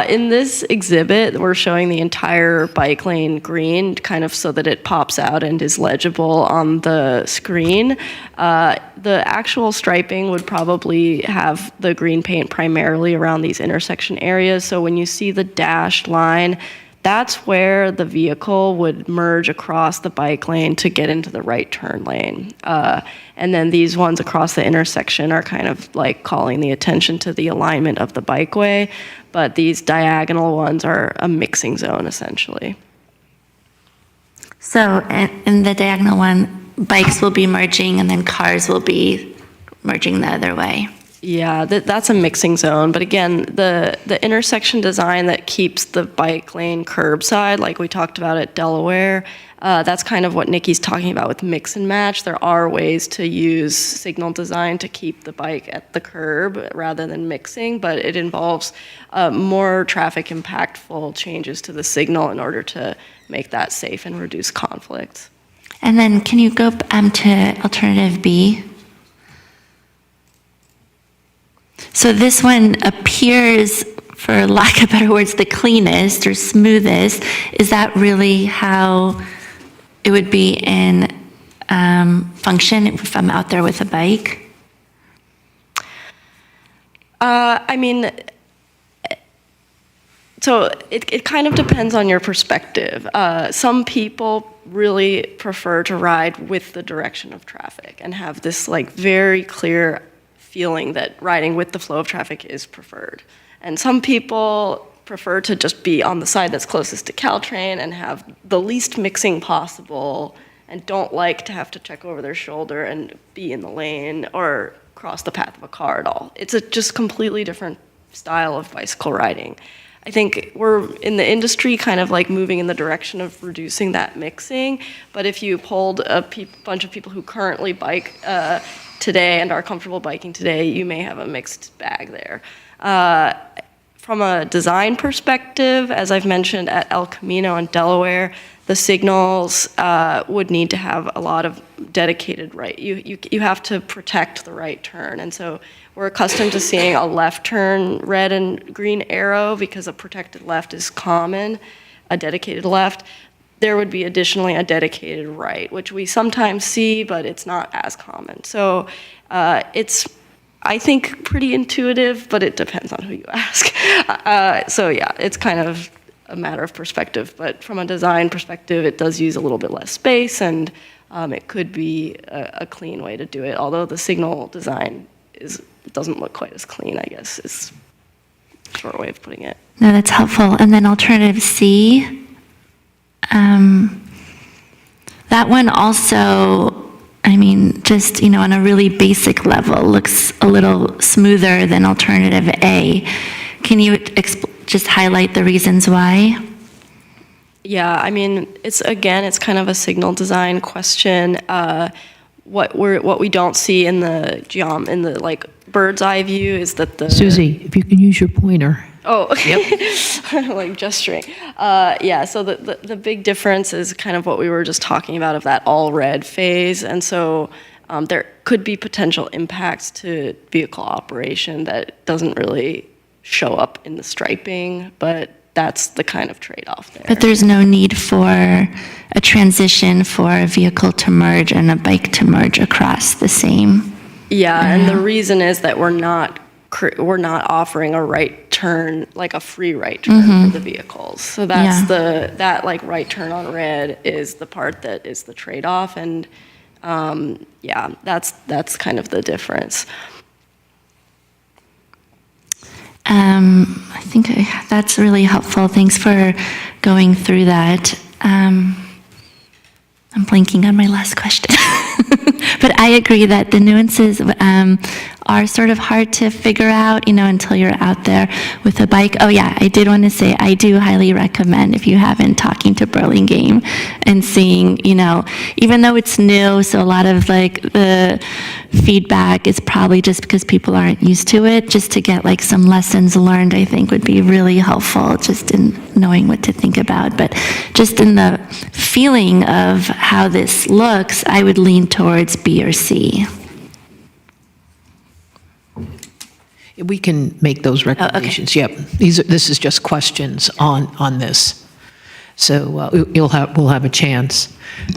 In this exhibit, we're showing the entire bike lane green kind of so that it pops out and is legible on the screen. The actual striping would probably have the green paint primarily around these intersection areas. So when you see the dashed line, that's where the vehicle would merge across the bike lane to get into the right turn lane. And then these ones across the intersection are kind of like calling the attention to the alignment of the bikeway, but these diagonal ones are a mixing zone essentially. So in the diagonal one, bikes will be merging and then cars will be merging the other way. Yeah, that's a mixing zone. But again, the intersection design that keeps the bike lane curbside, like we talked about at Delaware, that's kind of what Nikki's talking about with mix and match. There are ways to use signal design to keep the bike at the curb rather than mixing, but it involves more traffic impactful changes to the signal in order to make that safe and reduce conflict. And then can you go to alternative B? So this one appears, for lack of better words, the cleanest or smoothest. Is that really how it would be in function if I'm out there with a bike? I mean, So it kind of depends on your perspective. Some people really prefer to ride with the direction of traffic and have this like very clear feeling that riding with the flow of traffic is preferred. And some people prefer to just be on the side that's closest to Caltrain and have the least mixing possible and don't like to have to check over their shoulder and be in the lane or cross the path of a car at all. It's a just completely different style of bicycle riding. I think we're in the industry kind of like moving in the direction of reducing that mixing, but if you polled a bunch of people who currently bike today and are comfortable biking today, you may have a mixed bag there. From a design perspective, as I've mentioned at El Camino in Delaware, the signals would need to have a lot of dedicated right. You have to protect the right turn, and so we're accustomed to seeing a left turn red and green arrow because a protected left is common, a dedicated left. There would be additionally a dedicated right, which we sometimes see, but it's not as common. So it's, I think, pretty intuitive, but it depends on who you ask. So yeah, it's kind of a matter of perspective, but from a design perspective, it does use a little bit less space, and it could be a clean way to do it, although the signal design doesn't look quite as clean, I guess, is a short way of putting it. No, that's helpful. And then alternative C, that one also, I mean, just, you know, on a really basic level, looks a little smoother than alternative A. Can you just highlight the reasons why? Yeah, I mean, it's kind of a signal design question. What we don't see in the like bird's eye view is that the Susie, if you can use your pointer. Oh, okay. Yep. Like gesturing. Yeah, so the big difference is kind of what we were just talking about of that all red phase. And so there could be potential impacts to vehicle operation that doesn't really show up in the striping, but that's the kind of trade-off there. But there's no need for a transition for a vehicle to merge and a bike to merge across the same. Yeah, and the reason is that we're not offering a right turn, like a free right turn for the vehicles. So that's that like right turn on red is the part that is the trade-off, and yeah, that's kind of the difference. I think that's really helpful. Thanks for going through that. I'm blanking on my last question. But I agree that the nuances are sort of hard to figure out, you know, until you're out there with a bike. Oh yeah, I did want to say I do highly recommend, if you haven't, talking to Burlingame and seeing, you know, even though it's new, so a lot of like the feedback is probably just because people aren't used to it, just to get like some lessons learned, I think would be really helpful, just in knowing what to think about. But just in the feeling of how this looks, I would lean towards B or C. We can make those recommendations. Yep. This is just questions on this. So we'll have a chance.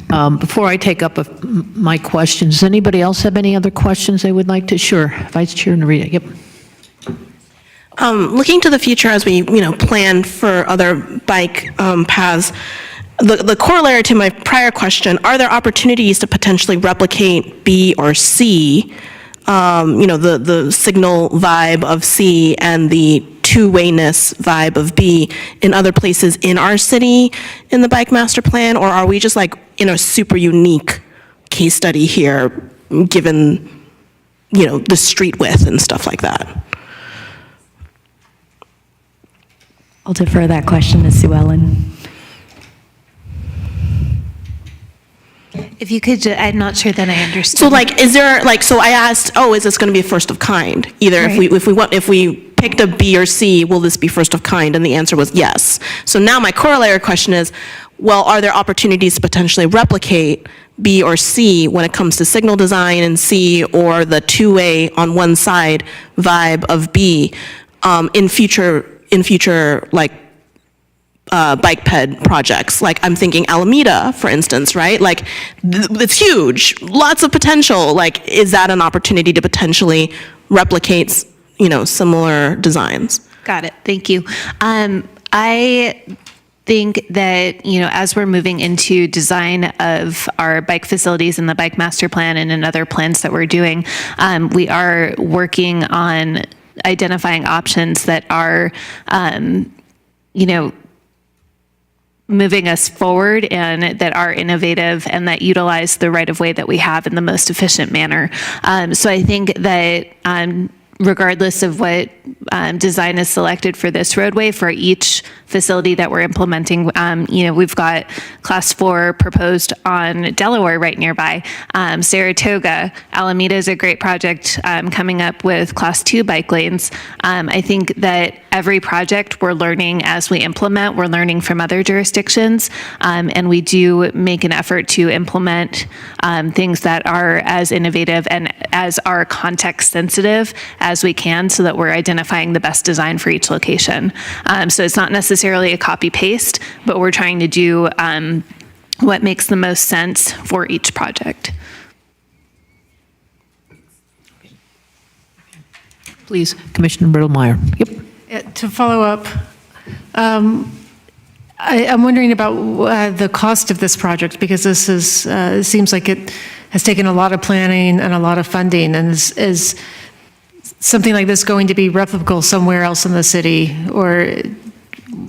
Before I take up my questions, does anybody else have any other questions they would like to? Sure. Vice Chair Narita. Yep. Looking to the future as we, plan for other bike paths, the corollary to my prior question, are there opportunities to potentially replicate B or C, the signal vibe of C and the two-wayness vibe of B in other places in our city in the bike master plan, or are we just like in a super unique case study here, given, the street width and stuff like that? I'll defer that question to Sue Ellen. If you could, I'm not sure that I understand. So is there, so I asked, is this going to be first of kind? Either Right. if we picked a B or C, will this be first of kind? And the answer was yes. So now my corollary question is, well, are there opportunities to potentially replicate B or C when it comes to signal design in C, or the two-way on one side vibe of B in future bike ped projects? Like I'm thinking Alameda, for instance, right? It's huge, lots of potential. Is that an opportunity to potentially replicate, similar designs? Got it. Thank you. I think that, as we're moving into design of our bike facilities and the bike master plan and in other plans that we're doing, we are working on identifying options that are, moving us forward and that are innovative and that utilize the right of way that we have in the most efficient manner. So I think that regardless of what design is selected for this roadway, for each facility that we're implementing, we've got Class 4 proposed on Delaware right nearby, Saratoga, Alameda is a great project coming up with Class 2 bike lanes. I think that every project we're learning as we implement, we're learning from other jurisdictions, and we do make an effort to implement things that are as innovative and as are context sensitive as we can, so that we're identifying the best design for each location. So it's not necessarily a copy paste, but we're trying to do what makes the most sense for each project. Please, Commissioner Riddlemeyer. Yep. To follow up, I'm wondering about the cost of this project, because this is, it seems like it has taken a lot of planning and a lot of funding, and is something like this going to be replicable somewhere else in the city, or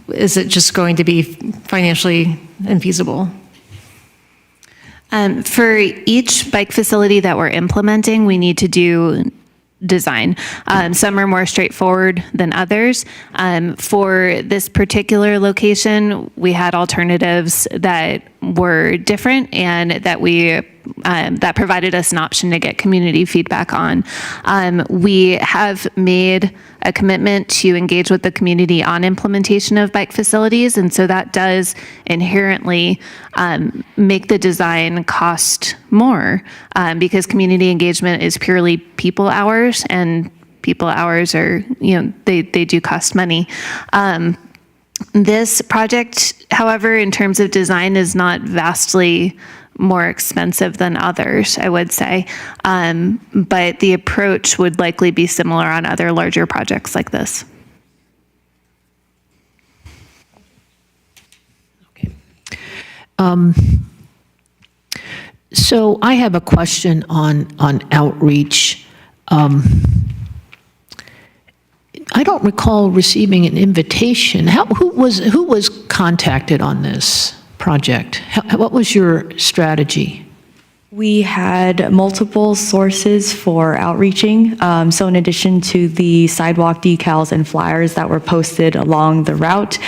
is it just going to be financially infeasible? For each bike facility that we're implementing, we need to do design. Some are more straightforward than others. For this particular location, we had alternatives that were different and that that provided us an option to get community feedback on. We have made a commitment to engage with the community on implementation of bike facilities, and so that does inherently make the design cost more, because community engagement is purely people hours, and people hours are, they do cost money. This project, however, in terms of design, is not vastly more expensive than others, I would say. But the approach would likely be similar on other larger projects like this. So I have a question on outreach. I don't recall receiving an invitation. Who was contacted on this project? What was your strategy? We had multiple sources for outreaching. So in addition to the sidewalk decals and flyers that were posted along the route,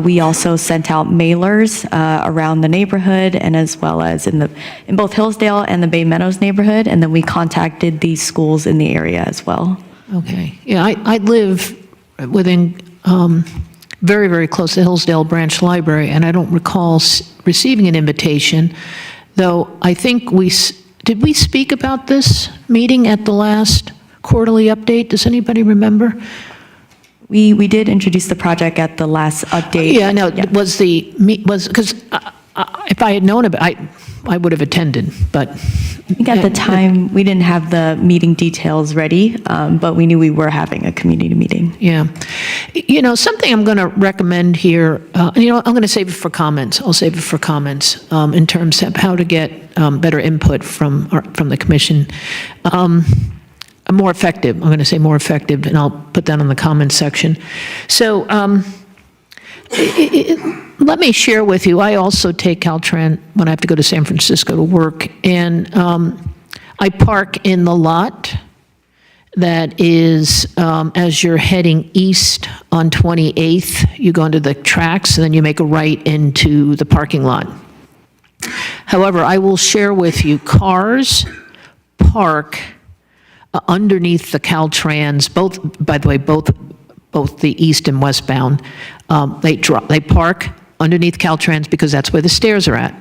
we also sent out mailers around the neighborhood, and as well as in both Hillsdale and the Bay Meadows neighborhood, and then we contacted these schools in the area as well. Okay. Yeah, I live within very, very close to Hillsdale Branch Library, and I don't recall receiving an invitation, though I think did we speak about this meeting at the last quarterly update? Does anybody remember? We did introduce the project at the last update. Yeah, no, yeah. Was because if I had known about it, I would have attended, but. I think at the time, we didn't have the meeting details ready, but we knew we were having a community meeting. Yeah. Something I'm going to recommend here, I'm going to save it for comments. I'll save it for comments in terms of how to get better input from the commission. More effective, I'm going to say more effective, and I'll put that on the comments section. So let me share with you, I also take Caltrain when I have to go to San Francisco to work, and I park in the lot that is, as you're heading east on 28th, you go into the tracks, and then you make a right into the parking lot. However, I will share with you, cars park underneath the Caltrains, both, by the way, both the east and westbound, they park underneath Caltrans because that's where the stairs are at,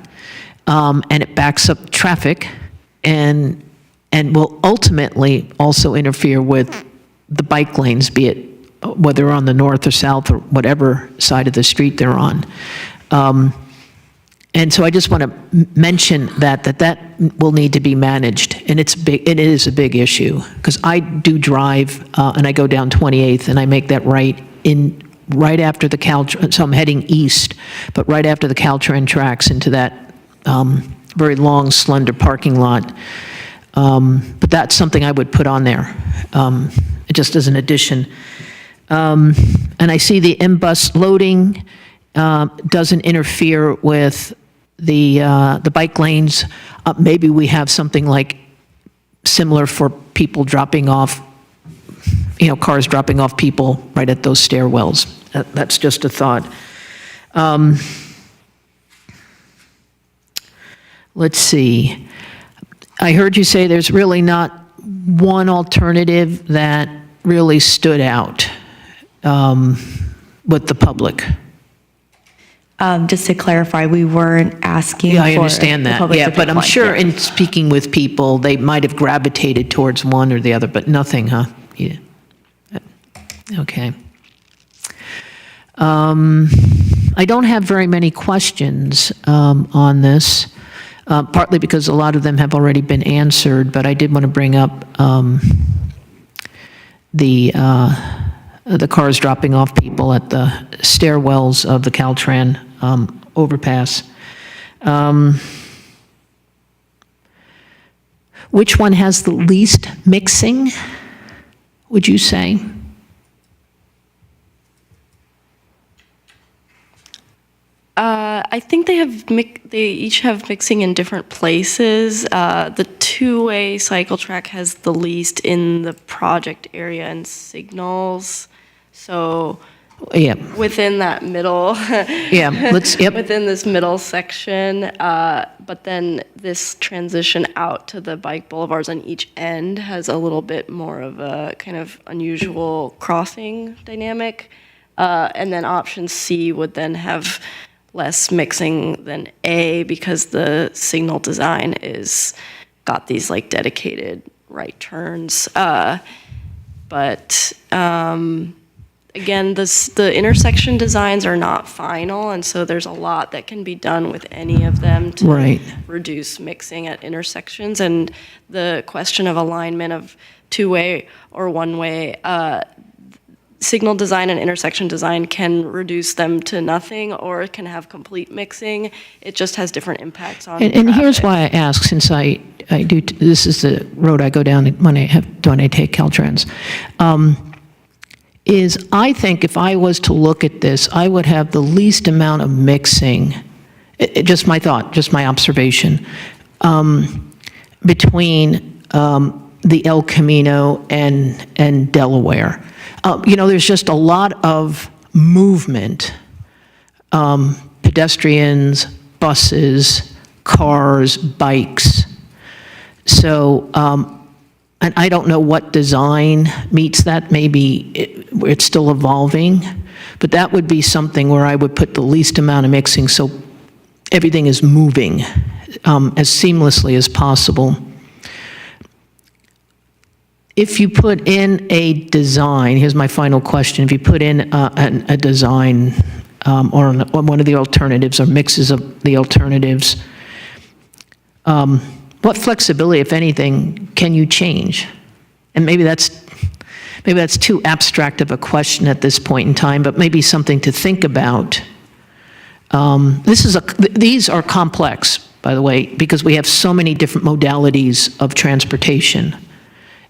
and it backs up traffic, and will ultimately also interfere with the bike lanes, be it whether on the north or south or whatever side of the street they're on. And so I just want to mention that will need to be managed, and it is a big issue, because I do drive, and I go down 28th, and I make that right in right after the Caltrain, so I'm heading east, but right after the Caltrain tracks into that very long, slender parking lot. But that's something I would put on there, just as an addition. And I see the M-bus loading doesn't interfere with the bike lanes. Maybe we have something like similar for people dropping off, cars dropping off people right at those stairwells. That's just a thought. Let's see. I heard you say there's really not one alternative that really stood out with the public. Just to clarify, we weren't asking Yeah, I for understand the that. public Yeah, to but I'm pick one. sure Yeah. in speaking with people, they might have gravitated towards one or the other, but nothing, huh? Yeah. Okay. I don't have very many questions on this, partly because a lot of them have already been answered, but I did want to bring up the cars dropping off people at the stairwells of the Caltrain overpass. Which one has the least mixing, would you say? I think they each have mixing in different places. The two-way cycle track has the least in the project area and signals. So Yeah. within that middle, Yep. within this middle section, but then this transition out to the bike boulevards on each end has a little bit more of a kind of unusual crossing dynamic. And then option C would then have less mixing than A because the signal design is got these like dedicated right turns. But again, the intersection designs are not final, and so there's a lot that can be done with any of them to Right. reduce mixing at intersections. And the question of alignment of two-way or one-way, signal design and intersection design can reduce them to nothing, or it can have complete mixing. It just has different impacts on And here's traffic. why I ask, since I do, this is the road I go down when I take Caltrains, is I think if I was to look at this, I would have the least amount of mixing, just my thought, just my observation, between the El Camino and Delaware. There's just a lot of movement, pedestrians, buses, cars, bikes. So, and I don't know what design meets that. Maybe it's still evolving, but that would be something where I would put the least amount of mixing so everything is moving as seamlessly as possible. If you put in a design, here's my final question, if you put in a design or one of the alternatives or mixes of the alternatives, what flexibility, if anything, can you change? And maybe that's too abstract of a question at this point in time, but maybe something to think about. These are complex, by the way, because we have so many different modalities of transportation.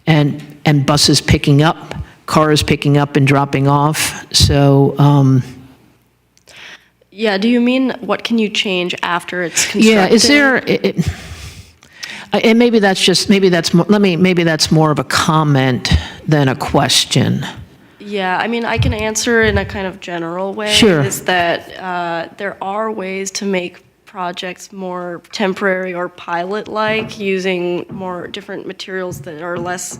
And buses picking up, cars picking up and dropping off. So, Yeah, do you mean what can you change after it's constructed? yeah, is there? And maybe that's more of a comment than a question. Yeah, I mean, I can answer in a kind of general way. Sure. Is that there are ways to make projects more temporary or pilot-like, using more different materials that are less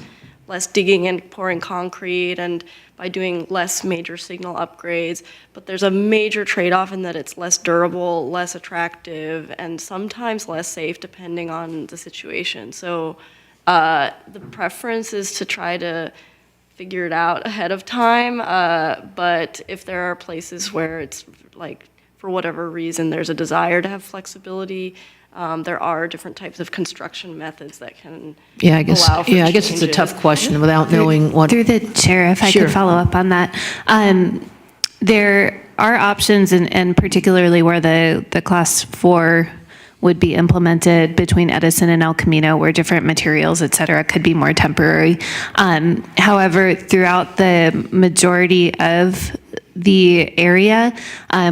digging and pouring concrete, and by doing less major signal upgrades. But there's a major trade-off in that it's less durable, less attractive, and sometimes less safe depending on the situation. So the preference is to try to figure it out ahead of time, but if there are places where it's like, for whatever reason, there's a desire to have flexibility, there are different types of construction methods that can Yeah, I guess. allow for Yeah, I guess it's a changes. tough question without knowing what. Through the chair, if I Sure. could follow up on that. There are options, and particularly where the class 4 would be implemented between Edison and El Camino, where different materials, et cetera, could be more temporary. However, throughout the majority of the area,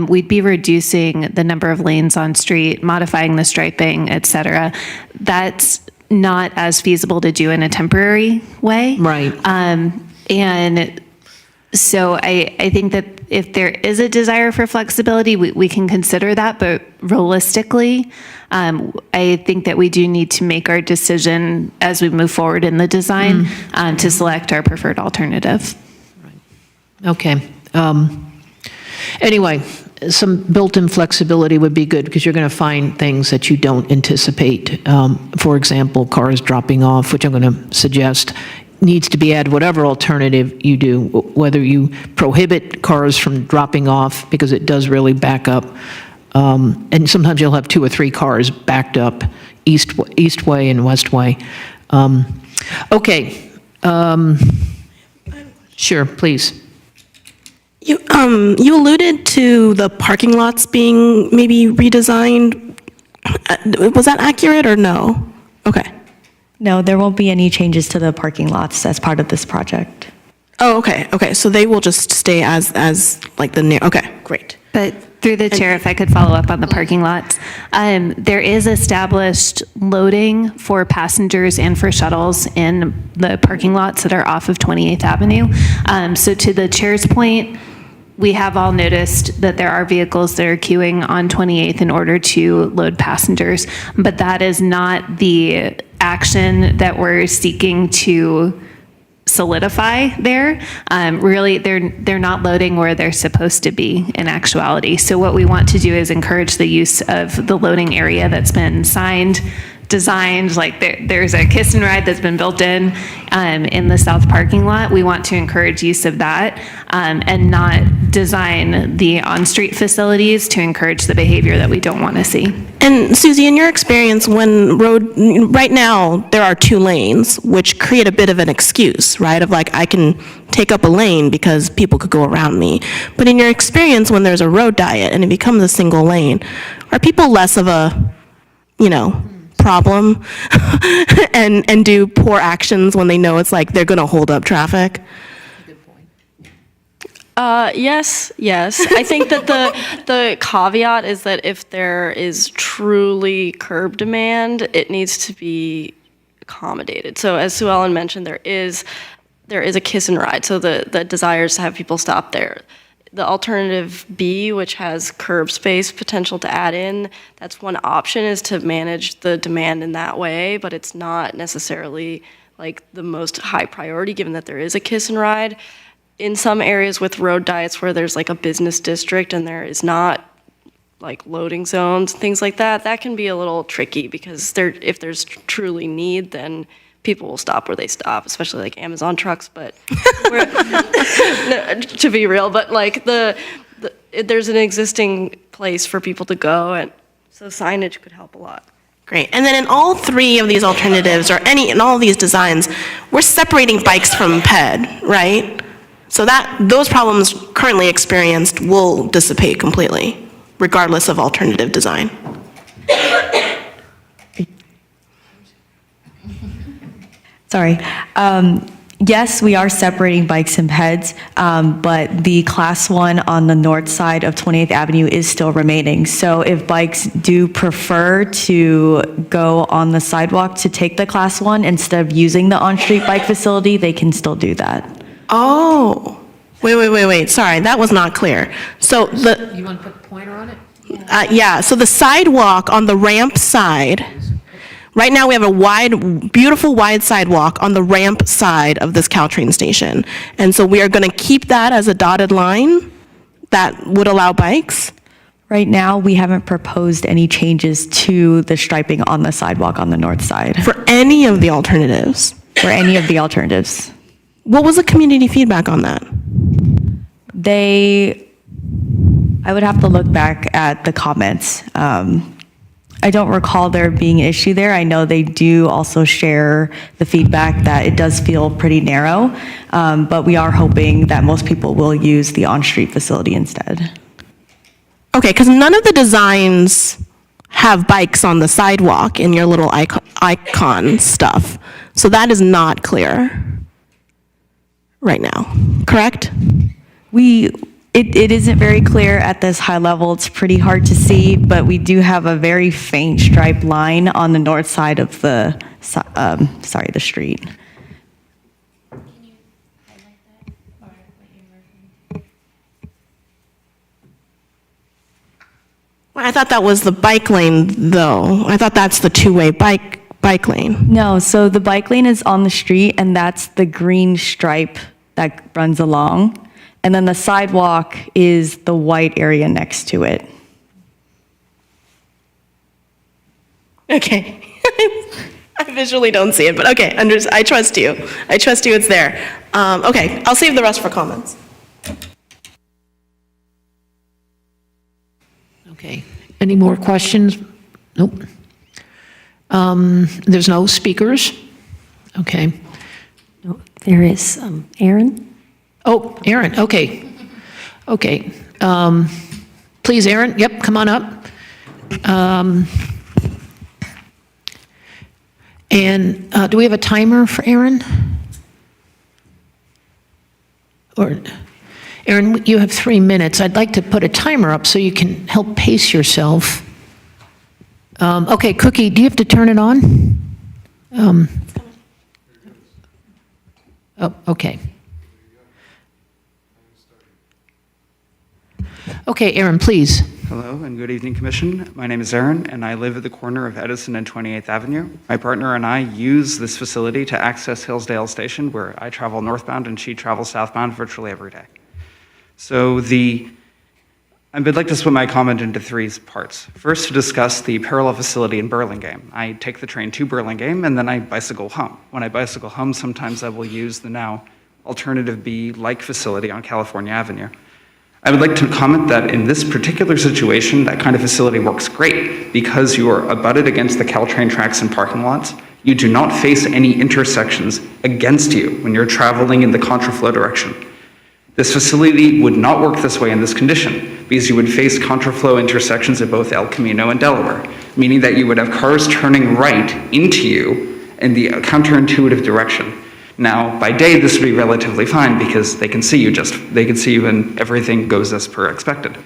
we'd be reducing the number of lanes on street, modifying the striping, et cetera. That's not as feasible to do in a temporary way. Right. And so I think that if there is a desire for flexibility, we can consider that, but realistically, I think that we do need to make our decision as we move forward in the design to select our preferred alternative. Okay. Anyway, some built-in flexibility would be good because you're going to find things that you don't anticipate. For example, cars dropping off, which I'm going to suggest needs to be added, whatever alternative you do, whether you prohibit cars from dropping off because it does really back up. And sometimes you'll have 2 or 3 cars backed up east way and west way. Okay. Sure, please. You alluded to the parking lots being maybe redesigned. Was that accurate or no? Okay. No, there won't be any changes to the parking lots as part of this project. Oh, okay. Okay. So they will just stay as like the near. Okay, great. But through the chair, if I could follow up on the parking lots, there is established loading for passengers and for shuttles in the parking lots that are off of 28th Avenue. So to the chair's point, we have all noticed that there are vehicles that are queuing on 28th in order to load passengers, but that is not the action that we're seeking to solidify there. Really, they're not loading where they're supposed to be in actuality. So what we want to do is encourage the use of the loading area that's been designed, like there's a kiss and ride that's been built in the south parking lot. We want to encourage use of that and not design the on-street facilities to encourage the behavior that we don't want to see. And Susie, in your experience, right now there are 2 lanes, which create a bit of an excuse, right? Of like, I can take up a lane because people could go around me. But in your experience, when there's a road diet and it becomes a single lane, are people less of a, problem and do poor actions when they know it's like they're going to hold up traffic? Yes. I think that the caveat is that if there is truly curb demand, it needs to be accommodated. So as Sue Ellen mentioned, there is a kiss and ride. So the desire is to have people stop there. The alternative B, which has curb space potential to add in, that's one option, is to manage the demand in that way, but it's not necessarily like the most high priority given that there is a kiss and ride. In some areas with road diets where there's like a business district and there is not like loading zones, things like that, that can be a little tricky because if there's truly need, then people will stop where they stop, especially like Amazon trucks, but to be real, but like there's an existing place for people to go, and so signage could help a lot. Great. And then in all 3 of these alternatives, or in all of these designs, we're separating bikes from ped, right? So those problems currently experienced will dissipate completely, regardless of alternative design. Sorry. Yes, we are separating bikes and peds, but the class 1 on the north side of 28th Avenue is still remaining. So if bikes do prefer to go on the sidewalk to take the class 1 instead of using the on-street bike facility, they can still do that. Oh, wait. Sorry, that was not clear. So You want to put a pointer on it? yeah, so the sidewalk on the ramp side, right now we have a beautiful wide sidewalk on the ramp side of this Caltrain station. And so we are going to keep that as a dotted line that would allow bikes? Right now, we haven't proposed any changes to the striping on the sidewalk on the north side. For any of the alternatives? For any of the alternatives. What was the community feedback on that? I would have to look back at the comments. I don't recall there being an issue there. I know they do also share the feedback that it does feel pretty narrow, but we are hoping that most people will use the on-street facility instead. Okay, because none of the designs have bikes on the sidewalk in your little icon stuff. So that is not clear right now, correct? It isn't very clear at this high level. It's pretty hard to see, but we do have a very faint striped line on the north side of the, the street. Well, I thought that was the bike lane, though. I thought that's the two-way bike lane. No, so the bike lane is on the street, and that's the green stripe that runs along. And then the sidewalk is the white area next to it. Okay. I visually don't see it, but okay, I trust you. I trust you, it's there. Okay, I'll save the rest for comments. Okay. Any more questions? Nope. There's no speakers? Okay. No, there is Aaron. Oh, Aaron, okay. Okay. Please, Aaron, yep, come on up. And do we have a timer for Aaron? Or, Aaron, you have 3 minutes. I'd like to put a timer up so you can help pace yourself. Okay, Cookie, do you have to turn it on? Oh, okay. Okay, Aaron, please. Hello and good evening, Commission. My name is Aaron, and I live at the corner of Edison and 28th Avenue. My partner and I use this facility to access Hillsdale Station, where I travel northbound and she travels southbound virtually every day. So I would like to split my comment into 3 parts. First, to discuss the parallel facility in Burlingame. I take the train to Burlingame, and then I bicycle home. When I bicycle home, sometimes I will use the now alternative B-like facility on California Avenue. I would like to comment that in this particular situation, that kind of facility works great because you are abutted against the Caltrain tracks and parking lots. You do not face any intersections against you when you're traveling in the contraflow direction. This facility would not work this way in this condition because you would face contraflow intersections at both El Camino and Delaware, meaning that you would have cars turning right into you in the counterintuitive direction. Now, by day, this would be relatively fine because they can see you and everything goes as per expected.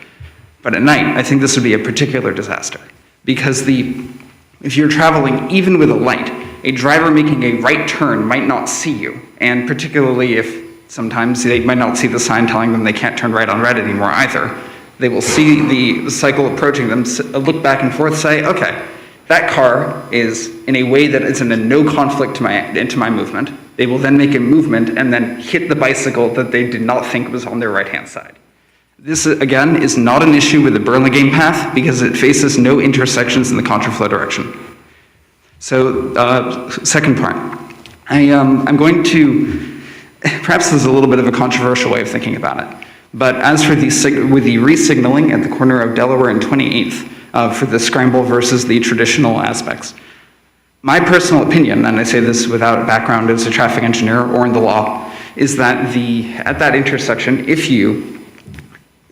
But at night, I think this would be a particular disaster because if you're traveling even with a light, a driver making a right turn might not see you, and particularly if sometimes they might not see the sign telling them they can't turn right on red anymore either. They will see the cycle approaching them, look back and forth, say, okay, that car is in a way that is in a no conflict into my movement. They will then make a movement and then hit the bicycle that they did not think was on their right-hand side. This, again, is not an issue with the Burlingame path because it faces no intersections in the contraflow direction. So, second part. I'm going to, perhaps this is a little bit of a controversial way of thinking about it, but as for with the re-signaling at the corner of Delaware and 28th for the scramble versus the traditional aspects, my personal opinion, and I say this without a background as a traffic engineer or in the law, is that at that intersection, if you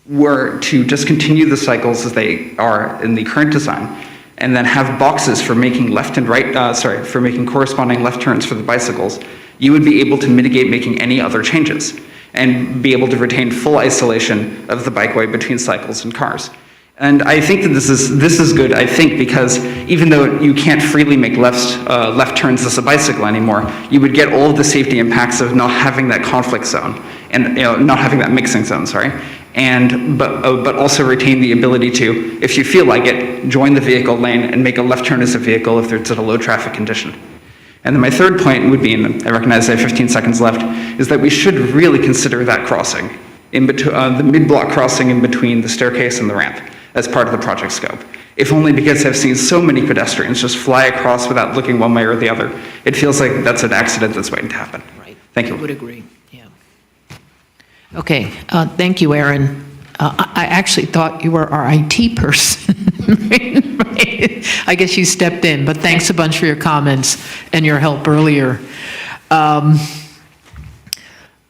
were to just continue the cycles as they are in the current design, and then have boxes for making left and right, for making corresponding left turns for the bicycles, you would be able to mitigate making any other changes and be able to retain full isolation of the bikeway between cycles and cars. And I think that this is good, I think, because even though you can't freely make left turns as a bicycle anymore, you would get all of the safety impacts of not having that conflict zone and not having that mixing zone, but also retain the ability to, if you feel like it, join the vehicle lane and make a left turn as a vehicle if it's at a low traffic condition. And then my third point would be, and I recognize I have 15 seconds left, is that we should really consider that crossing, in between the mid-block crossing in between the staircase and the ramp, as part of the project scope. If only because I've seen so many pedestrians just fly across without looking one way or the other. It feels like that's an accident that's waiting to happen. Right. Thank you. I would agree, yeah. Okay, thank you, Aaron. I actually thought you were our IT person. I guess you stepped in, but thanks a bunch for your comments and your help earlier.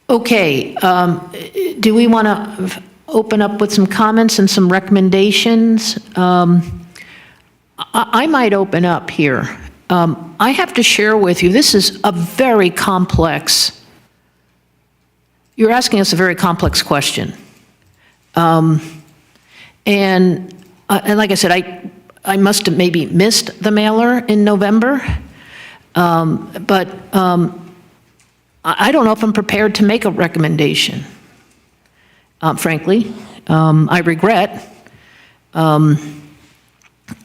Okay, do we want to open up with some comments and some recommendations? I might open up here. I have to share with you, this is a very complex, you're asking us a very complex question. And like I said, I must have maybe missed the mailer in November, but I don't know if I'm prepared to make a recommendation, frankly. I regret. And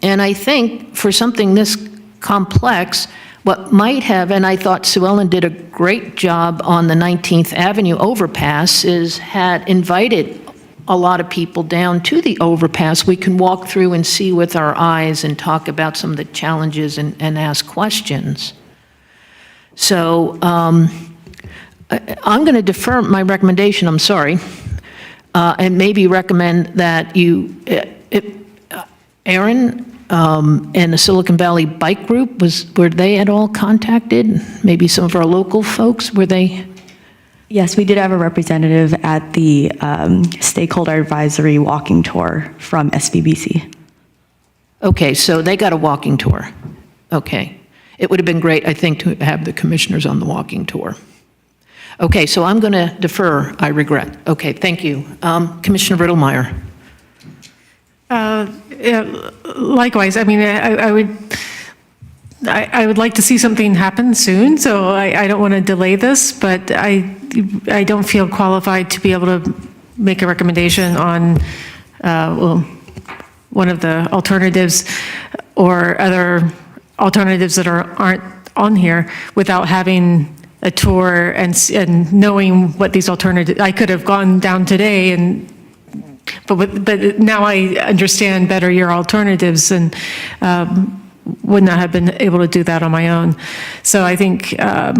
I think for something this complex, what might have, and I thought Sue Ellen did a great job on the 19th Avenue overpass, is had invited a lot of people down to the overpass. We can walk through and see with our eyes and talk about some of the challenges and ask questions. So I'm going to defer my recommendation, I'm sorry, and maybe recommend that you, Aaron and the Silicon Valley Bike Group, were they at all contacted? Maybe some of our local folks, were they? Yes, we did have a representative at the stakeholder advisory walking tour from SVBC. Okay, so they got a walking tour. Okay. It would have been great, I think, to have the commissioners on the walking tour. Okay, so I'm going to defer, I regret. Okay, thank you. Commissioner Riddlemeyer. Yeah, likewise, I mean, I would like to see something happen soon, so I don't want to delay this, but I don't feel qualified to be able to make a recommendation on, well, one of the alternatives or other alternatives that aren't on here without having a tour and knowing what these alternatives, I could have gone down today but now I understand better your alternatives and would not have been able to do that on my own. So I think, yeah,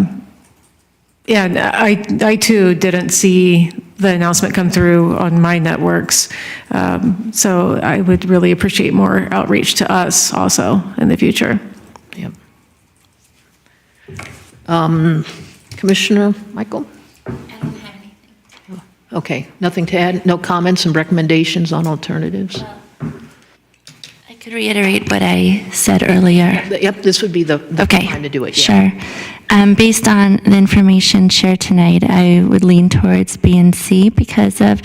I too didn't see the announcement come through on my networks. So I would really appreciate more outreach to us also in the future. Yep. Commissioner Michael? I don't have anything. Okay, nothing to add? No comments and recommendations on alternatives? I could reiterate what I said earlier. Yep, this would be the Okay, time to do it. Yeah. sure. Based on the information shared tonight, I would lean towards B and C because of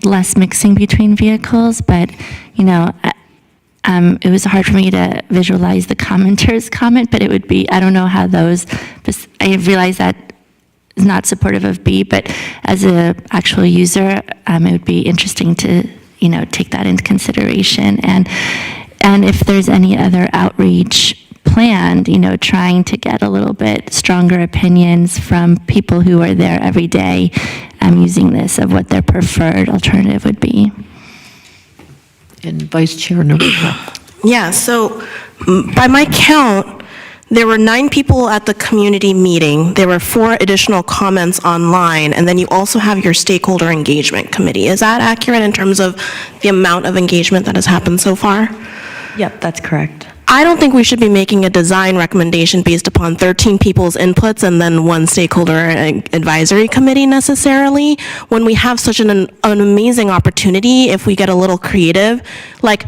less mixing between vehicles, but, you know, it was hard for me to visualize the commenter's comment, but it would be, I don't know how those, I realize that is not supportive of B, but as an actual user, it would be interesting to, you know, take that into consideration. And if there's any other outreach planned, you know, trying to get a little bit stronger opinions from people who are there every day using this of what their preferred alternative would be. And Vice Chair Novak. Yeah, so by my count, there were 9 people at the community meeting. There were 4 additional comments online, and then you also have your stakeholder engagement committee. Is that accurate in terms of the amount of engagement that has happened so far? Yep, that's correct. I don't think we should be making a design recommendation based upon 13 people's inputs and then 1 stakeholder advisory committee necessarily, when we have such an amazing opportunity if we get a little creative. Like,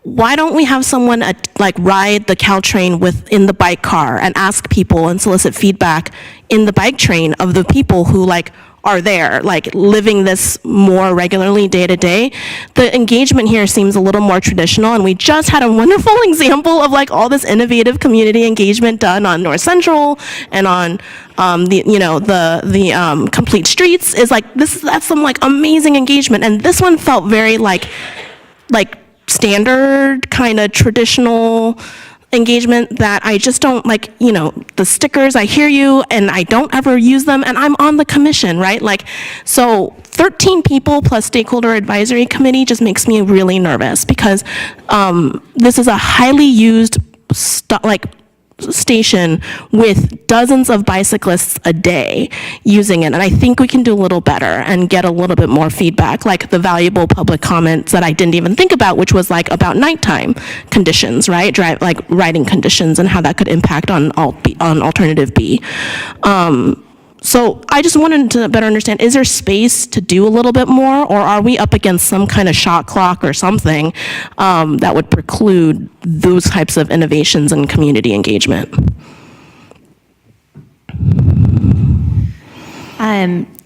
why don't we have someone ride the Caltrain in the bike car and ask people and solicit feedback in the bike train of the people who are there, living this more regularly day to day? The engagement here seems a little more traditional, and we just had a wonderful example of all this innovative community engagement done on North Central and on the complete streets. That's some amazing engagement, and this one felt very standard kind of traditional engagement that I just don't the stickers, I hear you, and I don't ever use them, and I'm on the commission, right? So 13 people plus stakeholder advisory committee just makes me really nervous because this is a highly used station with dozens of bicyclists a day using it. And I think we can do a little better and get a little bit more feedback, like the valuable public comments that I didn't even think about, which was like about nighttime conditions, right? Like riding conditions and how that could impact on alternative B. So I just wanted to better understand, is there space to do a little bit more, or are we up against some kind of shot clock or something that would preclude those types of innovations and community engagement?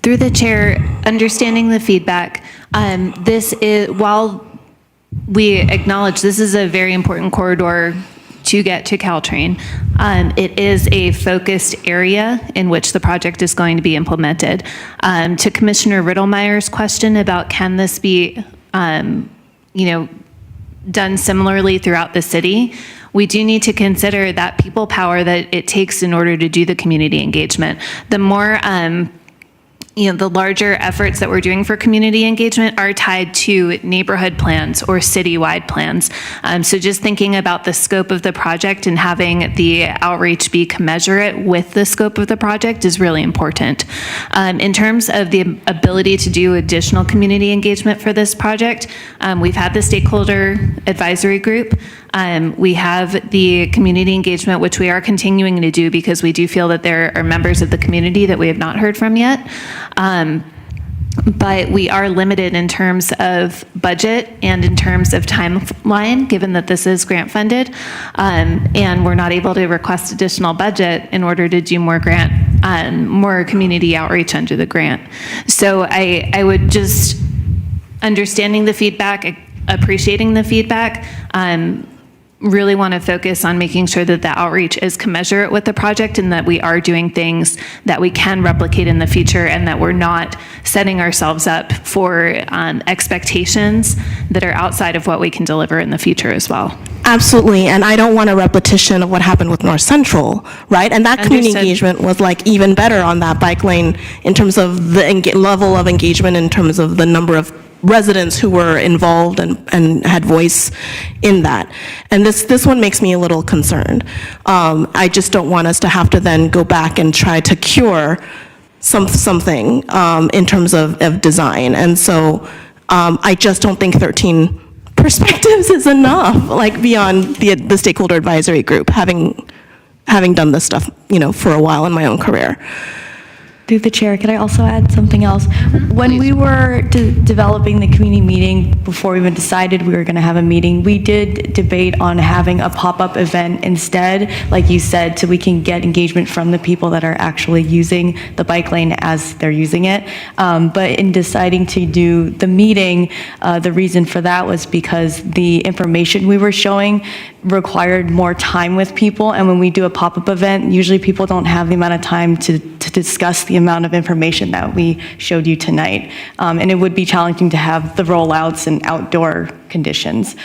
Through the chair, understanding the feedback, this is, while we acknowledge this is a very important corridor to get to Caltrain, it is a focused area in which the project is going to be implemented. To Commissioner Riddlemeyer's question about can this be, done similarly throughout the city, we do need to consider that people power that it takes in order to do the community engagement. The more the larger efforts that we're doing for community engagement are tied to neighborhood plans or citywide plans. So just thinking about the scope of the project and having the outreach be commensurate with the scope of the project is really important. In terms of the ability to do additional community engagement for this project, we've had the stakeholder advisory group. We have the community engagement, which we are continuing to do because we do feel that there are members of the community that we have not heard from yet. But we are limited in terms of budget and in terms of timeline, given that this is grant funded, and we're not able to request additional budget in order to do more more community outreach under the grant. So I would just, understanding the feedback, appreciating the feedback, really want to focus on making sure that the outreach is commensurate with the project and that we are doing things that we can replicate in the future and that we're not setting ourselves up for expectations that are outside of what we can deliver in the future as well. Absolutely, and I don't want a repetition of what happened with North Central, right? And that community engagement was like even better on that bike lane in terms of the level of engagement, in terms of the number of residents who were involved and had voice in that. And this one makes me a little concerned. I just don't want us to have to then go back and try to cure something in terms of design. And so I just don't think 13 perspectives is enough, like beyond the stakeholder advisory group, having done this stuff, for a while in my own career. Through the chair, could I also add something else? When we were developing the community meeting, before we even decided we were going to have a meeting, we did debate on having a pop-up event instead, like you said, so we can get engagement from the people that are actually using the bike lane as they're using it. But in deciding to do the meeting, the reason for that was because the information we were showing required more time with people, and when we do a pop-up event, usually people don't have the amount of time to discuss the amount of information that we showed you tonight. And it would be challenging to have the rollouts and outdoor conditions.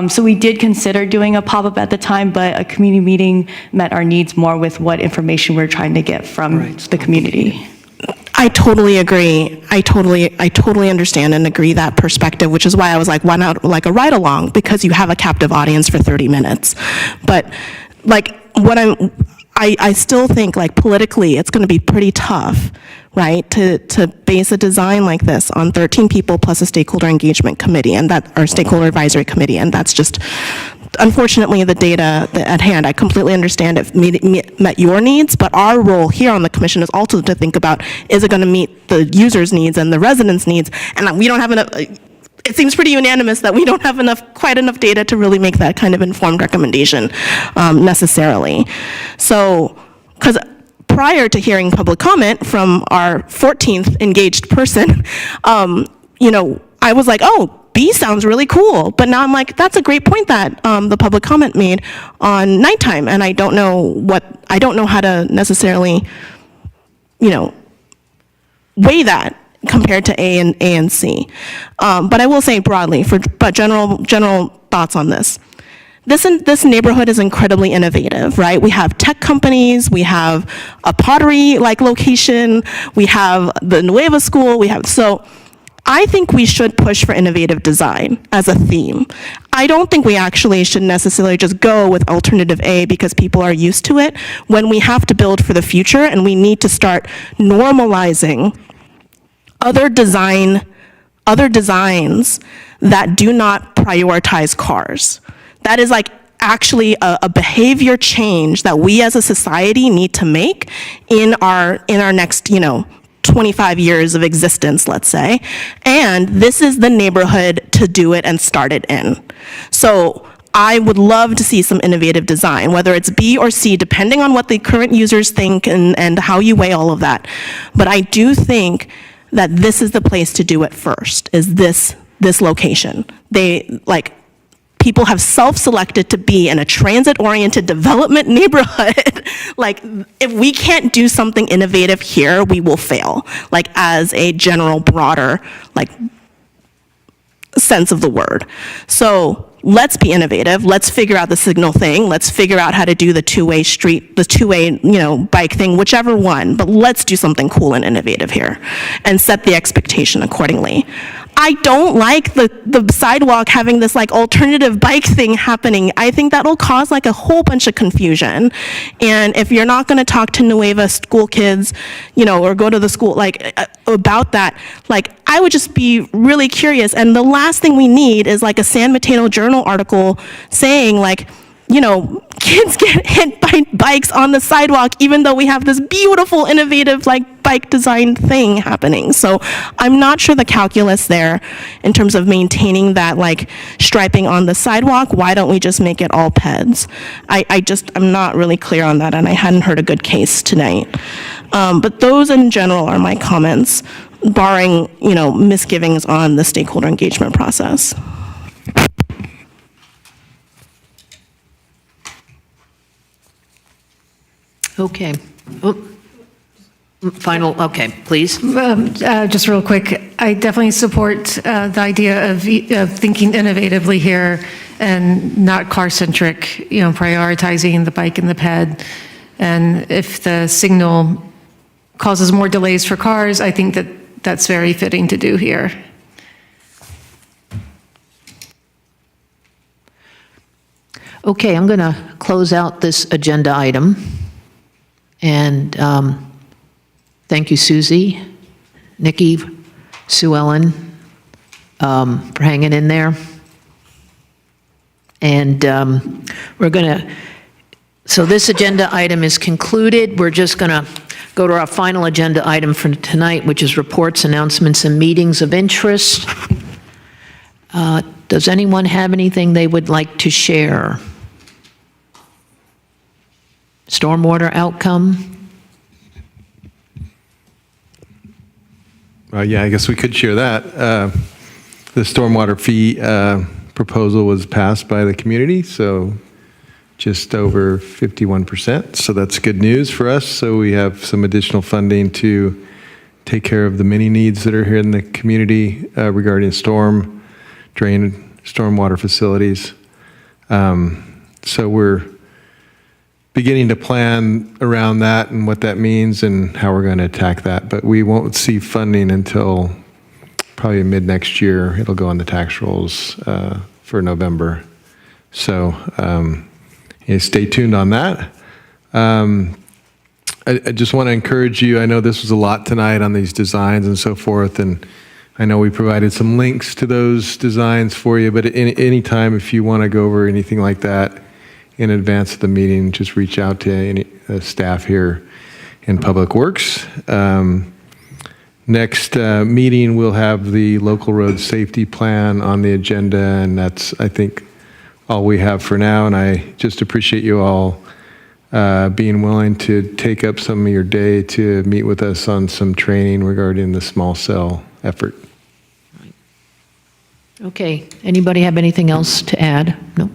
So we did consider doing a pop-up at the time, but a community meeting met our needs more with what information we're trying to get from the community. I totally agree. I totally understand and agree that perspective, which is why I was like, why not like a ride along? Because you have a captive audience for 30 minutes. But like I still think like politically it's going to be pretty tough, right, to base a design like this on 13 people plus a stakeholder engagement committee or stakeholder advisory committee, and that's just unfortunately the data at hand. I completely understand it met your needs, but our role here on the commission is also to think about, is it going to meet the users' needs and the residents' needs? And we don't have enough. It seems pretty unanimous that we don't have quite enough data to really make that kind of informed recommendation necessarily. So, because prior to hearing public comment from our 14th engaged person, I was like, oh, B sounds really cool. But now I'm like, that's a great point that the public comment made on nighttime, and I don't know how to necessarily, weigh that compared to A and C. But I will say broadly, but general thoughts on this. This neighborhood is incredibly innovative, right? We have tech companies, we have a pottery-like location, we have the Nueva School, I think we should push for innovative design as a theme. I don't think we actually should necessarily just go with alternative A because people are used to it when we have to build for the future and we need to start normalizing other designs that do not prioritize cars. That is like actually a behavior change that we as a society need to make in our next, 25 years of existence, let's say. And this is the neighborhood to do it and start it in. So I would love to see some innovative design, whether it's B or C, depending on what the current users think and how you weigh all of that. But I do think that this is the place to do it first, is this location. People have self-selected to be in a transit-oriented development neighborhood. If we can't do something innovative here, we will fail, as a general, broader, sense of the word. So let's be innovative. Let's figure out the signal thing. Let's figure out how to do the two-way street, the two-way, bike thing, whichever one. But let's do something cool and innovative here and set the expectation accordingly. I don't like the sidewalk having this alternative bike thing happening. I think that'll cause a whole bunch of confusion. And if you're not going to talk to Nueva school kids, or go to the school about that, I would just be really curious. And the last thing we need is a San Mateo Journal article saying kids get hit by bikes on the sidewalk, even though we have this beautiful, innovative, bike design thing happening. So I'm not sure the calculus there in terms of maintaining that, striping on the sidewalk. Why don't we just make it all PEDs? I'm not really clear on that, and I hadn't heard a good case tonight. But those in general are my comments, barring, misgivings on the stakeholder engagement process. Okay. Final, okay, please. Just real quick, I definitely support the idea of thinking innovatively here and not car-centric, prioritizing the bike and the ped. And if the signal causes more delays for cars, I think that that's very fitting to do here. Okay, I'm going to close out this agenda item. And thank you, Susie, Nikki, Sue Ellen, for hanging in there. And so this agenda item is concluded. We're just going to go to our final agenda item for tonight, which is reports, announcements, and meetings of interest. Does anyone have anything they would like to share? Stormwater outcome? Yeah, I guess we could share that. The stormwater fee proposal was passed by the community, so just over 51%. So that's good news for us. So we have some additional funding to take care of the many needs that are here in the community regarding storm, drain, stormwater facilities. So we're beginning to plan around that and what that means and how we're going to attack that. But we won't see funding until probably mid next year. It'll go on the tax rolls for November. So stay tuned on that. I just want to encourage you. I know this was a lot tonight on these designs and so forth, and I know we provided some links to those designs for you, but at any time, if you want to go over anything like that in advance of the meeting, just reach out to any staff here in Public Works. Next meeting, we'll have the local road safety plan on the agenda, and that's, I think, all we have for now. And I just appreciate you all being willing to take up some of your day to meet with us on some training regarding the small cell effort. Okay, anybody have anything else to add? No?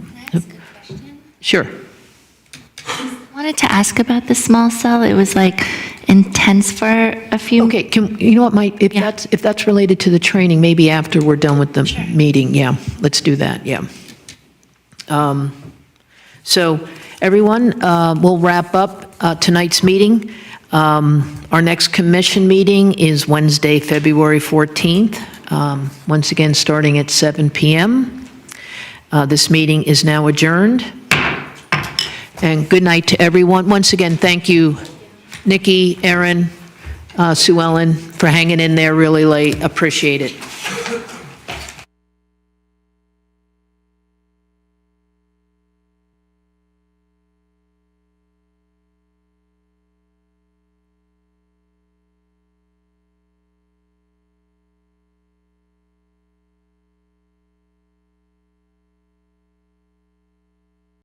Sure. I wanted to ask about the small cell. It was intense for a few. Okay, you know what, if that's related to the training, maybe after we're done with the meeting, yeah, let's do that, yeah. So everyone, we'll wrap up tonight's meeting. Our next commission meeting is Wednesday, February 14th. once again, starting at 7 p.m. This meeting is now adjourned. And good night to everyone. Once again, thank you, Nikki, Erin, Sue Ellen, for hanging in there really late. Appreciate it.